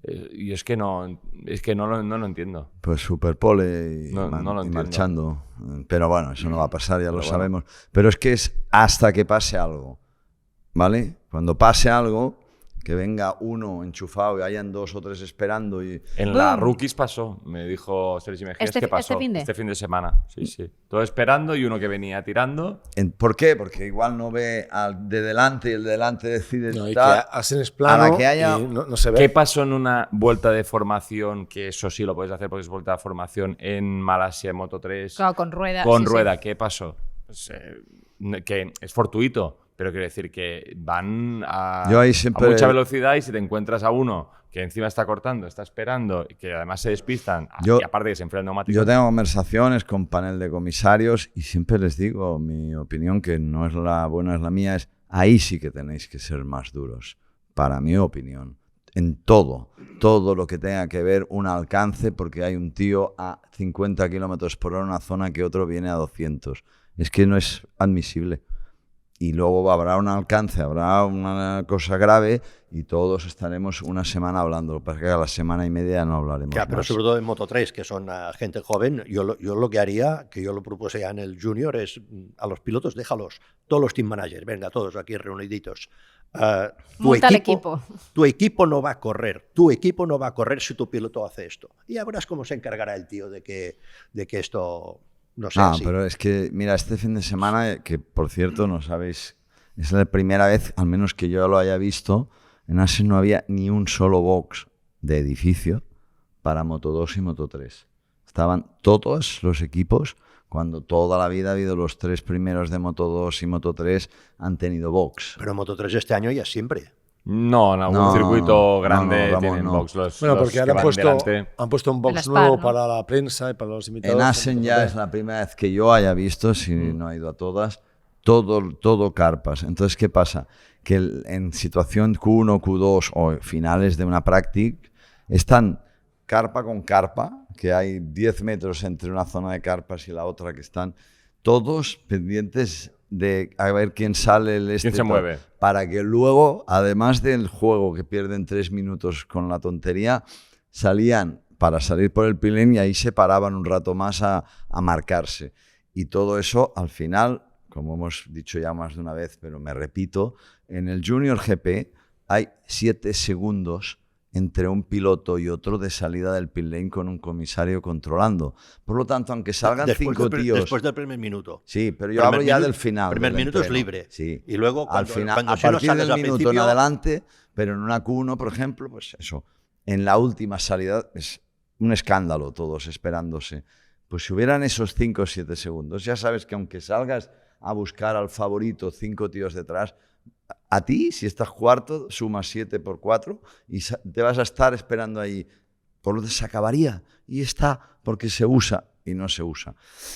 [SPEAKER 1] y es que no lo entiendo.
[SPEAKER 2] Pues superpole y,
[SPEAKER 1] No lo
[SPEAKER 2] y
[SPEAKER 1] entiendo.
[SPEAKER 2] marchando. Pero bueno, eso no va a pasar, ya lo
[SPEAKER 1] bueno.
[SPEAKER 2] sabemos. Pero es que es hasta que pase algo, ¿vale? Cuando pase algo, que venga uno enchufado y hayan 2 o 3 esperando y...
[SPEAKER 1] En la Rookies pasó, me dijo Sergi Mejías que pasó
[SPEAKER 3] este fin de
[SPEAKER 1] semana. Sí. Todo esperando y uno que venía tirando.
[SPEAKER 2] ¿Por qué? Porque igual no ve al de delante y el de delante decide...
[SPEAKER 5] No, y
[SPEAKER 2] tal.
[SPEAKER 5] que Asen es plano
[SPEAKER 2] A la que haya-
[SPEAKER 5] y no se ve.
[SPEAKER 1] ¿Qué pasó en una vuelta de formación? Que eso sí lo puedes hacer porque es vuelta de formación en Malasia, en Moto 3.
[SPEAKER 3] Claro, con rueda.
[SPEAKER 1] Con
[SPEAKER 3] sí, sí.
[SPEAKER 1] rueda, ¿qué pasó? Pues, que es fortuito, pero quiero decir que van
[SPEAKER 2] Yo ahí
[SPEAKER 1] a
[SPEAKER 2] siempre-
[SPEAKER 1] mucha velocidad y si te encuentras a uno que encima está cortando, está esperando y que además se despistan y aparte que se enfría el neumático.
[SPEAKER 2] Yo tengo conversaciones con panel de comisarios y siempre les digo mi opinión, que no es la buena, es la mía, es ahí sí que tenéis que ser más duros, para mi opinión. En todo lo que tenga que ver un alcance, porque hay un tío a 50 kilómetros por hora en una zona que otro viene a 200. Es que no es admisible. Y luego habrá un alcance, habrá una cosa grave y todos estaremos una semana hablando. Lo que pasa es que a la semana y media no hablaremos
[SPEAKER 4] Ya, pero
[SPEAKER 2] más.
[SPEAKER 4] sobre todo en Moto 3, que son gente joven, yo lo que haría, que yo lo propuse ya en el Junior, es a los pilotos déjalos, todos los team managers, venga, todos aquí reuniditos.
[SPEAKER 3] Multa al equipo.
[SPEAKER 4] Tu equipo no va a correr, si tu piloto hace esto. Y ya verás cómo se encargará el tío de que esto no sea así.
[SPEAKER 2] Pero es que, mira, este fin de semana, que por cierto, no sabéis, es la primera vez, al menos que yo lo haya visto, en Asen no había ni un solo box de edificio para Moto 2 y Moto 3. Estaban todos los equipos, cuando toda la vida ha habido los 3 primeros de Moto 2 y Moto 3, han tenido box.
[SPEAKER 4] Pero en Moto 3 este año ya siempre.
[SPEAKER 1] No, en algún circuito grande
[SPEAKER 2] Ramón,
[SPEAKER 1] tienen
[SPEAKER 2] no.
[SPEAKER 1] box.
[SPEAKER 5] Bueno,
[SPEAKER 1] los
[SPEAKER 5] porque
[SPEAKER 1] que
[SPEAKER 5] ahora
[SPEAKER 1] van delante.
[SPEAKER 5] han puesto un
[SPEAKER 3] El
[SPEAKER 5] box
[SPEAKER 3] Spa,
[SPEAKER 5] nuevo
[SPEAKER 3] ¿no?
[SPEAKER 5] para la prensa y para los invitados.
[SPEAKER 2] En Asen ya es la primera vez que yo haya visto, si no he ido a todas, todo carpas. Entonces, ¿qué pasa? Que en situación Q1, Q2 o finales de una práctica están carpa con carpa, que hay 10 metros entre una zona de carpas y la otra, que están todos pendientes de a ver quién sale
[SPEAKER 1] ¿Quién se mueve?
[SPEAKER 2] para que luego, además del juego que pierden 3 minutos con la tontería, salían para salir por el pilín y ahí se paraban un rato más a marcarse. Y todo eso, al final, como hemos dicho ya más de una vez, pero me repito, en el Junior GP hay 7 segundos entre un piloto y otro de salida del pit lane con un comisario controlando. Por lo tanto, aunque salgan 5 tíos...
[SPEAKER 4] Después del primer minuto.
[SPEAKER 2] Sí, pero yo hablo ya del final.
[SPEAKER 4] El primer
[SPEAKER 2] del
[SPEAKER 4] minuto es
[SPEAKER 2] entreno.
[SPEAKER 4] libre.
[SPEAKER 2] Sí.
[SPEAKER 4] Y luego,
[SPEAKER 2] al
[SPEAKER 4] cuando,
[SPEAKER 2] final,
[SPEAKER 4] cuando
[SPEAKER 2] a
[SPEAKER 4] si no
[SPEAKER 2] partir
[SPEAKER 4] sales
[SPEAKER 2] del
[SPEAKER 4] al
[SPEAKER 2] minuto en
[SPEAKER 4] principio,
[SPEAKER 2] adelante, pero en una Q1, por ejemplo, pues eso, en la última salida es un escándalo, todos esperándose. Pues si hubieran esos 5 o 7 segundos, ya sabes que aunque salgas a buscar al favorito 5 tíos detrás, a ti, si estás cuarto, sumas 7 por 4 y te vas a estar esperando ahí. Por lo que se acabaría. Y está porque se usa y no se usa.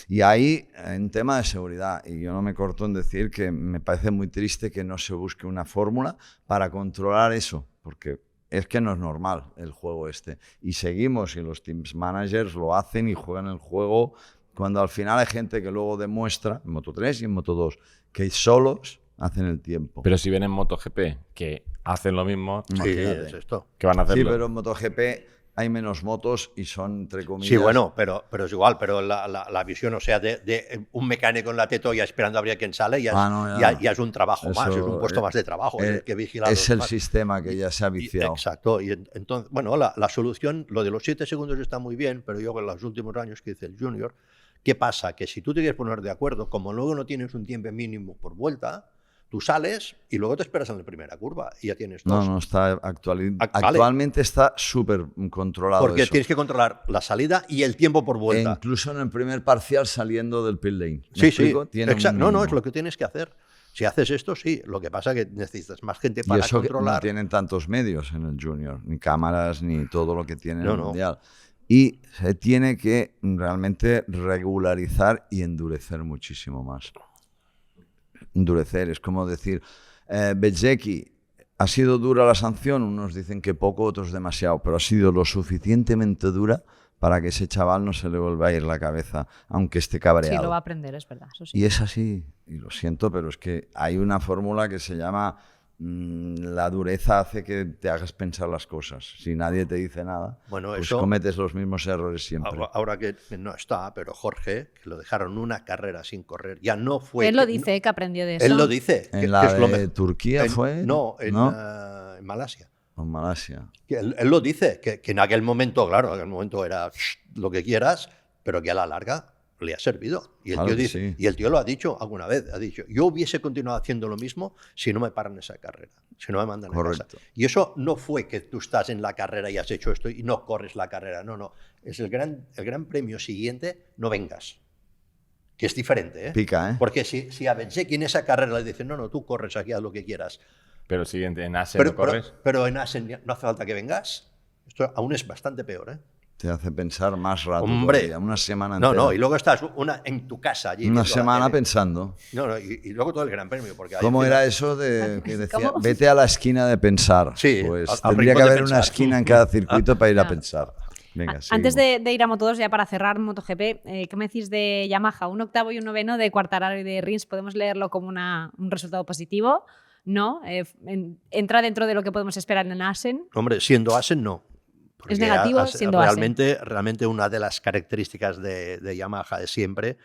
[SPEAKER 2] Y ahí, en tema de seguridad, y yo no me corto en decir que me parece muy triste que no se busque una fórmula para controlar eso, porque es que no es normal el juego este. Y seguimos, y los teams managers lo hacen y juegan el juego, cuando al final hay gente que luego demuestra, en Moto 3 y en Moto 2, que solos hacen el tiempo.
[SPEAKER 1] Pero si ven en MotoGP que hacen lo mismo,
[SPEAKER 4] sí,
[SPEAKER 2] Imagínate.
[SPEAKER 4] es esto.
[SPEAKER 1] ¿qué van a hacerlo?
[SPEAKER 2] Sí, pero en MotoGP hay menos motos y son, entre comillas...
[SPEAKER 4] Sí, bueno, pero es igual, pero la visión, o sea, de un mecánico en la tetoya esperando a ver quién sale, ya es un trabajo más, es un puesto más de trabajo. Es el que vigila
[SPEAKER 2] es el
[SPEAKER 4] más.
[SPEAKER 2] sistema que ya se ha viciado.
[SPEAKER 4] Exacto, y entonces, bueno, la solución, lo de los 7 segundos está muy bien, pero yo en los últimos años que hice el Junior, ¿qué pasa? Que si tú te quieres poner de acuerdo, como luego no tienes un tiempo mínimo por vuelta, tú sales y luego te esperas en la primera curva y ya tienes 2.
[SPEAKER 2] No, está actualmente está súper controlado.
[SPEAKER 4] Porque
[SPEAKER 2] eso.
[SPEAKER 4] tienes que controlar la salida y el tiempo por
[SPEAKER 2] E
[SPEAKER 4] vuelta.
[SPEAKER 2] incluso en el primer parcial saliendo del pit lane. ¿Me
[SPEAKER 4] Sí,
[SPEAKER 2] explico?
[SPEAKER 4] sí.
[SPEAKER 2] Tiene un
[SPEAKER 4] No,
[SPEAKER 2] mínimo.
[SPEAKER 4] es lo que tienes que hacer. Si haces esto, sí. Lo que pasa es que necesitas más gente
[SPEAKER 2] Y
[SPEAKER 4] para
[SPEAKER 2] eso que
[SPEAKER 4] controlar.
[SPEAKER 2] no tienen tantos medios en el Junior, ni cámaras, ni todo lo que tiene en el
[SPEAKER 4] No.
[SPEAKER 2] Mundial. Y se tiene que realmente regularizar y endurecer muchísimo más. Endurecer, es como decir, Bezzecchi ¿Ha sido dura la sanción? Unos dicen que poco, otros demasiado, pero ha sido lo suficientemente dura para que ese chaval no se le vuelva a ir la cabeza, aunque esté cabreado.
[SPEAKER 3] Sí, lo va a aprender, es verdad. Eso sí.
[SPEAKER 2] Y es así, y lo siento, pero es que hay una fórmula que se llama la dureza hace que te hagas pensar las cosas. Si nadie te dice nada,
[SPEAKER 4] Bueno,
[SPEAKER 2] pues
[SPEAKER 4] eso,
[SPEAKER 2] cometes los mismos errores siempre.
[SPEAKER 4] ahora que no está, pero Jorge, que lo dejaron una carrera sin correr, ya no fue...
[SPEAKER 3] Él lo dice, que aprendió de eso.
[SPEAKER 4] Él lo dice.
[SPEAKER 2] En
[SPEAKER 4] que
[SPEAKER 2] la
[SPEAKER 4] es lo
[SPEAKER 2] de Turquía fue...
[SPEAKER 4] No, en
[SPEAKER 2] ¿no?
[SPEAKER 4] en Malasia.
[SPEAKER 2] En Malasia.
[SPEAKER 4] Que él lo dice, que en aquel momento, claro, en aquel momento era lo que quieras, pero que a la larga le ha servido. Y el,
[SPEAKER 2] Claro
[SPEAKER 4] tío
[SPEAKER 2] que
[SPEAKER 4] dice,
[SPEAKER 2] sí.
[SPEAKER 4] y el tío lo ha dicho alguna vez, ha dicho, yo hubiese continuado haciendo lo mismo si no me paran esa carrera, si no me mandan a
[SPEAKER 2] Correcto.
[SPEAKER 4] casa. Y eso no fue que tú estás en la carrera y has hecho esto y no corres la carrera, no. Es el gran premio siguiente, no vengas. Que es diferente, ¿eh?
[SPEAKER 2] Pica, ¿eh?
[SPEAKER 4] Porque si a Benzeki en esa carrera le dicen, no, tú corres aquí, haz lo que quieras.
[SPEAKER 1] Pero siguiente, en Asen no corres.
[SPEAKER 4] Pero en Asen no hace falta que vengas. Esto aún es bastante peor, ¿eh?
[SPEAKER 2] Te hace pensar más rato.
[SPEAKER 4] Hombre.
[SPEAKER 2] Todavía, una semana entera.
[SPEAKER 4] No, y luego estás en tu casa allí.
[SPEAKER 2] Una
[SPEAKER 4] viendo la
[SPEAKER 2] semana
[SPEAKER 4] tele.
[SPEAKER 2] pensando.
[SPEAKER 4] No, y luego todo el Gran Premio. Porque ahí
[SPEAKER 2] ¿Cómo
[SPEAKER 4] al final-
[SPEAKER 2] era eso de que decía,
[SPEAKER 3] ¿Cómo?
[SPEAKER 2] vete a la esquina de pensar?
[SPEAKER 4] Sí,
[SPEAKER 2] Pues
[SPEAKER 4] al
[SPEAKER 2] tendría
[SPEAKER 4] rincón
[SPEAKER 2] que
[SPEAKER 4] de
[SPEAKER 2] haber una
[SPEAKER 4] pensar.
[SPEAKER 2] esquina en cada circuito para ir a
[SPEAKER 3] Claro.
[SPEAKER 2] pensar. Venga,
[SPEAKER 3] Antes
[SPEAKER 2] seguimos.
[SPEAKER 3] de ir a Moto2, ya para cerrar MotoGP, ¿qué me decís de Yamaha? Un octavo y un noveno de Quartararo y de Rins. ¿Podemos leerlo como un resultado positivo? ¿No? ¿Entra dentro de lo que podemos esperar en Asen?
[SPEAKER 4] Hombre, siendo Asen, no. Porque
[SPEAKER 3] Es negativo siendo Asen.
[SPEAKER 4] realmente una de las características de Yamaha de siempre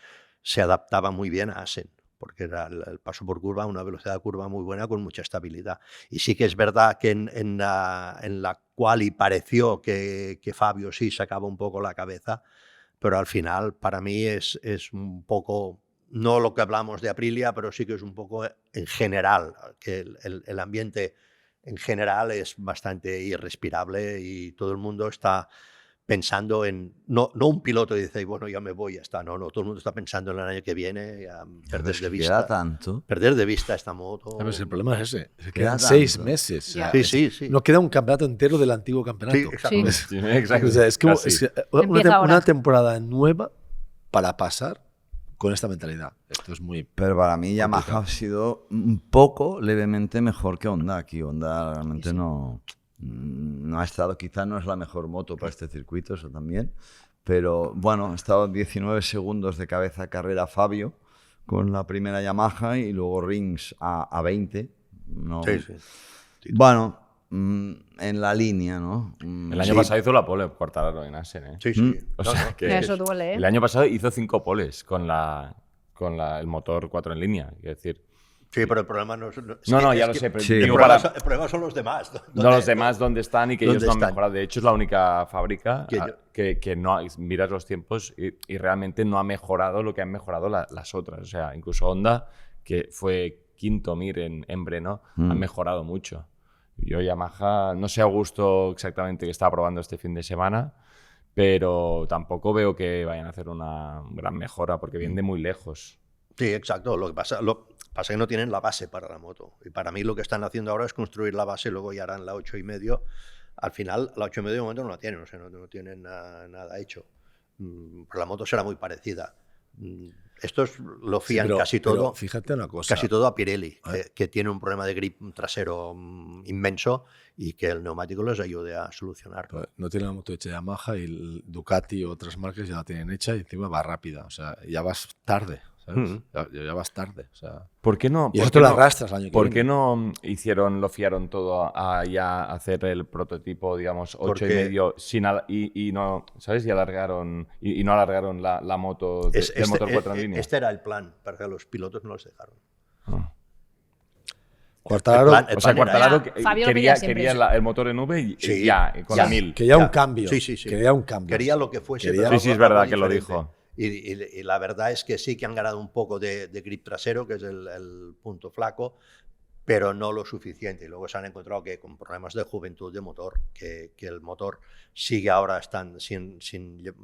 [SPEAKER 4] se adaptaba muy bien a Asen, porque era el paso por curva, una velocidad de curva muy buena con mucha estabilidad. Y sí que es verdad que en la quali pareció que Fabio sí sacaba un poco la cabeza, pero al final para mí es un poco, no lo que hablamos de Aprilia, pero sí que es un poco en general, que el ambiente en general es bastante irrespirable y todo el mundo está pensando en, no un piloto y dice, bueno, ya me voy, ya está, no, todo el mundo está pensando en el año que viene, ya perder de
[SPEAKER 2] Queda
[SPEAKER 4] vista.
[SPEAKER 2] tanto.
[SPEAKER 4] Perder de vista esta moto.
[SPEAKER 5] ¿Sabes? El problema es ese. Se
[SPEAKER 2] Queda
[SPEAKER 5] quedan 6
[SPEAKER 2] tanto.
[SPEAKER 5] meses.
[SPEAKER 3] Ya.
[SPEAKER 4] Sí.
[SPEAKER 5] No queda un campeonato entero del antiguo campeonato.
[SPEAKER 4] Sí, exacto.
[SPEAKER 3] Sí.
[SPEAKER 1] Sí, exacto.
[SPEAKER 5] O sea, es como
[SPEAKER 1] Casi.
[SPEAKER 5] es que
[SPEAKER 3] Empieza ahora.
[SPEAKER 5] una temporada nueva para pasar con esta mentalidad. Esto es muy...
[SPEAKER 2] Pero para mí Yamaha ha sido un poco levemente mejor que Honda. Aquí Honda realmente no ha estado, quizá no es la mejor moto para este circuito, eso también. Pero bueno, ha estado 19 segundos de cabeza carrera Fabio con la primera Yamaha y luego Rins a 20. No.
[SPEAKER 4] Sí.
[SPEAKER 2] Bueno, en la línea, ¿no?
[SPEAKER 1] El año
[SPEAKER 2] Sí.
[SPEAKER 1] pasado hizo la pole Quartararo en Asen, ¿eh?
[SPEAKER 4] Sí.
[SPEAKER 1] O sea, que
[SPEAKER 3] Eso duele, ¿eh?
[SPEAKER 1] el año pasado hizo 5 poles con el motor 4 en línea. Quiero decir,
[SPEAKER 4] Sí, pero el problema no es...
[SPEAKER 1] no, ya lo sé, pero
[SPEAKER 2] sí.
[SPEAKER 4] El
[SPEAKER 1] digo
[SPEAKER 4] problema,
[SPEAKER 1] para-
[SPEAKER 4] el problema son los demás.
[SPEAKER 1] no los demás dónde están y que ellos
[SPEAKER 4] ¿Dónde
[SPEAKER 1] no han
[SPEAKER 4] están?
[SPEAKER 1] mejorado. De hecho, es la única fábrica
[SPEAKER 4] Que
[SPEAKER 1] que no miras los tiempos y realmente no ha mejorado lo que han mejorado las otras. O sea, incluso Honda, que fue quinto Mir en Brno, han mejorado mucho. Yo Yamaha, no sé a gusto exactamente qué está probando este fin de semana, pero tampoco veo que vayan a hacer una gran mejora porque vienen de muy lejos.
[SPEAKER 4] Sí, exacto. Lo que pasa es que no tienen la base para la moto. Y para mí lo que están haciendo ahora es construir la base, luego ya harán la 8,5. Al final, la 8,5 de momento no la tienen, o sea, no tienen nada hecho. Pero la moto será muy parecida. Estos lo fían
[SPEAKER 5] pero-
[SPEAKER 4] casi
[SPEAKER 5] pero
[SPEAKER 4] todo.
[SPEAKER 5] fíjate una cosa.
[SPEAKER 4] Casi todo a Pirelli,
[SPEAKER 5] A ver.
[SPEAKER 4] que tiene un problema de grip trasero inmenso y que el neumático les ayude a solucionarlo.
[SPEAKER 5] No tiene la moto hecha Yamaha y el Ducati y otras marcas ya la tienen hecha y encima va rápida. O sea, ya vas tarde, ¿sabes? Ya vas tarde. O sea,
[SPEAKER 1] ¿Por qué no?
[SPEAKER 5] y
[SPEAKER 1] por
[SPEAKER 5] eso
[SPEAKER 1] qué
[SPEAKER 5] te lo
[SPEAKER 1] no-
[SPEAKER 5] arrastras el año que
[SPEAKER 1] ¿Por
[SPEAKER 5] viene.
[SPEAKER 1] qué no lo fiaron todo a ya hacer el prototipo, digamos, 8,5 sin y no, ¿sabes? Y alargaron y no alargaron la moto del motor 4 en línea.
[SPEAKER 4] Este era el plan, para que los pilotos no los dejaron.
[SPEAKER 5] Quartararo,
[SPEAKER 4] El
[SPEAKER 1] O sea,
[SPEAKER 4] plan era-
[SPEAKER 1] Quartararo
[SPEAKER 3] Ya, Fabio lo
[SPEAKER 1] quería
[SPEAKER 3] pedía siempre, sí.
[SPEAKER 1] el motor en V y
[SPEAKER 4] Sí,
[SPEAKER 1] ya, con
[SPEAKER 4] ya.
[SPEAKER 1] la 1000.
[SPEAKER 5] quería
[SPEAKER 4] Ya.
[SPEAKER 5] un cambio.
[SPEAKER 4] Sí.
[SPEAKER 5] Quería un cambio.
[SPEAKER 4] Quería lo que fuese.
[SPEAKER 5] Quería-
[SPEAKER 4] pero
[SPEAKER 1] Sí, es
[SPEAKER 4] algo
[SPEAKER 1] verdad que lo
[SPEAKER 4] diferente.
[SPEAKER 1] dijo.
[SPEAKER 4] Y la verdad es que sí que han ganado un poco de grip trasero, que es el punto flaco, pero no lo suficiente. Y luego se han encontrado que con problemas de juventud de motor, que el motor sigue ahora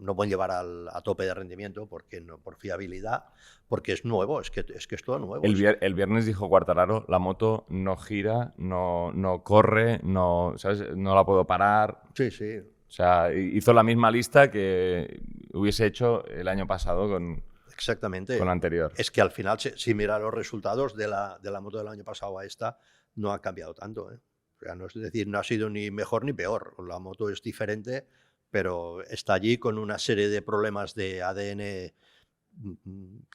[SPEAKER 4] no pueden llevar a tope de rendimiento porque no, por fiabilidad, porque es nuevo, es que es todo nuevo.
[SPEAKER 1] El viernes dijo Quartararo, la moto no gira, no corre, no, ¿sabes? No la puedo parar.
[SPEAKER 4] Sí.
[SPEAKER 1] O sea, hizo la misma lista que hubiese hecho el año pasado con
[SPEAKER 4] Exactamente.
[SPEAKER 1] la anterior.
[SPEAKER 4] Es que al final, si mira los resultados de la moto del año pasado a esta, no ha cambiado tanto. O sea, no es decir, no ha sido ni mejor ni peor. La moto es diferente, pero está allí con una serie de problemas de ADN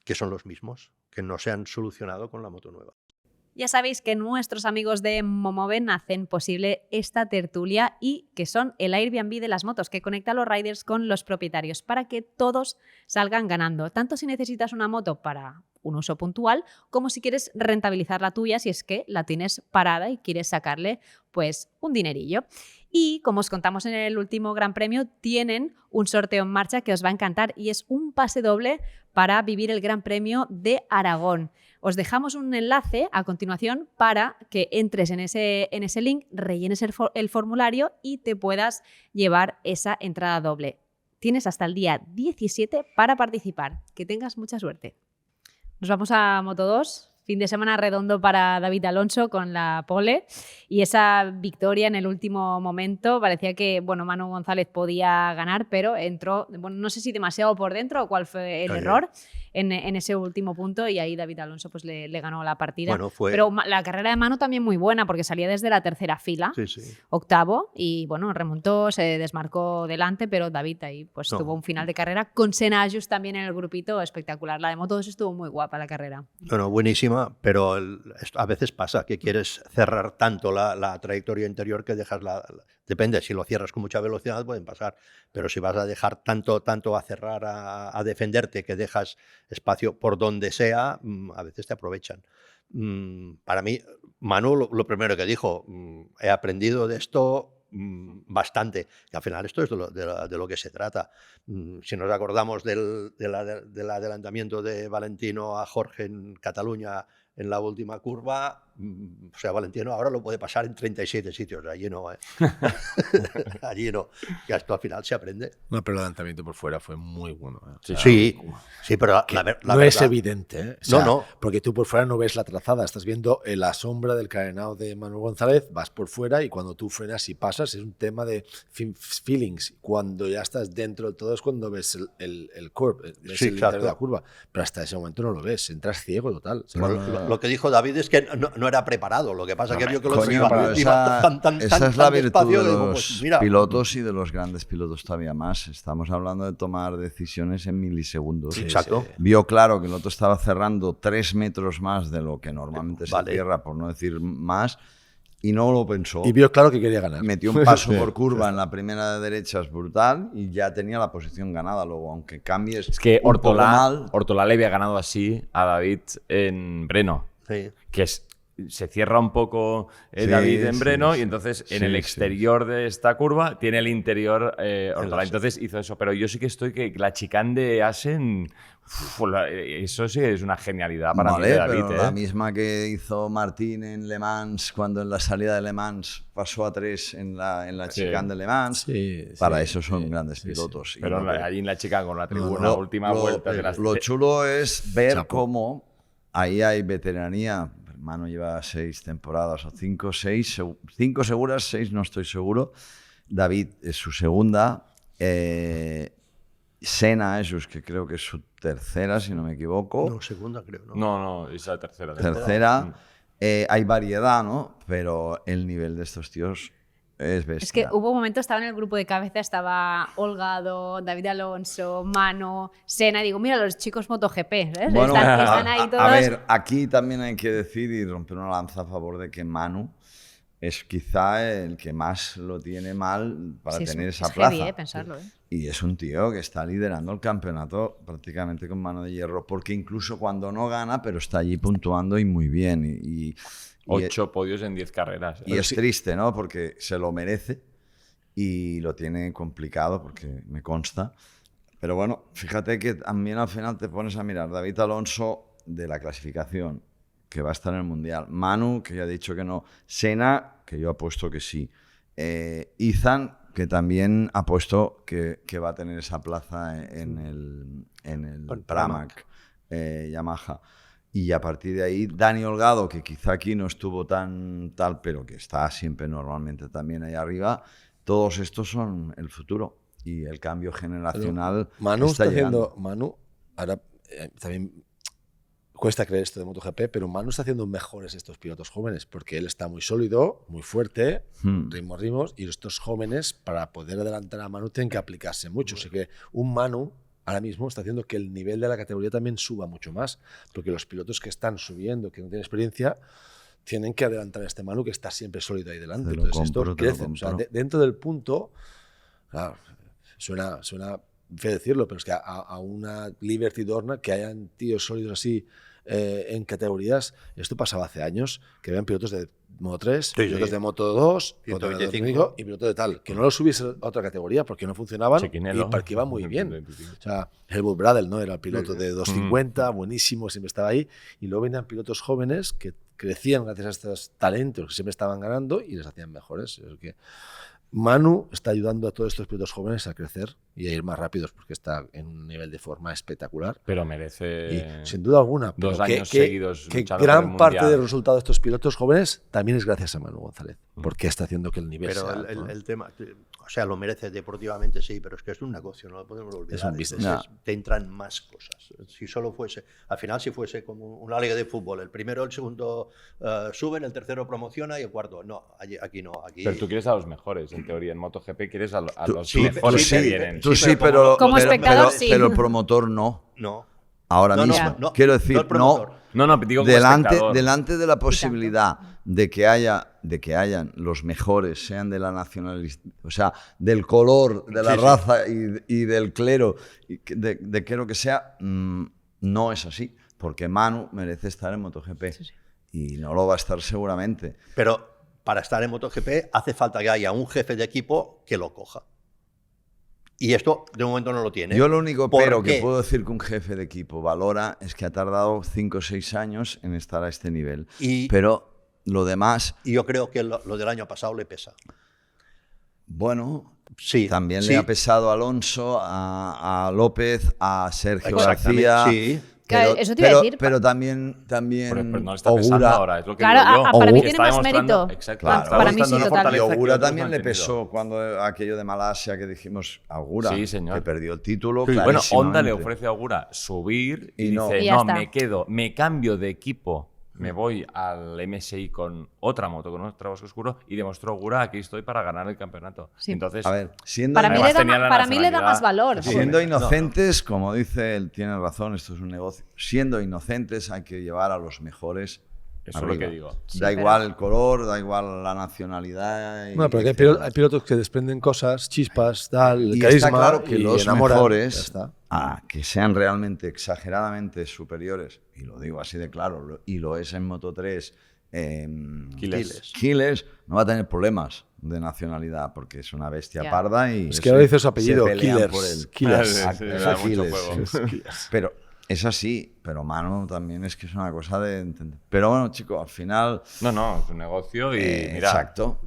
[SPEAKER 4] que son los mismos, que no se han solucionado con la moto nueva.
[SPEAKER 3] Ya sabéis que nuestros amigos de Momoven hacen posible esta tertulia y que son el Airbnb de las motos, que conecta a los riders con los propietarios para que todos salgan ganando, tanto si necesitas una moto para un uso puntual como si quieres rentabilizar la tuya, si es que la tienes parada y quieres sacarle pues un dinerillo. Y como os contamos en el último Gran Premio, tienen un sorteo en marcha que os va a encantar y es un pase doble para vivir el Gran Premio de Aragón. Os dejamos un enlace a continuación para que entres en ese link, rellenes el formulario y te puedas llevar esa entrada doble. Tienes hasta el día 17 para participar. Que tengas mucha suerte. Nos vamos a Moto2. Fin de semana redondo para David Alonso con la pole y esa victoria en el último momento. Parecía que Manu González podía ganar, pero entró, no sé si demasiado por dentro o cuál fue el error en ese último punto y ahí David Alonso pues le ganó la partida. Pero la carrera de Manu también muy buena porque salía desde la tercera fila, octavo, y remontó, se desmarcó delante, pero David ahí pues tuvo un final de carrera con Senna Ayus también en el grupito espectacular. La de Moto2 estuvo muy guapa la carrera.
[SPEAKER 4] Bueno, buenísima. Pero a veces pasa que quieres cerrar tanto la trayectoria interior que dejas depende, si lo cierras con mucha velocidad pueden pasar, pero si vas a dejar tanto a cerrar, a defenderte, que dejas espacio por donde sea, a veces te aprovechan. Para mí, Manu lo primero que dijo, he aprendido de esto bastante, y al final esto es de lo que se trata. Si nos acordamos del adelantamiento de Valentino a Jorge en Cataluña en la última curva, o sea, Valentino ahora lo puede pasar en 37 sitios, allí no, allí no, que esto al final se aprende.
[SPEAKER 5] No, pero el adelantamiento por fuera fue muy bueno.
[SPEAKER 4] Sí, pero la
[SPEAKER 5] no
[SPEAKER 4] verdad,
[SPEAKER 5] es evidente, o sea,
[SPEAKER 4] no,
[SPEAKER 5] porque tú por fuera no ves la trazada, estás viendo la sombra del carenado de Manuel González, vas por fuera y cuando tú frenas y pasas es un tema de feelings. Cuando ya estás dentro del todo es cuando ves el curve, ves el interior de la curva, pero hasta ese momento no lo ves, entras ciego total.
[SPEAKER 4] Lo que dijo David es que no era preparado, lo que pasa es que vio que lo
[SPEAKER 2] esa es la virtud de los
[SPEAKER 4] mira,
[SPEAKER 2] pilotos y de los grandes pilotos todavía más. Estamos hablando de tomar decisiones en milisegundos.
[SPEAKER 4] Sí, exacto.
[SPEAKER 2] Vio claro que el otro estaba cerrando 3 metros más de lo que normalmente se cierra, por no decir más, y no lo pensó.
[SPEAKER 5] Y vio claro que quería ganar.
[SPEAKER 2] Metió un paso por curva en la primera de derechas brutal y ya tenía la posición ganada. Luego, aunque cambies.
[SPEAKER 1] Es que Ortolá le había ganado así a David en Breno.
[SPEAKER 4] Sí.
[SPEAKER 1] Que se cierra un poco David en Breno y entonces en el exterior de esta curva tiene el interior Ortolá. Entonces hizo eso. Pero yo sí que estoy que la chicane de Assen, eso sí es una genialidad para mí de David.
[SPEAKER 2] Pero la misma que hizo Martín en Le Mans, cuando en la salida de Le Mans pasó a 3 en la chicane de Le Mans. Para eso son grandes pilotos.
[SPEAKER 1] Sí. Pero allí en la chicane con la tribuna, última vuelta.
[SPEAKER 2] Lo chulo es ver cómo ahí hay veteranía. Manu lleva 6 temporadas o 5 seguras, 6 no estoy seguro. David es su segunda. Senna es que creo que es su tercera, si no me equivoco.
[SPEAKER 4] No, segunda creo, ¿no?
[SPEAKER 1] No, es la tercera.
[SPEAKER 2] Tercera. Hay variedad, ¿no? Pero el nivel de estos tíos es bestia.
[SPEAKER 3] Es que hubo un momento, estaba en el grupo de cabeza, estaba Holgado, David Alonso, Manu, Senna, y digo, mira, los chicos MotoGP, ¿ves?
[SPEAKER 2] Bueno,
[SPEAKER 3] están ahí todos.
[SPEAKER 2] A ver, aquí también hay que decir y romper una lanza a favor de que Manu es quizá el que más lo tiene mal para tener esa plaza.
[SPEAKER 3] Heavy, pensarlo,
[SPEAKER 2] Y es un tío que está liderando el campeonato prácticamente con mano de hierro, porque incluso cuando no gana, pero está allí puntuando y muy bien.
[SPEAKER 1] 8 podios en 10 carreras.
[SPEAKER 2] Y es triste, ¿no? Porque se lo merece y lo tiene complicado, porque me consta. Pero bueno, fíjate que también al final te pones a mirar David Alonso de la clasificación, que va a estar en el Mundial. Manu, que ya ha dicho que no. Senna, que yo apuesto que sí. Ethan, que también ha puesto que va a tener esa plaza en el Pramac Yamaha. Y a partir de ahí, Dani Holgado, que quizá aquí no estuvo tan tal, pero que está siempre normalmente también ahí arriba. Todos estos son el futuro y el cambio generacional.
[SPEAKER 5] Pero Manu está haciendo. Manu, ahora también cuesta creer esto de MotoGP, pero Manu está haciendo mejores estos pilotos jóvenes, porque él está muy sólido, muy fuerte, ritmos, y estos jóvenes, para poder adelantar a Manu, tienen que aplicarse mucho. Así que un Manu ahora mismo está haciendo que el nivel de la categoría también suba mucho más, porque los pilotos que están subiendo, que no tienen experiencia, tienen que adelantar a este Manu que está siempre sólido ahí delante. Entonces esto crece. O sea, dentro del punto, claro, suena feo decirlo, pero es que a una Liberty Dorna, que hayan tíos sólidos así en categorías, esto pasaba hace años, que habían pilotos de Moto 3, pilotos de Moto 2, 125 y pilotos de tal, que no los subiese a otra categoría porque no funcionaban y parqueaban muy bien. O sea, Helmut Bradl, ¿no? Era el piloto de 250, buenísimo, siempre estaba ahí, y luego venían pilotos jóvenes que crecían gracias a estos talentos que siempre estaban ganando y les hacían mejores. Es que Manu está ayudando a todos estos pilotos jóvenes a crecer y a ir más rápidos porque está en un nivel de forma espectacular.
[SPEAKER 1] Pero merece,
[SPEAKER 5] y, sin duda alguna,
[SPEAKER 1] 2 años seguidos
[SPEAKER 5] que
[SPEAKER 1] luchando
[SPEAKER 5] gran
[SPEAKER 1] por el
[SPEAKER 5] parte
[SPEAKER 1] mundial.
[SPEAKER 5] del resultado de estos pilotos jóvenes también es gracias a Manu González, porque está haciendo que el nivel
[SPEAKER 4] pero
[SPEAKER 5] sea alto, ¿no?
[SPEAKER 4] el tema, o sea, lo merece deportivamente, sí, pero es que es un negocio, no lo podemos olvidar.
[SPEAKER 5] Es un business.
[SPEAKER 4] Te entran más cosas. Si solo fuese, al final, si fuese como una liga de fútbol, el primero, el segundo suben, el tercero promociona y el cuarto, no, aquí no. Aquí...
[SPEAKER 1] Pero tú quieres a los mejores, en teoría, en MotoGP quieres a los
[SPEAKER 4] sí,
[SPEAKER 1] mejores
[SPEAKER 4] sí,
[SPEAKER 1] que vienen.
[SPEAKER 2] Tú sí, pero
[SPEAKER 3] como espectador, sí.
[SPEAKER 2] pero el promotor no.
[SPEAKER 4] No.
[SPEAKER 2] Ahora
[SPEAKER 4] No,
[SPEAKER 2] mismo.
[SPEAKER 4] no,
[SPEAKER 2] Quiero decir,
[SPEAKER 4] el promotor.
[SPEAKER 1] No, digo como espectador.
[SPEAKER 2] delante de la posibilidad de que hayan los mejores, sean de la nacionalidad, o sea, del color, de la raza y del clero, de que lo que sea, no es así, porque Manu merece estar en MotoGP y no lo va a estar seguramente.
[SPEAKER 4] Pero para estar en MotoGP hace falta que haya un jefe de equipo que lo coja. Y esto de momento no lo tiene.
[SPEAKER 2] Yo lo único pero que puedo decir que un jefe de equipo valora es que ha tardado 5 o 6 años en estar a este nivel. Pero lo demás...
[SPEAKER 4] Y yo creo que lo del año pasado le pesa.
[SPEAKER 2] Bueno,
[SPEAKER 4] sí,
[SPEAKER 2] también le ha pesado a Alonso, a López, a Sergio García...
[SPEAKER 4] Sí.
[SPEAKER 3] Claro, eso te iba a decir.
[SPEAKER 2] Pero también
[SPEAKER 1] pero no le está pesando ahora, es lo que
[SPEAKER 3] claro,
[SPEAKER 1] digo yo.
[SPEAKER 3] Para mí tiene más mérito.
[SPEAKER 1] Exacto.
[SPEAKER 2] Claro,
[SPEAKER 3] para mí sí, totalmente.
[SPEAKER 2] Y Ogura también le pesó cuando aquello de Malasia que dijimos a Ogura, que perdió el título.
[SPEAKER 1] Sí. Bueno, Honda le ofrece a Ogura subir y dice, no, me cambio de equipo. Me voy al MSI con otra moto, con otro bosque oscuro, y demostró Ogura, aquí estoy para ganar el campeonato.
[SPEAKER 3] Sí.
[SPEAKER 1] Entonces,
[SPEAKER 2] a ver,
[SPEAKER 3] para mí le da más valor.
[SPEAKER 2] Siendo inocentes, como dice él, tiene razón, esto es un negocio. Siendo inocentes hay que llevar a los mejores.
[SPEAKER 1] Eso es lo que digo.
[SPEAKER 2] Da igual el color, da igual la nacionalidad.
[SPEAKER 5] Bueno, pero hay pilotos que desprenden cosas, chispas, tal,
[SPEAKER 2] y
[SPEAKER 5] carisma,
[SPEAKER 2] está claro que los
[SPEAKER 5] enamoran,
[SPEAKER 2] mejores, que sean realmente exageradamente superiores, y lo digo así de claro, y lo es en Moto 3, Quiles no va a tener problemas de nacionalidad porque es una bestia parda y
[SPEAKER 5] es que ahora dice su apellido,
[SPEAKER 2] Killers.
[SPEAKER 5] Killers.
[SPEAKER 2] Pero es así, pero Manu también es que es una cosa de entender. Pero bueno, chicos, al final...
[SPEAKER 1] No, es un negocio y mira...
[SPEAKER 2] Exacto.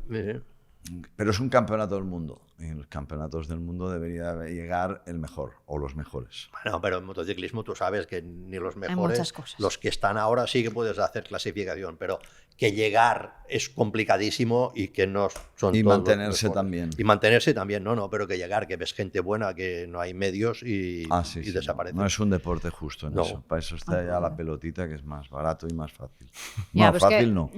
[SPEAKER 2] Pero es un campeonato del mundo. Y en los campeonatos del mundo debería llegar el mejor o los mejores.
[SPEAKER 4] Bueno, pero en motociclismo tú sabes que ni los mejores, los que están ahora sí que puedes hacer clasificación, pero que llegar es complicadísimo y que no son
[SPEAKER 2] y
[SPEAKER 4] todos
[SPEAKER 2] mantenerse
[SPEAKER 4] los
[SPEAKER 2] también.
[SPEAKER 4] Y mantenerse también, no, pero que llegar, que ves gente buena, que no hay medios y desaparece.
[SPEAKER 2] No es un deporte justo en eso. Para eso está ya la pelotita, que es más barato y más fácil.
[SPEAKER 3] Ya,
[SPEAKER 2] más fácil no.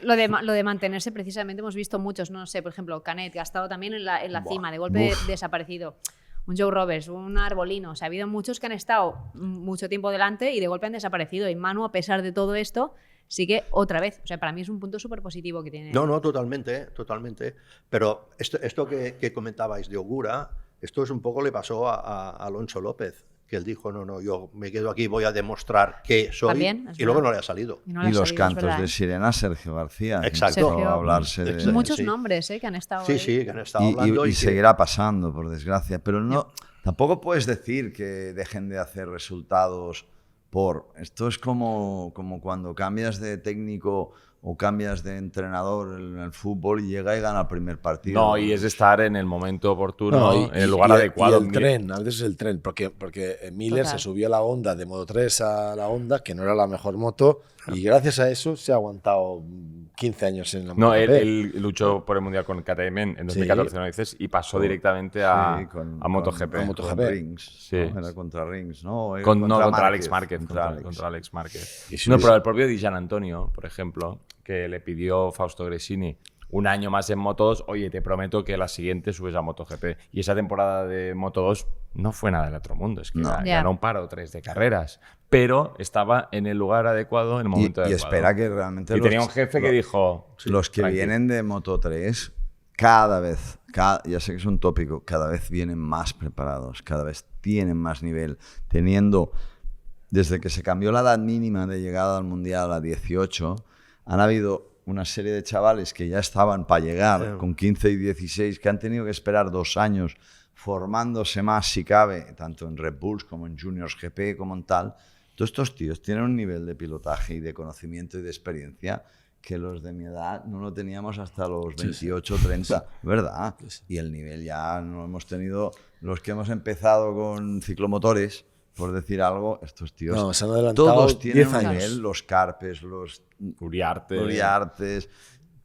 [SPEAKER 3] Lo de mantenerse, precisamente hemos visto muchos, no sé, por ejemplo, Canet, que ha estado también en la cima, de golpe desaparecido. Un Joe Roberts, un Arbolino. O sea, ha habido muchos que han estado mucho tiempo delante y de golpe han desaparecido. Y Manu, a pesar de todo esto, sigue otra vez. O sea, para mí es un punto súper positivo que tiene.
[SPEAKER 4] No, totalmente. Pero esto que comentabais de Ogura, esto es un poco le pasó a Alonso López, que él dijo, no, yo me quedo aquí, voy a demostrar que soy,
[SPEAKER 3] también,
[SPEAKER 4] y luego no le ha salido.
[SPEAKER 2] Y los cantos de sirena, Sergio García.
[SPEAKER 4] Exacto.
[SPEAKER 3] Sergio,
[SPEAKER 2] hablarse de...
[SPEAKER 3] muchos nombres que han estado ahí.
[SPEAKER 4] Sí, que han estado hablando.
[SPEAKER 2] Y seguirá pasando, por desgracia. Pero no, tampoco puedes decir que dejen de hacer resultados Esto es como cuando cambias de técnico o cambias de entrenador en el fútbol y llega y gana el primer partido.
[SPEAKER 1] No, y es estar en el momento oportuno, en el lugar adecuado.
[SPEAKER 5] Y el tren, a veces es el tren, porque Miller se subió a la Honda de Moto 3 a la Honda, que no era la mejor moto, y gracias a eso se ha aguantado 15 años en la
[SPEAKER 1] No,
[SPEAKER 5] MotoGP.
[SPEAKER 1] él luchó por el Mundial con KTM en 2014, ¿no dices? Y pasó directamente a MotoGP.
[SPEAKER 2] Con
[SPEAKER 5] MotoGP.
[SPEAKER 2] Rings.
[SPEAKER 1] Sí.
[SPEAKER 2] ¿No? Era contra Rings, ¿no?
[SPEAKER 1] Contra Alex Márquez.
[SPEAKER 2] Contra
[SPEAKER 1] Contra Alex Márquez.
[SPEAKER 5] Y sí,
[SPEAKER 1] No,
[SPEAKER 5] sí.
[SPEAKER 1] pero el propio Di Gianantonio, por ejemplo, que le pidió Fausto Gresini un año más en Moto2, oye, te prometo que la siguiente subes a MotoGP. Y esa temporada de Moto2 no fue nada del otro mundo, es que ganó un par o tres de carreras, pero estaba en el lugar adecuado en el momento adecuado.
[SPEAKER 2] Y espera que realmente...
[SPEAKER 1] Y tenía un jefe que dijo...
[SPEAKER 2] Los que
[SPEAKER 1] tranquilo.
[SPEAKER 2] vienen de Moto3, cada vez, ya sé que es un tópico, cada vez vienen más preparados, cada vez tienen más nivel, teniendo... Desde que se cambió la edad mínima de llegada al Mundial a 18, han habido una serie de chavales que ya estaban para llegar con 15 y 16, que han tenido que esperar 2 años formándose más si cabe, tanto en Red Bulls como en Juniors GP como en tal. Todos estos tíos tienen un nivel de pilotaje y de conocimiento y de experiencia que los de mi edad no lo teníamos hasta los 28, 30, ¿verdad? Y el nivel ya no hemos tenido los que hemos empezado con ciclomotores, por decir algo, estos tíos
[SPEAKER 5] No, se han adelantado
[SPEAKER 2] todos tienen
[SPEAKER 5] 10
[SPEAKER 2] un
[SPEAKER 5] años.
[SPEAKER 2] nivel, los Carpes, los
[SPEAKER 1] Uriartes.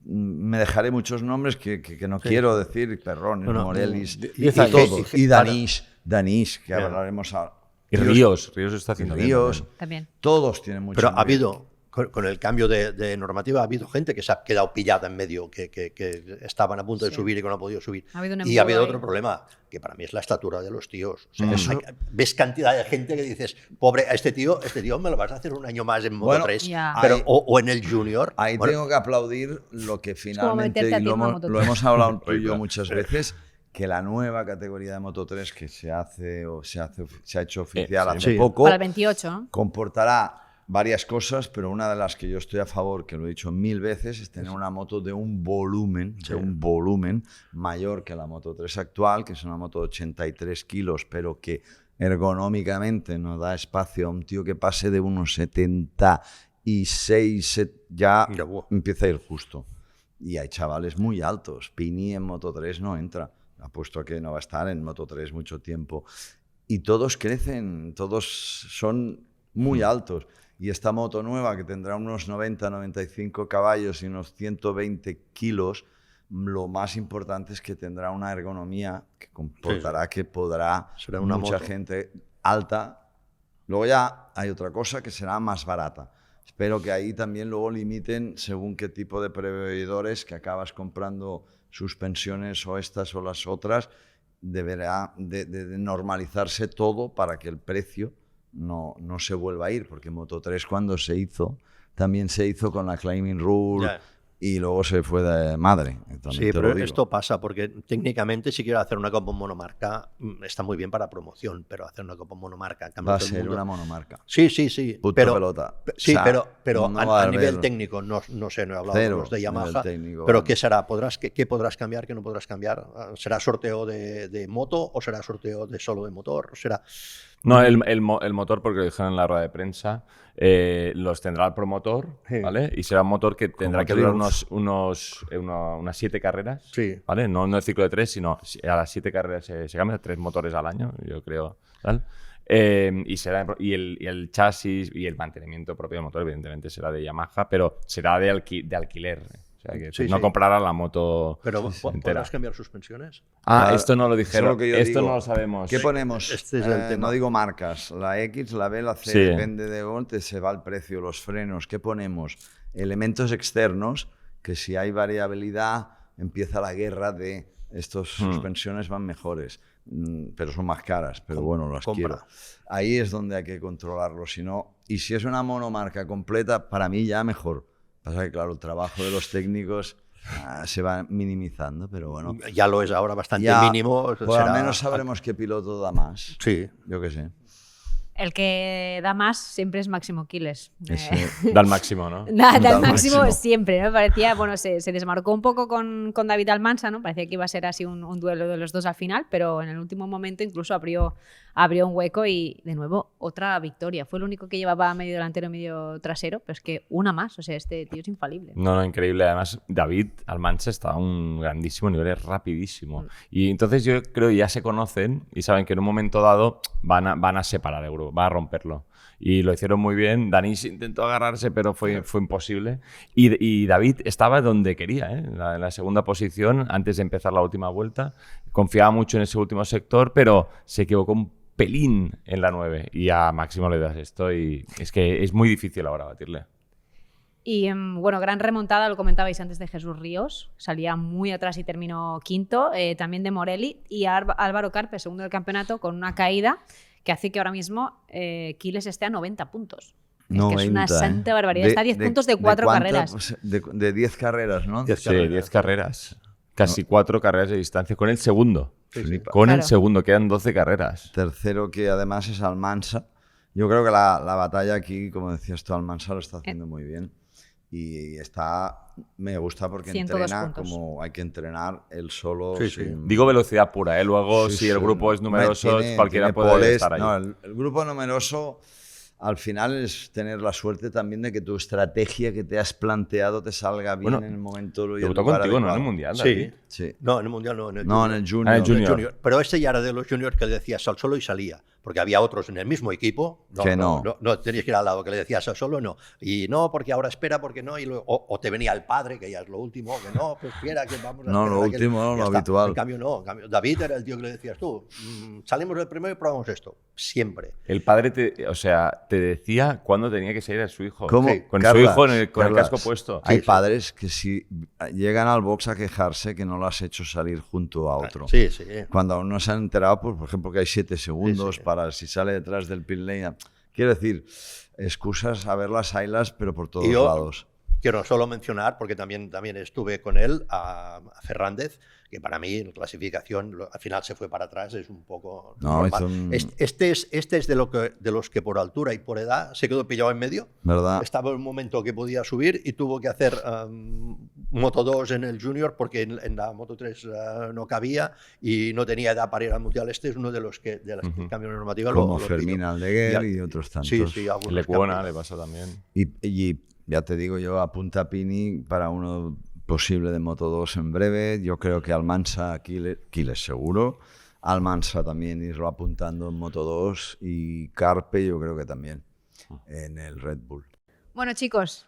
[SPEAKER 2] me dejaré muchos nombres que no quiero decir, Perrones, Morelis,
[SPEAKER 5] 10
[SPEAKER 2] y
[SPEAKER 5] años.
[SPEAKER 2] todos. Y Danish, que hablaremos ahora.
[SPEAKER 1] Y Ríos está haciendo bien
[SPEAKER 2] Ríos,
[SPEAKER 3] También.
[SPEAKER 2] todos tienen mucho
[SPEAKER 4] Pero
[SPEAKER 2] nivel.
[SPEAKER 4] ha habido, con el cambio de normativa, ha habido gente que se ha quedado pillada en medio, que estaban a punto de subir y que no han podido subir.
[SPEAKER 3] Ha habido un
[SPEAKER 4] Y ha habido
[SPEAKER 3] embudo
[SPEAKER 4] otro
[SPEAKER 3] ahí.
[SPEAKER 4] problema, que para mí es la estatura de los tíos. O sea, ves cantidad de gente que dices, pobre, a este tío me lo vas a hacer un año más en Moto
[SPEAKER 2] Bueno,
[SPEAKER 4] 3,
[SPEAKER 3] Ya.
[SPEAKER 4] pero,
[SPEAKER 2] ahí-
[SPEAKER 4] o en el Junior.
[SPEAKER 2] Ahí
[SPEAKER 4] Bueno,
[SPEAKER 2] tengo que aplaudir lo que finalmente,
[SPEAKER 3] meterte a
[SPEAKER 2] y
[SPEAKER 3] ti en una Moto3.
[SPEAKER 2] lo hemos hablado tú y yo
[SPEAKER 1] Claro.
[SPEAKER 2] muchas veces, que la nueva categoría de Moto 3 que se ha hecho oficial
[SPEAKER 1] sí.
[SPEAKER 2] hace
[SPEAKER 4] Sí.
[SPEAKER 2] poco,
[SPEAKER 3] Para el 28, ¿no?
[SPEAKER 2] comportará varias cosas, pero una de las que yo estoy a favor, que lo he dicho 1000 veces, es tener una moto de un volumen mayor que la Moto 3 actual, que es una moto de 83 kilos, pero que ergonómicamente no da espacio a un tío que pase de unos 76, ya
[SPEAKER 4] Ya, buah.
[SPEAKER 2] empieza a ir justo. Y hay chavales muy altos. Pini en Moto 3 no entra. Apuesto a que no va a estar en Moto 3 mucho tiempo. Y todos crecen, todos son muy altos. Y esta moto nueva, que tendrá unos 90-95 caballos y unos 120 kilos, lo más importante es que tendrá una ergonomía que comportará que podrá
[SPEAKER 4] Será una
[SPEAKER 2] mucha
[SPEAKER 4] moto.
[SPEAKER 2] gente alta. Luego ya hay otra cosa que será más barata. Espero que ahí también luego limiten según qué tipo de proveedores que acabas comprando suspensiones o estas o las otras. Deberá de normalizarse todo para que el precio no se vuelva a ir, porque Moto 3 cuando se hizo, también se hizo con la Climbing Rule
[SPEAKER 4] Ya.
[SPEAKER 2] y luego se fue de madre. También
[SPEAKER 4] Sí,
[SPEAKER 2] te
[SPEAKER 4] pero
[SPEAKER 2] lo digo.
[SPEAKER 4] esto pasa porque técnicamente si quiero hacer una Copa monomarca está muy bien para promoción, pero hacer una Copa monomarca en cambio
[SPEAKER 2] Va a
[SPEAKER 4] todo el
[SPEAKER 2] ser
[SPEAKER 4] mundo-
[SPEAKER 2] una monomarca.
[SPEAKER 4] Sí,
[SPEAKER 2] Puto
[SPEAKER 4] pero
[SPEAKER 2] pelota.
[SPEAKER 4] sí,
[SPEAKER 2] O sea,
[SPEAKER 4] pero
[SPEAKER 2] no
[SPEAKER 4] a
[SPEAKER 2] va a
[SPEAKER 4] nivel
[SPEAKER 2] haber-
[SPEAKER 4] técnico no sé, no he hablado
[SPEAKER 2] Cero
[SPEAKER 4] con los de
[SPEAKER 2] nivel
[SPEAKER 4] Yamaha,
[SPEAKER 2] técnico.
[SPEAKER 4] pero ¿qué será? ¿Qué podrás cambiar? ¿Qué no podrás cambiar? ¿Será sorteo de moto o será sorteo de solo de motor? ¿Será?
[SPEAKER 1] No, el motor, porque lo dijeron en la rueda de prensa, los tendrá el promotor,
[SPEAKER 4] Sí.
[SPEAKER 1] ¿vale? Y será un motor que tendrá
[SPEAKER 2] Como
[SPEAKER 1] que durar
[SPEAKER 2] Triumph.
[SPEAKER 1] unas 7 carreras,
[SPEAKER 4] Sí.
[SPEAKER 1] ¿vale? No el ciclo de 3, sino a las 7 carreras se cambian 3 motores al año, yo creo, ¿tal? Y el chasis y el mantenimiento propio del motor, evidentemente, será de Yamaha, pero será de alquiler. O sea, que
[SPEAKER 4] Sí,
[SPEAKER 1] no
[SPEAKER 4] sí.
[SPEAKER 1] comprará la moto
[SPEAKER 4] Pero
[SPEAKER 1] entera.
[SPEAKER 4] ¿podrás cambiar suspensiones?
[SPEAKER 1] Esto no lo
[SPEAKER 2] Eso es
[SPEAKER 1] dijeron.
[SPEAKER 2] lo que yo
[SPEAKER 1] Esto
[SPEAKER 2] digo.
[SPEAKER 1] no lo sabemos.
[SPEAKER 2] ¿Qué ponemos?
[SPEAKER 4] Este es el tema.
[SPEAKER 2] No digo marcas. La X, la B, la C,
[SPEAKER 1] Sí.
[SPEAKER 2] depende de dónde se va el precio, los frenos. ¿Qué ponemos? Elementos externos, que si hay variabilidad, empieza la guerra de estas suspensiones van mejores, pero son más caras, pero bueno, las
[SPEAKER 4] compra.
[SPEAKER 2] quiero. Ahí es donde hay que controlarlo. Si no, y si es una monomarca completa, para mí ya mejor. Pasa que, claro, el trabajo de los técnicos se va minimizando, pero bueno.
[SPEAKER 4] Ya lo es ahora bastante
[SPEAKER 2] Ya,
[SPEAKER 4] mínimo.
[SPEAKER 2] pues al menos sabremos qué piloto da más.
[SPEAKER 4] Sí.
[SPEAKER 2] Yo qué sé.
[SPEAKER 3] El que da más siempre es Máximo Quiles.
[SPEAKER 1] Da el máximo, ¿no?
[SPEAKER 3] Da
[SPEAKER 2] Da
[SPEAKER 3] el
[SPEAKER 2] el
[SPEAKER 3] máximo
[SPEAKER 2] máximo.
[SPEAKER 3] siempre, ¿no? Parecía, bueno, se desmarcó un poco con David Almansa, ¿no? Parecía que iba a ser así un duelo de los dos al final, pero en el último momento incluso abrió un hueco y, de nuevo, otra victoria. Fue el único que llevaba medio delantero y medio trasero, pero es que una más, o sea, este tío es infalible.
[SPEAKER 1] No, increíble. Además, David Almansa está a un grandísimo nivel, es rapidísimo. Y entonces yo creo que ya se conocen y saben que en un momento dado van a separar el grupo. va a romperlo. Y lo hicieron muy bien. Danis intentó agarrarse, pero fue imposible. Y David estaba donde quería, en la segunda posición, antes de empezar la última vuelta. Confiaba mucho en ese último sector, pero se equivocó un pelín en la 9. Y a Máximo le das esto y es que es muy difícil ahora batirle.
[SPEAKER 3] Y bueno, gran remontada, lo comentabais antes, de Jesús Ríos. Salía muy atrás y terminó quinto. También de Morelli. Y Álvaro Carpe, segundo del campeonato, con una caída que hace que ahora mismo Quiles esté a 90 puntos.
[SPEAKER 2] 90,
[SPEAKER 3] que es una santa barbaridad. Está a 10 puntos de 4 carreras.
[SPEAKER 2] Pues, de 10 carreras, ¿no?
[SPEAKER 1] 10 carreras. Casi 4 carreras de distancia con el segundo. Con
[SPEAKER 3] Claro.
[SPEAKER 1] el segundo, quedan 12 carreras.
[SPEAKER 2] Tercero, que además es Almansa. Yo creo que la batalla aquí, como decías tú, Almansa lo está haciendo muy bien. Y me gusta porque
[SPEAKER 3] 102
[SPEAKER 2] entrena
[SPEAKER 3] puntos.
[SPEAKER 2] como hay que entrenar él solo.
[SPEAKER 4] Sí, sí.
[SPEAKER 1] Digo velocidad pura, ¿eh? Luego,
[SPEAKER 2] Sí,
[SPEAKER 1] si el
[SPEAKER 2] sí.
[SPEAKER 1] grupo es numeroso,
[SPEAKER 2] Tiene
[SPEAKER 1] cualquiera puede
[SPEAKER 2] poles.
[SPEAKER 1] estar ahí.
[SPEAKER 2] No, el grupo numeroso al final es tener la suerte también de que tu estrategia que te has planteado te salga bien
[SPEAKER 1] Bueno,
[SPEAKER 2] en el momento y el
[SPEAKER 1] debutó
[SPEAKER 2] lugar
[SPEAKER 1] contigo, ¿no? En
[SPEAKER 2] adecuado.
[SPEAKER 1] el Mundial,
[SPEAKER 4] Sí.
[SPEAKER 1] David.
[SPEAKER 2] Sí.
[SPEAKER 4] No, en el Mundial no. En el
[SPEAKER 2] No,
[SPEAKER 4] Junior.
[SPEAKER 2] en el Junior.
[SPEAKER 1] Ah, en el
[SPEAKER 4] En el
[SPEAKER 1] Junior.
[SPEAKER 4] Pero este ya era de los juniors que le decías al solo y salía. Porque había otros en el mismo equipo.
[SPEAKER 2] Que no.
[SPEAKER 4] No tenías que ir al lado que le decías al solo, no. Y no, porque ahora espera, porque no. Y luego, o te venía el padre, que ya es lo último, que no, pues espera, que vamos a
[SPEAKER 2] No,
[SPEAKER 4] esperar
[SPEAKER 2] lo
[SPEAKER 4] a que-
[SPEAKER 2] último, no,
[SPEAKER 4] ya
[SPEAKER 2] lo
[SPEAKER 4] está.
[SPEAKER 2] habitual.
[SPEAKER 4] En cambio, no. En cambio, David era el tío que le decías tú, salimos del primero y probamos esto. Siempre.
[SPEAKER 1] El padre te decía cuándo tenía que salir a su hijo.
[SPEAKER 2] ¿Cómo?
[SPEAKER 1] Sí, con
[SPEAKER 2] Carlas,
[SPEAKER 1] su hijo con el
[SPEAKER 2] Carlas,
[SPEAKER 1] casco puesto.
[SPEAKER 2] Hay padres que si llegan al box a quejarse que no lo has hecho salir junto a otro.
[SPEAKER 4] Sí, sí.
[SPEAKER 2] Cuando aún no se han enterado, pues, por ejemplo, que hay 7 segundos
[SPEAKER 4] Sí, sí.
[SPEAKER 2] para si sale detrás del pit lane. Quiero decir, excusas a ver las haylas, pero por todos
[SPEAKER 4] Y yo
[SPEAKER 2] lados.
[SPEAKER 4] quiero solo mencionar, porque también estuve con él, a Fernández, que para mí en clasificación al final se fue para atrás, es un poco
[SPEAKER 2] No,
[SPEAKER 4] normal.
[SPEAKER 2] hizo un-
[SPEAKER 4] Este es de los que por altura y por edad se quedó pillado en medio.
[SPEAKER 2] ¿Verdad?
[SPEAKER 4] Estaba en un momento que podía subir y tuvo que hacer Moto 2 en el Junior porque en la Moto 3 no cabía y no tenía edad para ir al Mundial. Este es uno de los que cambio de normativa
[SPEAKER 2] Como
[SPEAKER 4] lo
[SPEAKER 2] Fermín
[SPEAKER 4] pidió.
[SPEAKER 2] Aldeguer
[SPEAKER 4] Y-
[SPEAKER 2] y otros tantos.
[SPEAKER 4] Sí, sí, algunos
[SPEAKER 1] Lecuona
[SPEAKER 4] cambios.
[SPEAKER 1] le pasó también.
[SPEAKER 2] Y ya te digo yo, apunta a Pini para uno posible de Moto 2 en breve. Yo creo que Almansa, Quiles seguro. Almansa también irlo apuntando en Moto 2 y Carpe yo creo que también en el Red Bull.
[SPEAKER 3] Bueno, chicos,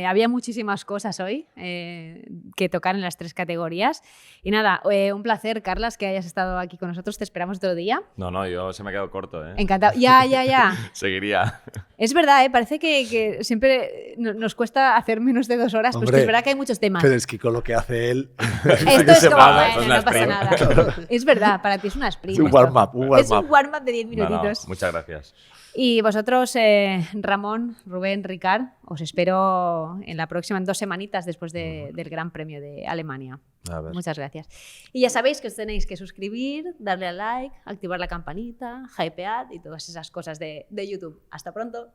[SPEAKER 3] había muchísimas cosas hoy que tocar en las 3 categorías. Y nada, un placer, Carlas, que hayas estado aquí con nosotros. Te esperamos otro día.
[SPEAKER 1] No, yo se me ha quedado corto, ¿eh?
[SPEAKER 3] Encantado. Ya.
[SPEAKER 1] Seguiría.
[SPEAKER 3] Es verdad, parece que siempre nos cuesta hacer menos de 2 horas, pero es que
[SPEAKER 5] Hombre,
[SPEAKER 3] es verdad que hay muchos temas.
[SPEAKER 5] Pero es que con lo que hace él.
[SPEAKER 3] Esto es como,
[SPEAKER 1] semana, es
[SPEAKER 3] bueno,
[SPEAKER 1] una
[SPEAKER 3] no pasa
[SPEAKER 1] sprint.
[SPEAKER 3] nada. Es verdad, para ti es una sprint.
[SPEAKER 5] Es un
[SPEAKER 3] esto.
[SPEAKER 5] warm-up,
[SPEAKER 3] Es un warm-up de 10
[SPEAKER 1] No,
[SPEAKER 3] minutitos.
[SPEAKER 1] muchas gracias.
[SPEAKER 3] Y vosotros, Ramón, Rubén, Ricard, os espero en la próxima, en 2 semanitas después del Gran Premio de Alemania.
[SPEAKER 5] A ver.
[SPEAKER 3] Muchas gracias. Y ya sabéis que os tenéis que suscribir, darle a like, activar la campanita, hypead y todas esas cosas de YouTube. Hasta pronto.